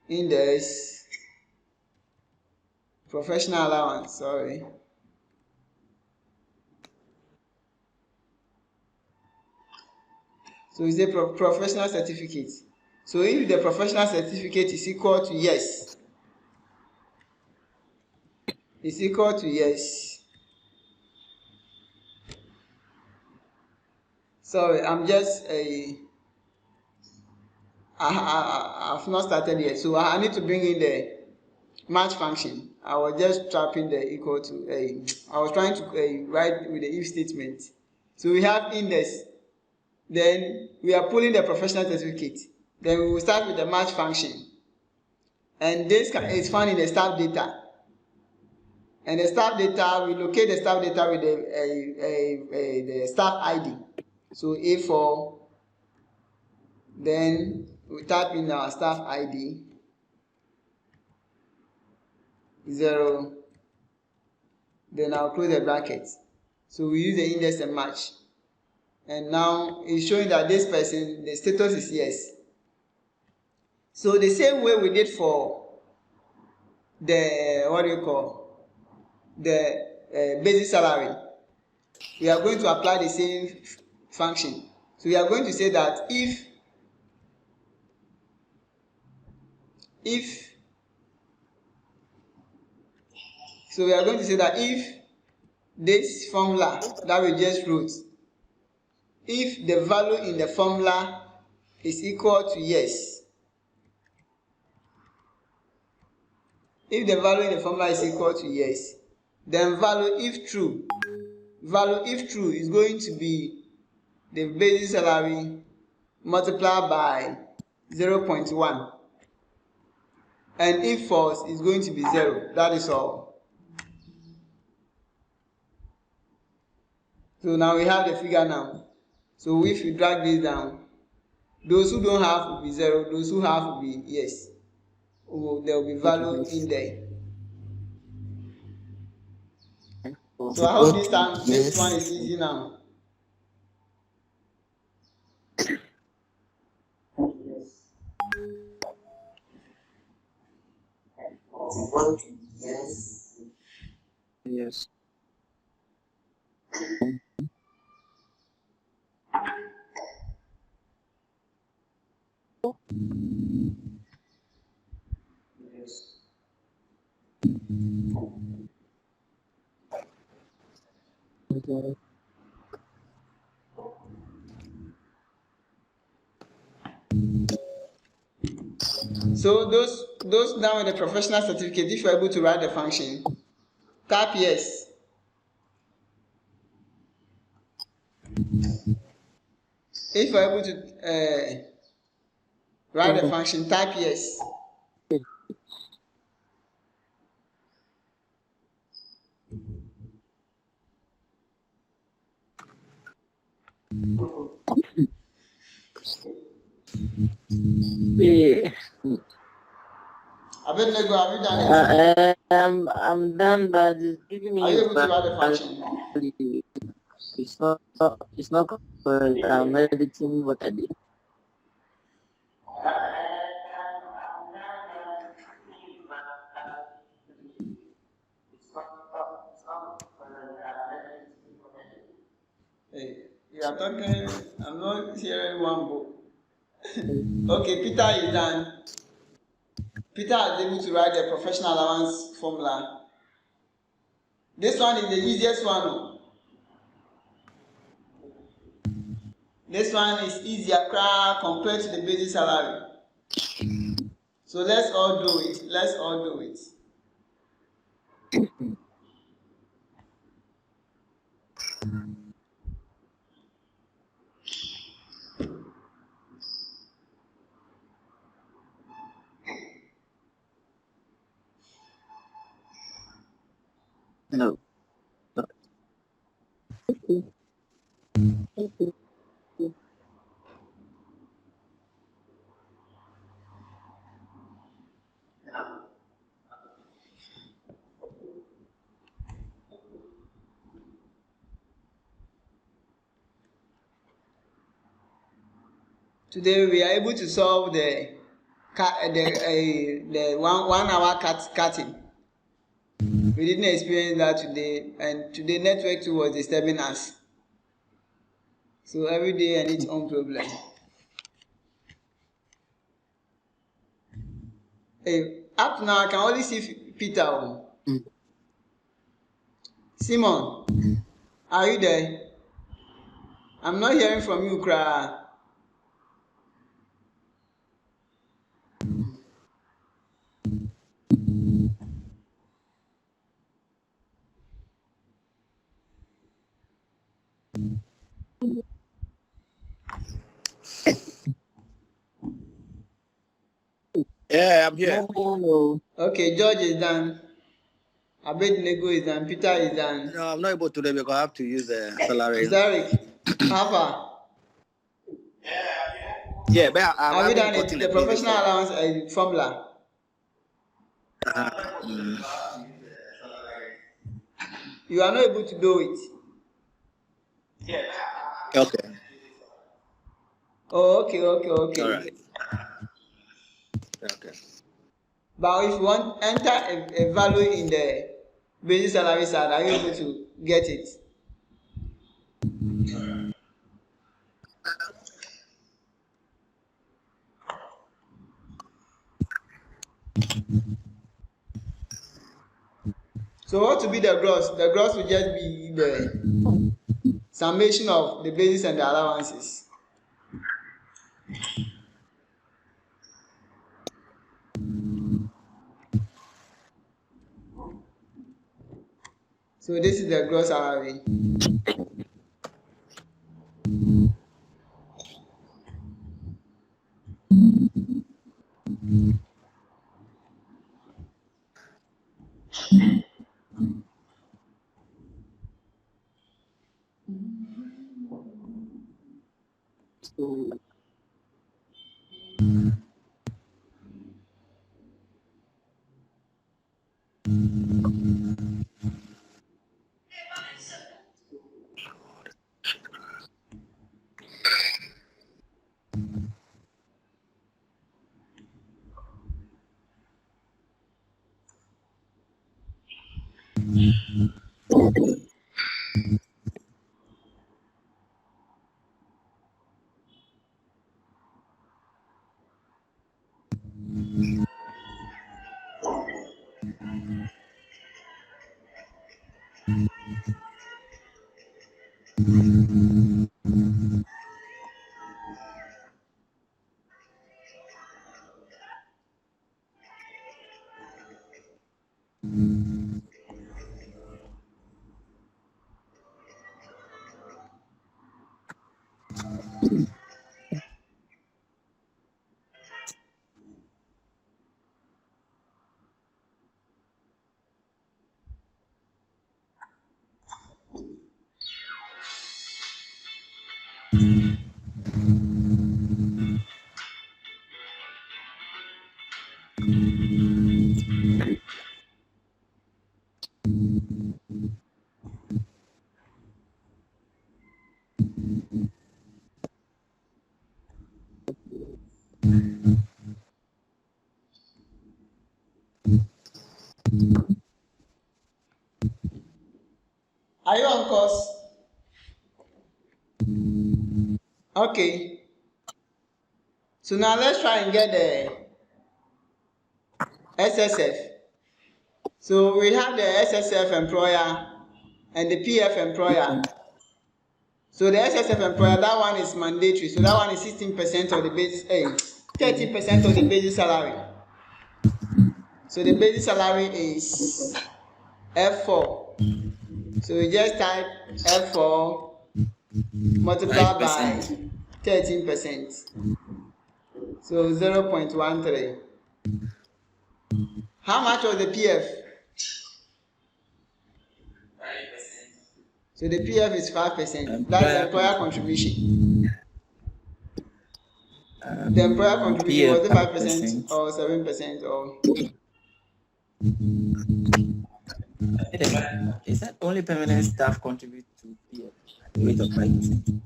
index professional allowance, sorry. So it's a professional certificate. So if the professional certificate is equal to yes, is equal to yes. Sorry, I'm just I've not started yet, so I need to bring in the match function. I was just typing the equal to I was trying to write with the if statement. So we have index, then we are pulling the professional certificate. Then we will start with the match function, and this is found in the staff data. And the staff data, we locate the staff data with the staff ID. So A4, then we type in our staff ID 0, then I'll close the brackets. So we use the index and match. And now it's showing that this person, the status is yes. So the same way we did for the, the basic salary, we are going to apply the same function. So we are going to say that if this formula that we just wrote, if the value in the formula is equal to yes, if the value in the formula is equal to yes, then value if true is going to be the basic salary multiplied by 0.1, and if false is going to be 0. That is all. So now we have the figure now. So if you drag this down, those who don't have will be 0, those who have will be yes. There will be value in there. So I hope this one is easy now. Yes. Okay. So those down with the professional certificate, if you're able to write the function, tap yes. If you're able to write the function, type yes. Yeah. Abednego, have you done it? I'm done, but it's giving Are me you able to write the function? value. It's not correct. I'm editing what I did. Hey, you are talking, I'm not hearing one book. Okay, Peter is done. Peter is able to write the professional allowance formula. This one is the easiest one. Oh. This one is easier compared to the basic salary. So let's all do it. Let's all do it. No. Today we are able to solve the 1 hour cutting. We didn't experience that today, and today network too was disturbing us. So every day and its own problem. Hey, up to now I can only see Peter. Simon, are you there? I'm not hearing from you, Kra. Yeah, I'm here. No. Okay, George is done. Abednego is done. Peter is done. No, I'm not able to do it because I have to use the salary. Zarek, how far? Yeah, but I Have you haven't done gotten the the basic professional salary. allowance formula? You are not able to do it. Okay. Oh, okay. All right. Okay. But if you want enter a value in the basic salary side, are you able to get it? So what will be the gross? The gross will just be the summation of the basis and the allowances. So this is the gross salary. So, Are you on course? Okay. So now let's try and get the SSF. So we have the SSF employer and the PF employer. So the SSF employer, that one is mandatory. So that one is 16% of the base, 30% of the basic salary. So the basic salary is F4. So we just type F4 multiplied by 13%. So 0.13. How much was the PF? So the PF is 5%. That's the employer contribution. The employer contribution was it 5% or 7% or? Is that only permanent staff contribute to PF at the rate of 5%?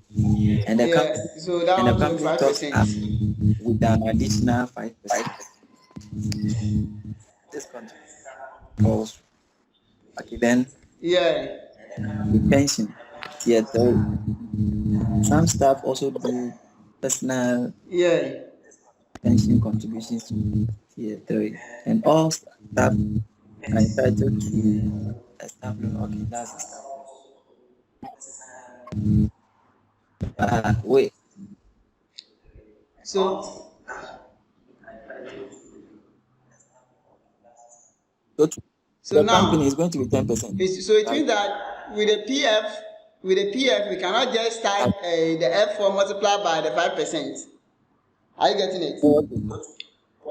And the company, so that and the one company to 5%. tops up with an additional 5%. This contributes falls. Okay, then pension, tier 3. Some staff also do personal pension contributions to tier 3, and all staff are entitled to a staff loan. Okay, that's a staff loan. Wait. So the now company is going to be 10%. So it means that with the PF, we cannot just type the F4 multiplied by the 5%. Are you getting it?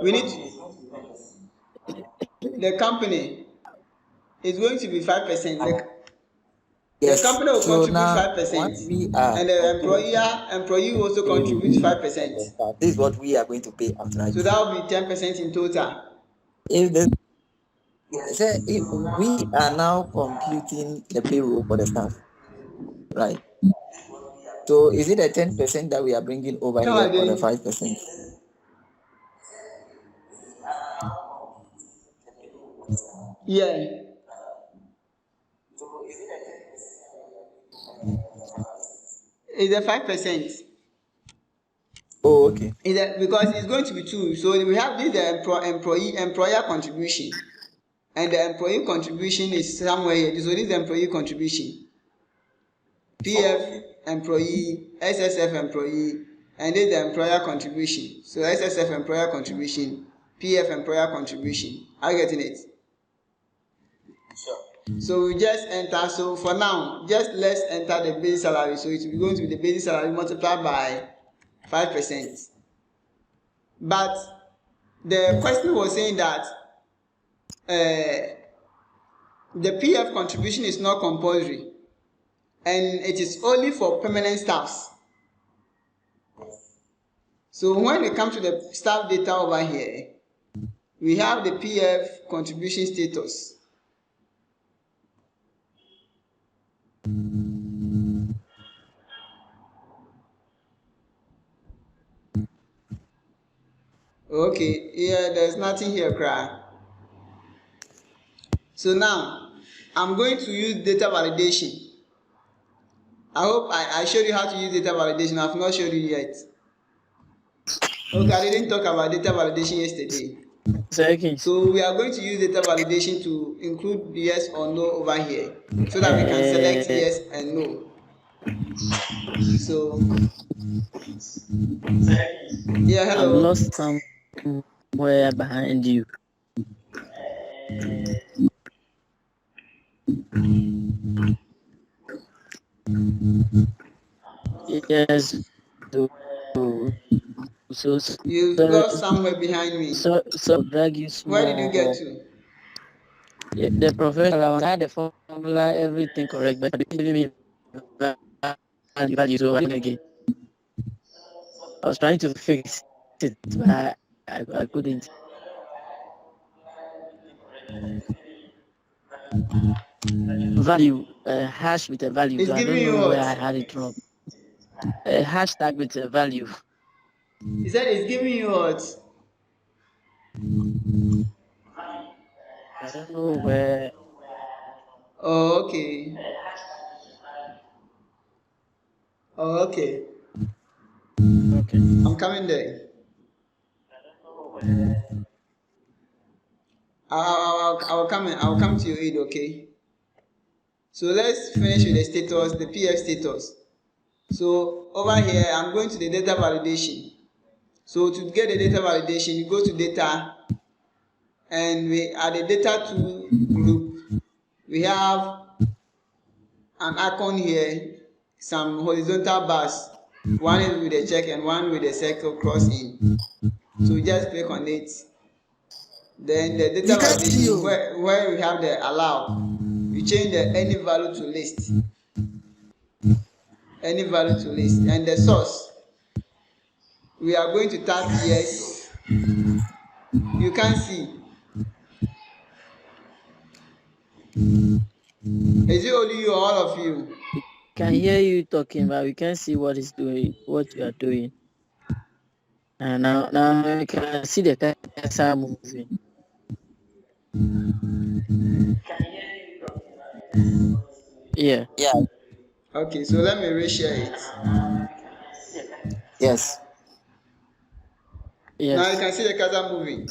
We need the company is going to be 5%. The company will contribute 5%, and the employee will also contribute 5%. This is what we are going to pay after. So that will be 10% in total. If we are now computing the payroll for the staff, right? So is it a 10% that we are bringing over here or the 5%? Yeah. It's a 5%. Oh, okay. Because it's going to be two. So we have this employer contribution, and the employee contribution is somewhere here. So this is the employee contribution. PF employee, SSF employee, and this is the employer contribution. So SSF employer contribution, PF employer contribution. Are you getting it? Sure. So we just enter. So for now, let's enter the base salary. So it will be going to be the base salary multiplied by 5%. But the question was saying that the PF contribution is not compulsory, and it is only for permanent staffs. So when we come to the staff data over here, we have the PF contribution status. Okay, there's nothing here, cry. So now, I'm going to use data validation. I hope I showed you how to use data validation. I've not showed you yet. Okay, I didn't talk about data validation yesterday. So we are going to use data validation to include yes or no over here, so that we can select yes and no. So yeah, hello. I'm lost somewhere behind you. Yes. So You lost somewhere behind me. So drag you small. Where did you get to? Yeah, the professional, I had the formula, everything correct, but you didn't give me value, so again. I was trying to fix it, but I couldn't. Value, hash with a value. It's So I giving don't you know what? where I had it wrong. A hashtag with a value. He said it's giving you what? I don't know where. Oh, okay. Oh, okay. Okay. I'm coming there. I'll come to your aid, okay? So let's finish with the status, the PF status. So over here, I'm going to the data validation. So to get the data validation, you go to data, and we at the data 2 group, we have an icon here, some horizontal bars. One is with a check and one with a circle cross in. So just click on it. Then the data validation, where we have the allow, you change the any value to list. Any value to list. And the source, we are going to tap yes. You can see. Is it only you or all of you? We can hear you talking, but we can't see what you are doing. And now I can see the cursor moving. Yeah. Okay, so let me reshare it. Yes. Now you can see the cursor moving.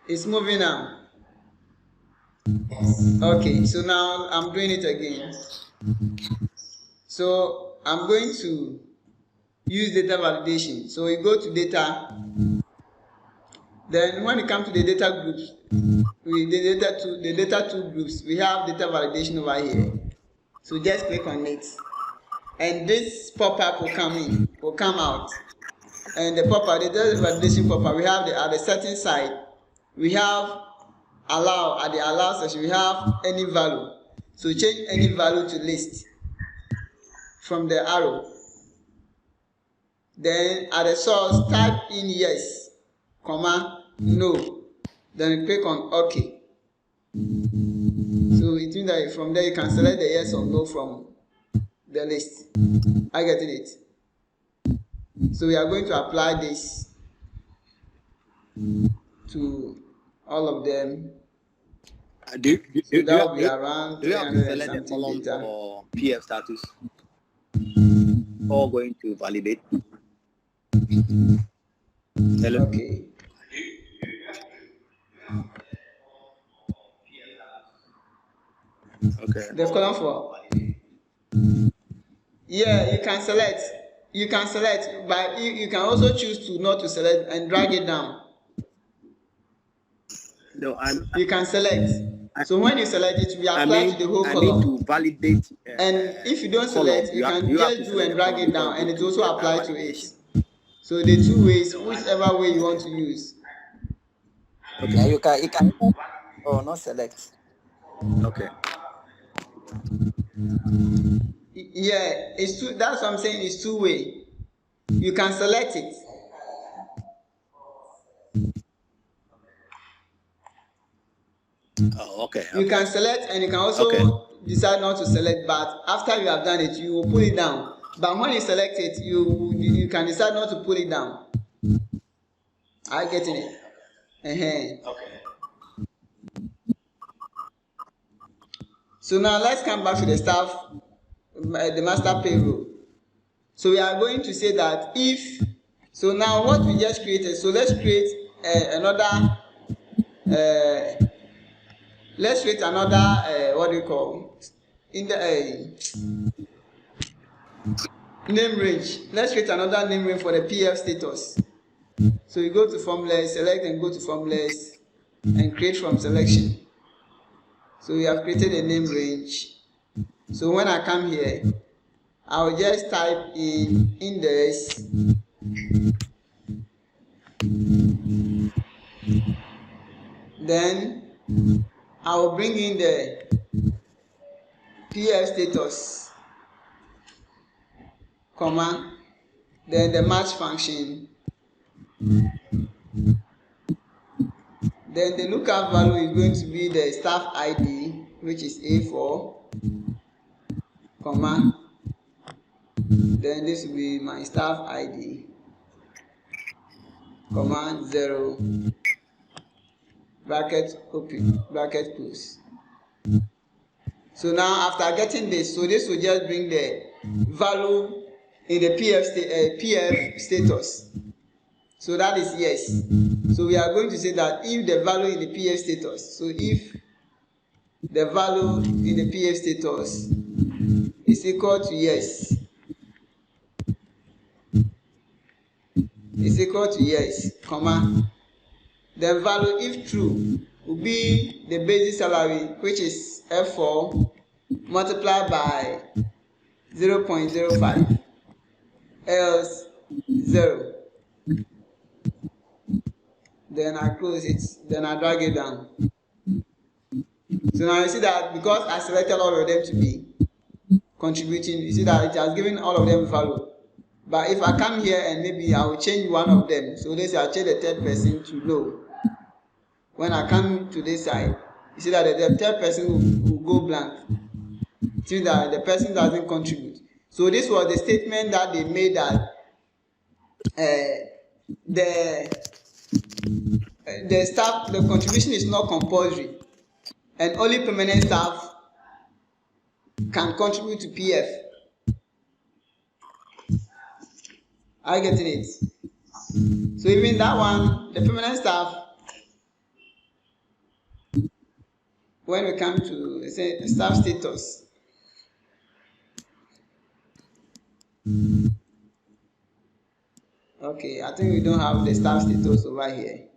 It's moving now. Okay, so now I'm doing it again. So I'm going to use data validation. So you go to data. Then when you come to the data groups, the data two groups, we have data validation over here. So just click on it. And this pop-up will come out. And the pop-up, the data validation pop-up, we have at the setting side, we have allow, at the allow section, we have any value. So change any value to list from the arrow. Then at the source, type in yes, comma, no. Then click on OK. So it means that from there you can select the yes or no from the list. I get it. So we are going to apply this to all of them. Do that will be around do you have to 300 and select the something column data. for PF status? Or going to validate? Hello? Okay. Okay. The column for. Yeah, you can select. You can select, but you can also choose to not to select and drag it down. No, you can select. So when you select it, we apply to the whole column. I mean to validate. And if you don't column, select, you can just do and drag it down, and it to also apply to it. So the two ways, whichever way you want to use. Okay, you can or not select. Okay. Yeah, it's two. That's what I'm saying. It's two way. You can select it. Oh, okay. You can select, and you can also decide not to select. But after you have done it, you will pull it down. But when you select it, you can decide not to pull it down. Are you getting it? Okay. So now let's come back to the staff, the master payroll. So we are going to say that if, so now what we just created, so let's create another, let's create another, what do you call, in the name range. Let's create another name range for the PF status. So you go to formulas, select and go to formulas and create from selection. So we have created a name range. So when I come here, I will just type in index then I will bring in the PF status, comma, then the match function, then the lookup value is going to be the staff ID, which is A4, comma, then this will be my staff ID, comma, 0, bracket open, bracket close. So now after getting this, so this will just bring the value in the PF status. So that is yes. So we are going to say that if the value in the PF status, so if the value in the PF status is equal to yes, is equal to yes, comma, the value if true will be the basic salary, which is F4 multiplied by 0.05, else 0. Then I close it, then I drag it down. So now you see that because I selected all of them to be contributing, you see that it has given all of them value. But if I come here and maybe I will change one of them, so let's say I change the third person to low. When I come to this side, you see that the third person will go blank. See that the person doesn't contribute. So this was the statement that they made that the staff, the contribution is not compulsory, and only permanent staff can contribute to PF. Are you getting it? So even that one, the permanent staff, when we come to say staff status, okay, I think we don't have the staff status over here.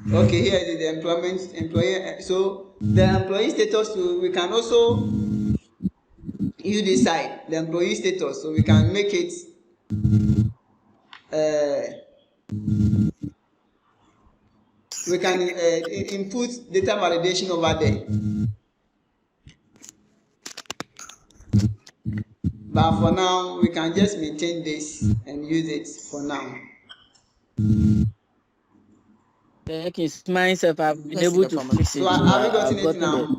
Okay, here is the employee. So the employee status, we can also use this side, the employee status, so we can make it we can input data validation over there. But for now, we can just maintain this and use it for now. Aikins, myself, I've been able to fix it. So have you gotten it now?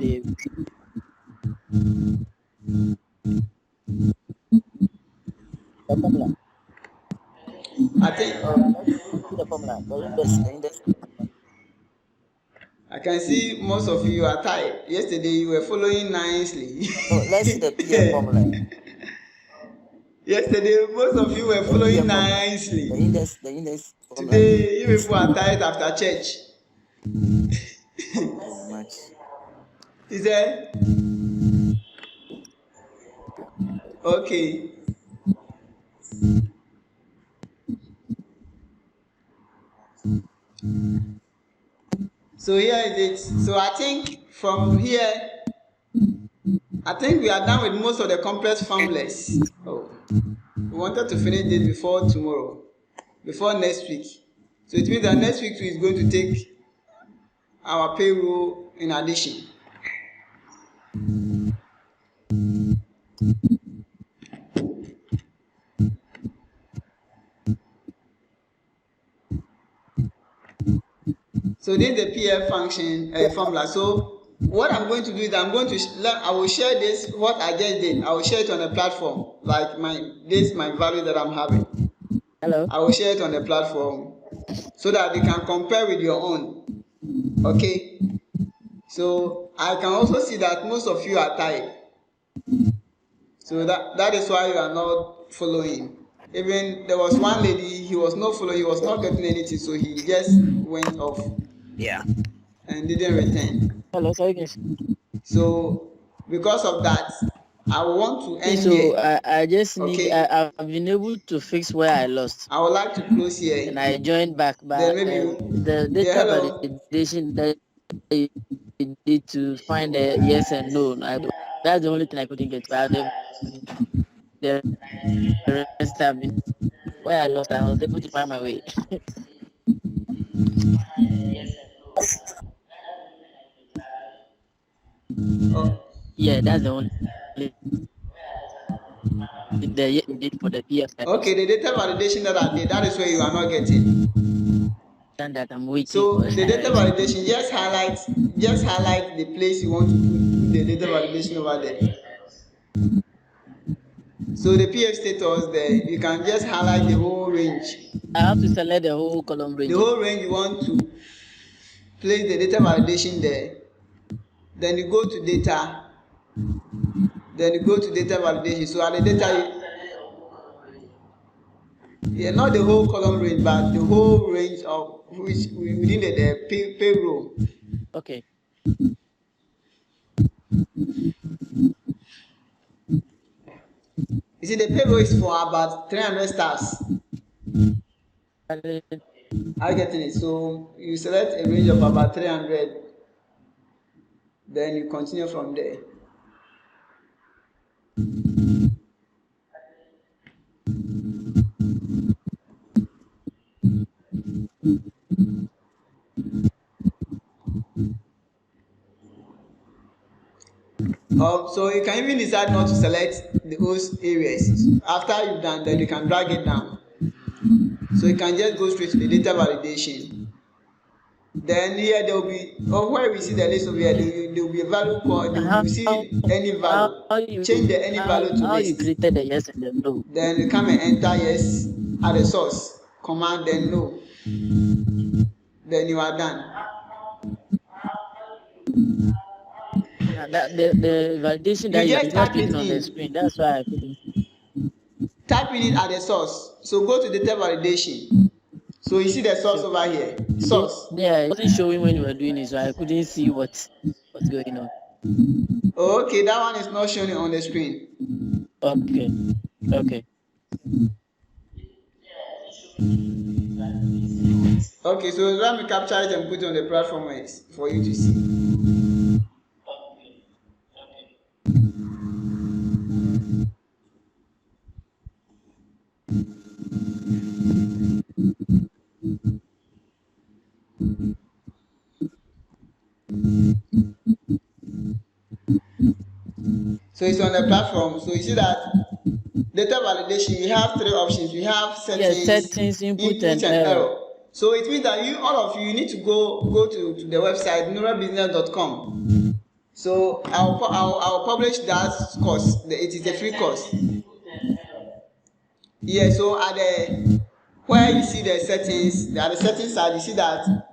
I think I can see most of you are tired. Yesterday you were following nicely. Let's see the PF formula. Yesterday most of you were following nicely. The index formula. Today you people are tired after church. Much. Is there? Okay. So here is it. So I think from here, I think we are done with most of the complex formulas. Oh, we wanted to finish this before tomorrow, before next week. So it means that next week is going to take our payroll in addition. So this is the PF function formula. So what I'm going to do is I will share this, what I just did. I will share it on a platform, like my value that I'm having. Hello. I will share it on the platform so that you can compare with your own. Okay. So I can also see that most of you are tired. So that is why you are not following. Even there was one lady, he was not following, he was not getting anything, so he just went off. Yeah. And didn't return. Hello, sorry. So because of that, I want to end So here. I just need. Okay. I've been able to fix where I lost. I would like to close here. And I joined back, Then but maybe the data hello. validation that you need to find a yes and no. That's the only thing I couldn't get. But the rest have been where I lost. I was able to find my way. Oh. Yeah, that's the only the you did for the PF. Okay, the data validation that I did, that is where you are not getting. And that I'm waiting So for. the data validation, just highlight the place you want to put the data validation over there. So the PF status there, you can just highlight the whole range. I have to select the whole column range. The whole range you want to place the data validation there. Then you go to data. Then you go to data validation. So at the data, yeah, not the whole column range, but the whole range of which within the payroll. Okay. You see, the payroll is for about 300 stars. Are you getting it? So you select a range of about 300, then you continue from there. So you can even decide not to select those areas. After you've done that, you can drag it down. So you can just go straight to the data validation. Then here there will be, where we see the list over here, there will be a value called, you will see any value. Change the any value to list. You created the yes and the no. Then you come and enter yes at the source. Command then no. Then you are done. The validation that you are not putting on the screen. That's why I couldn't. Type in it at the source. So go to data validation. So you see the source over here. Source. Yeah, it wasn't showing when you were doing it, so I couldn't see what's going on. Okay, that one is not showing on the screen. Okay. Okay, so let me capture it and put it on the platform for you to see. So it's on the platform. So you see that data validation, we have three options. We have settings, input and error. So it means that all of you need to go to the website noohrabusiness.com. So I'll publish that course. It is a free course. Yeah. So at the where you see the settings, at the settings side, you see that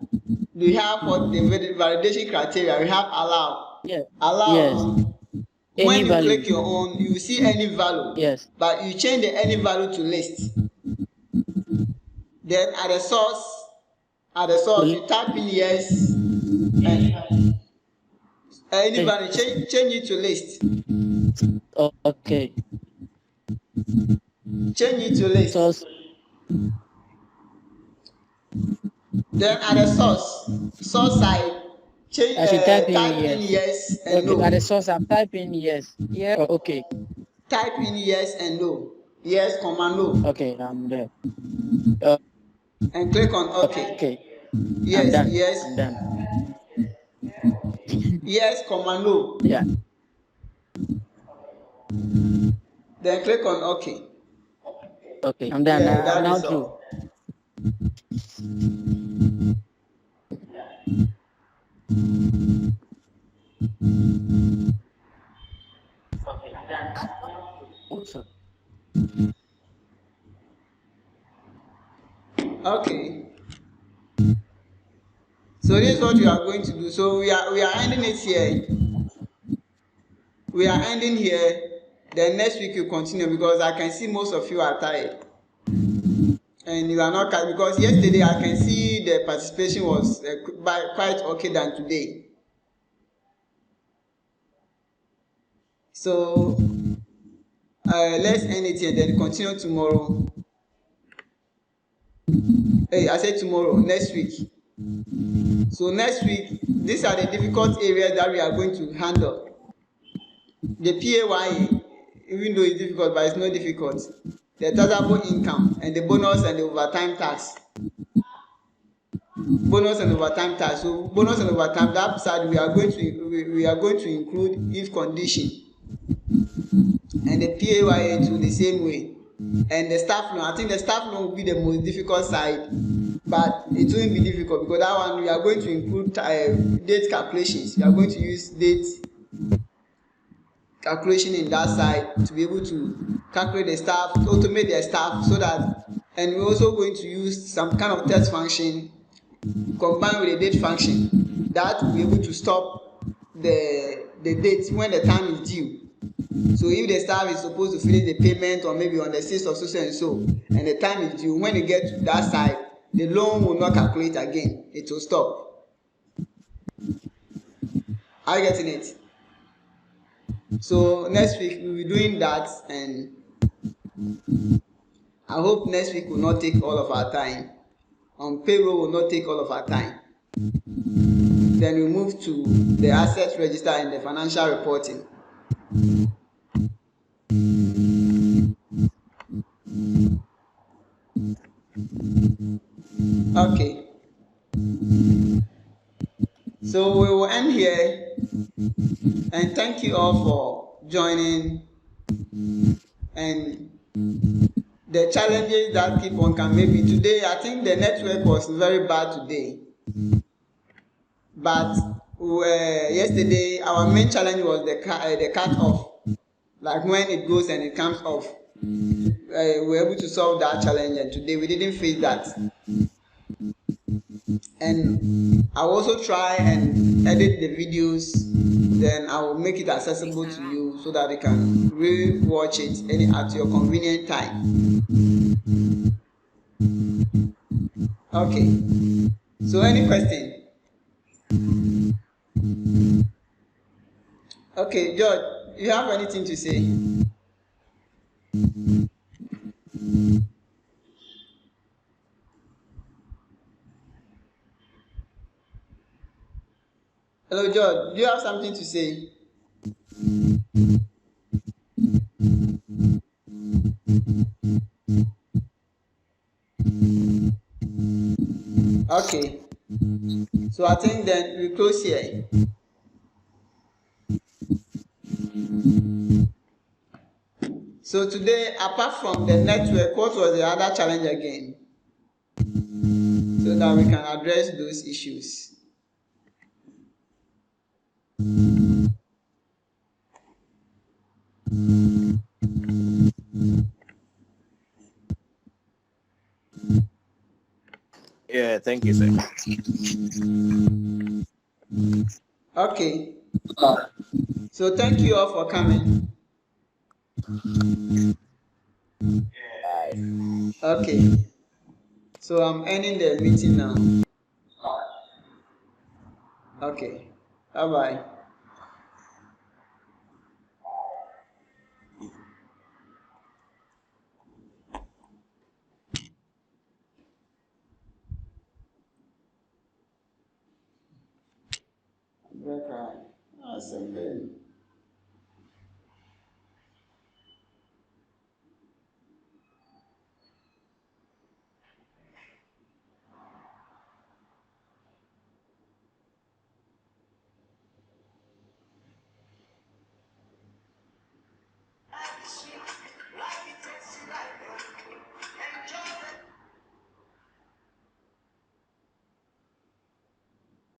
we have for the validation criteria. We have allow. Yeah. Allow. Yes. When you click your own, you see any value. Yes. But you change the any value to list. Then at the source, you type in yes and any value, change it to list. Okay. Change it to list. Source. Then at the source side, type in yes and no. At the source, I'm typing yes. Yeah. Okay. Type in yes and no. Yes, comma no. Okay, I'm there. And click on OK. Okay. Yes, I'm done. yes. I'm done. Yes, comma no. Yeah. Then click on OK. Okay, I'm done. Yeah, I'm now through. Okay. So this is what we are going to do. So we are ending it here. We are ending here. Then next week you continue because I can see most of you are tired. And you are not because yesterday I can see the participation was quite okay than today. So let's end it here then continue tomorrow. Hey, I said tomorrow, next week. So next week, these are the difficult areas that we are going to handle. The PAYE, even though it's difficult, but it's not difficult. The taxable income and the bonus and the overtime tax. Bonus and overtime tax. So bonus and overtime, that side we are going to include if condition. And the PAYE too the same way. And the staff loan, I think the staff loan will be the most difficult side, but it won't be difficult because that one we are going to include date calculations. We are going to use date calculation in that side to be able to calculate the staff, automate the staff so that, and we're also going to use some kind of test function combined with a date function that will be able to stop the date when the time is due. So if the staff is supposed to finish the payment or maybe on the 6th of so and so, and the time is due, when they get to that side, the loan will not calculate again. It will stop. Are you getting it? So next week we'll be doing that, and I hope next week will not take all of our time. Payroll will not take all of our time. Then we move to the assets register and the financial reporting. Okay. So we will end here, and thank you all for joining. And the challenges that keep on coming, maybe today I think the network was very bad today, but yesterday our main challenge was the cut off, like when it goes and it comes off. We were able to solve that challenge, and today we didn't face that. And I'll also try and edit the videos, then I will make it accessible to you so that you can re-watch it at your convenient time. Okay, so any question? Okay, George, you have anything to say? Hello, George, do you have something to say? Okay, so I think then we close here. So today, apart from the network, what was the other challenge again? So that we can address those issues. Yeah, thank you, sir. Okay. So thank you all for coming. Okay. So I'm ending the meeting now. Okay. Bye-bye. Awesome.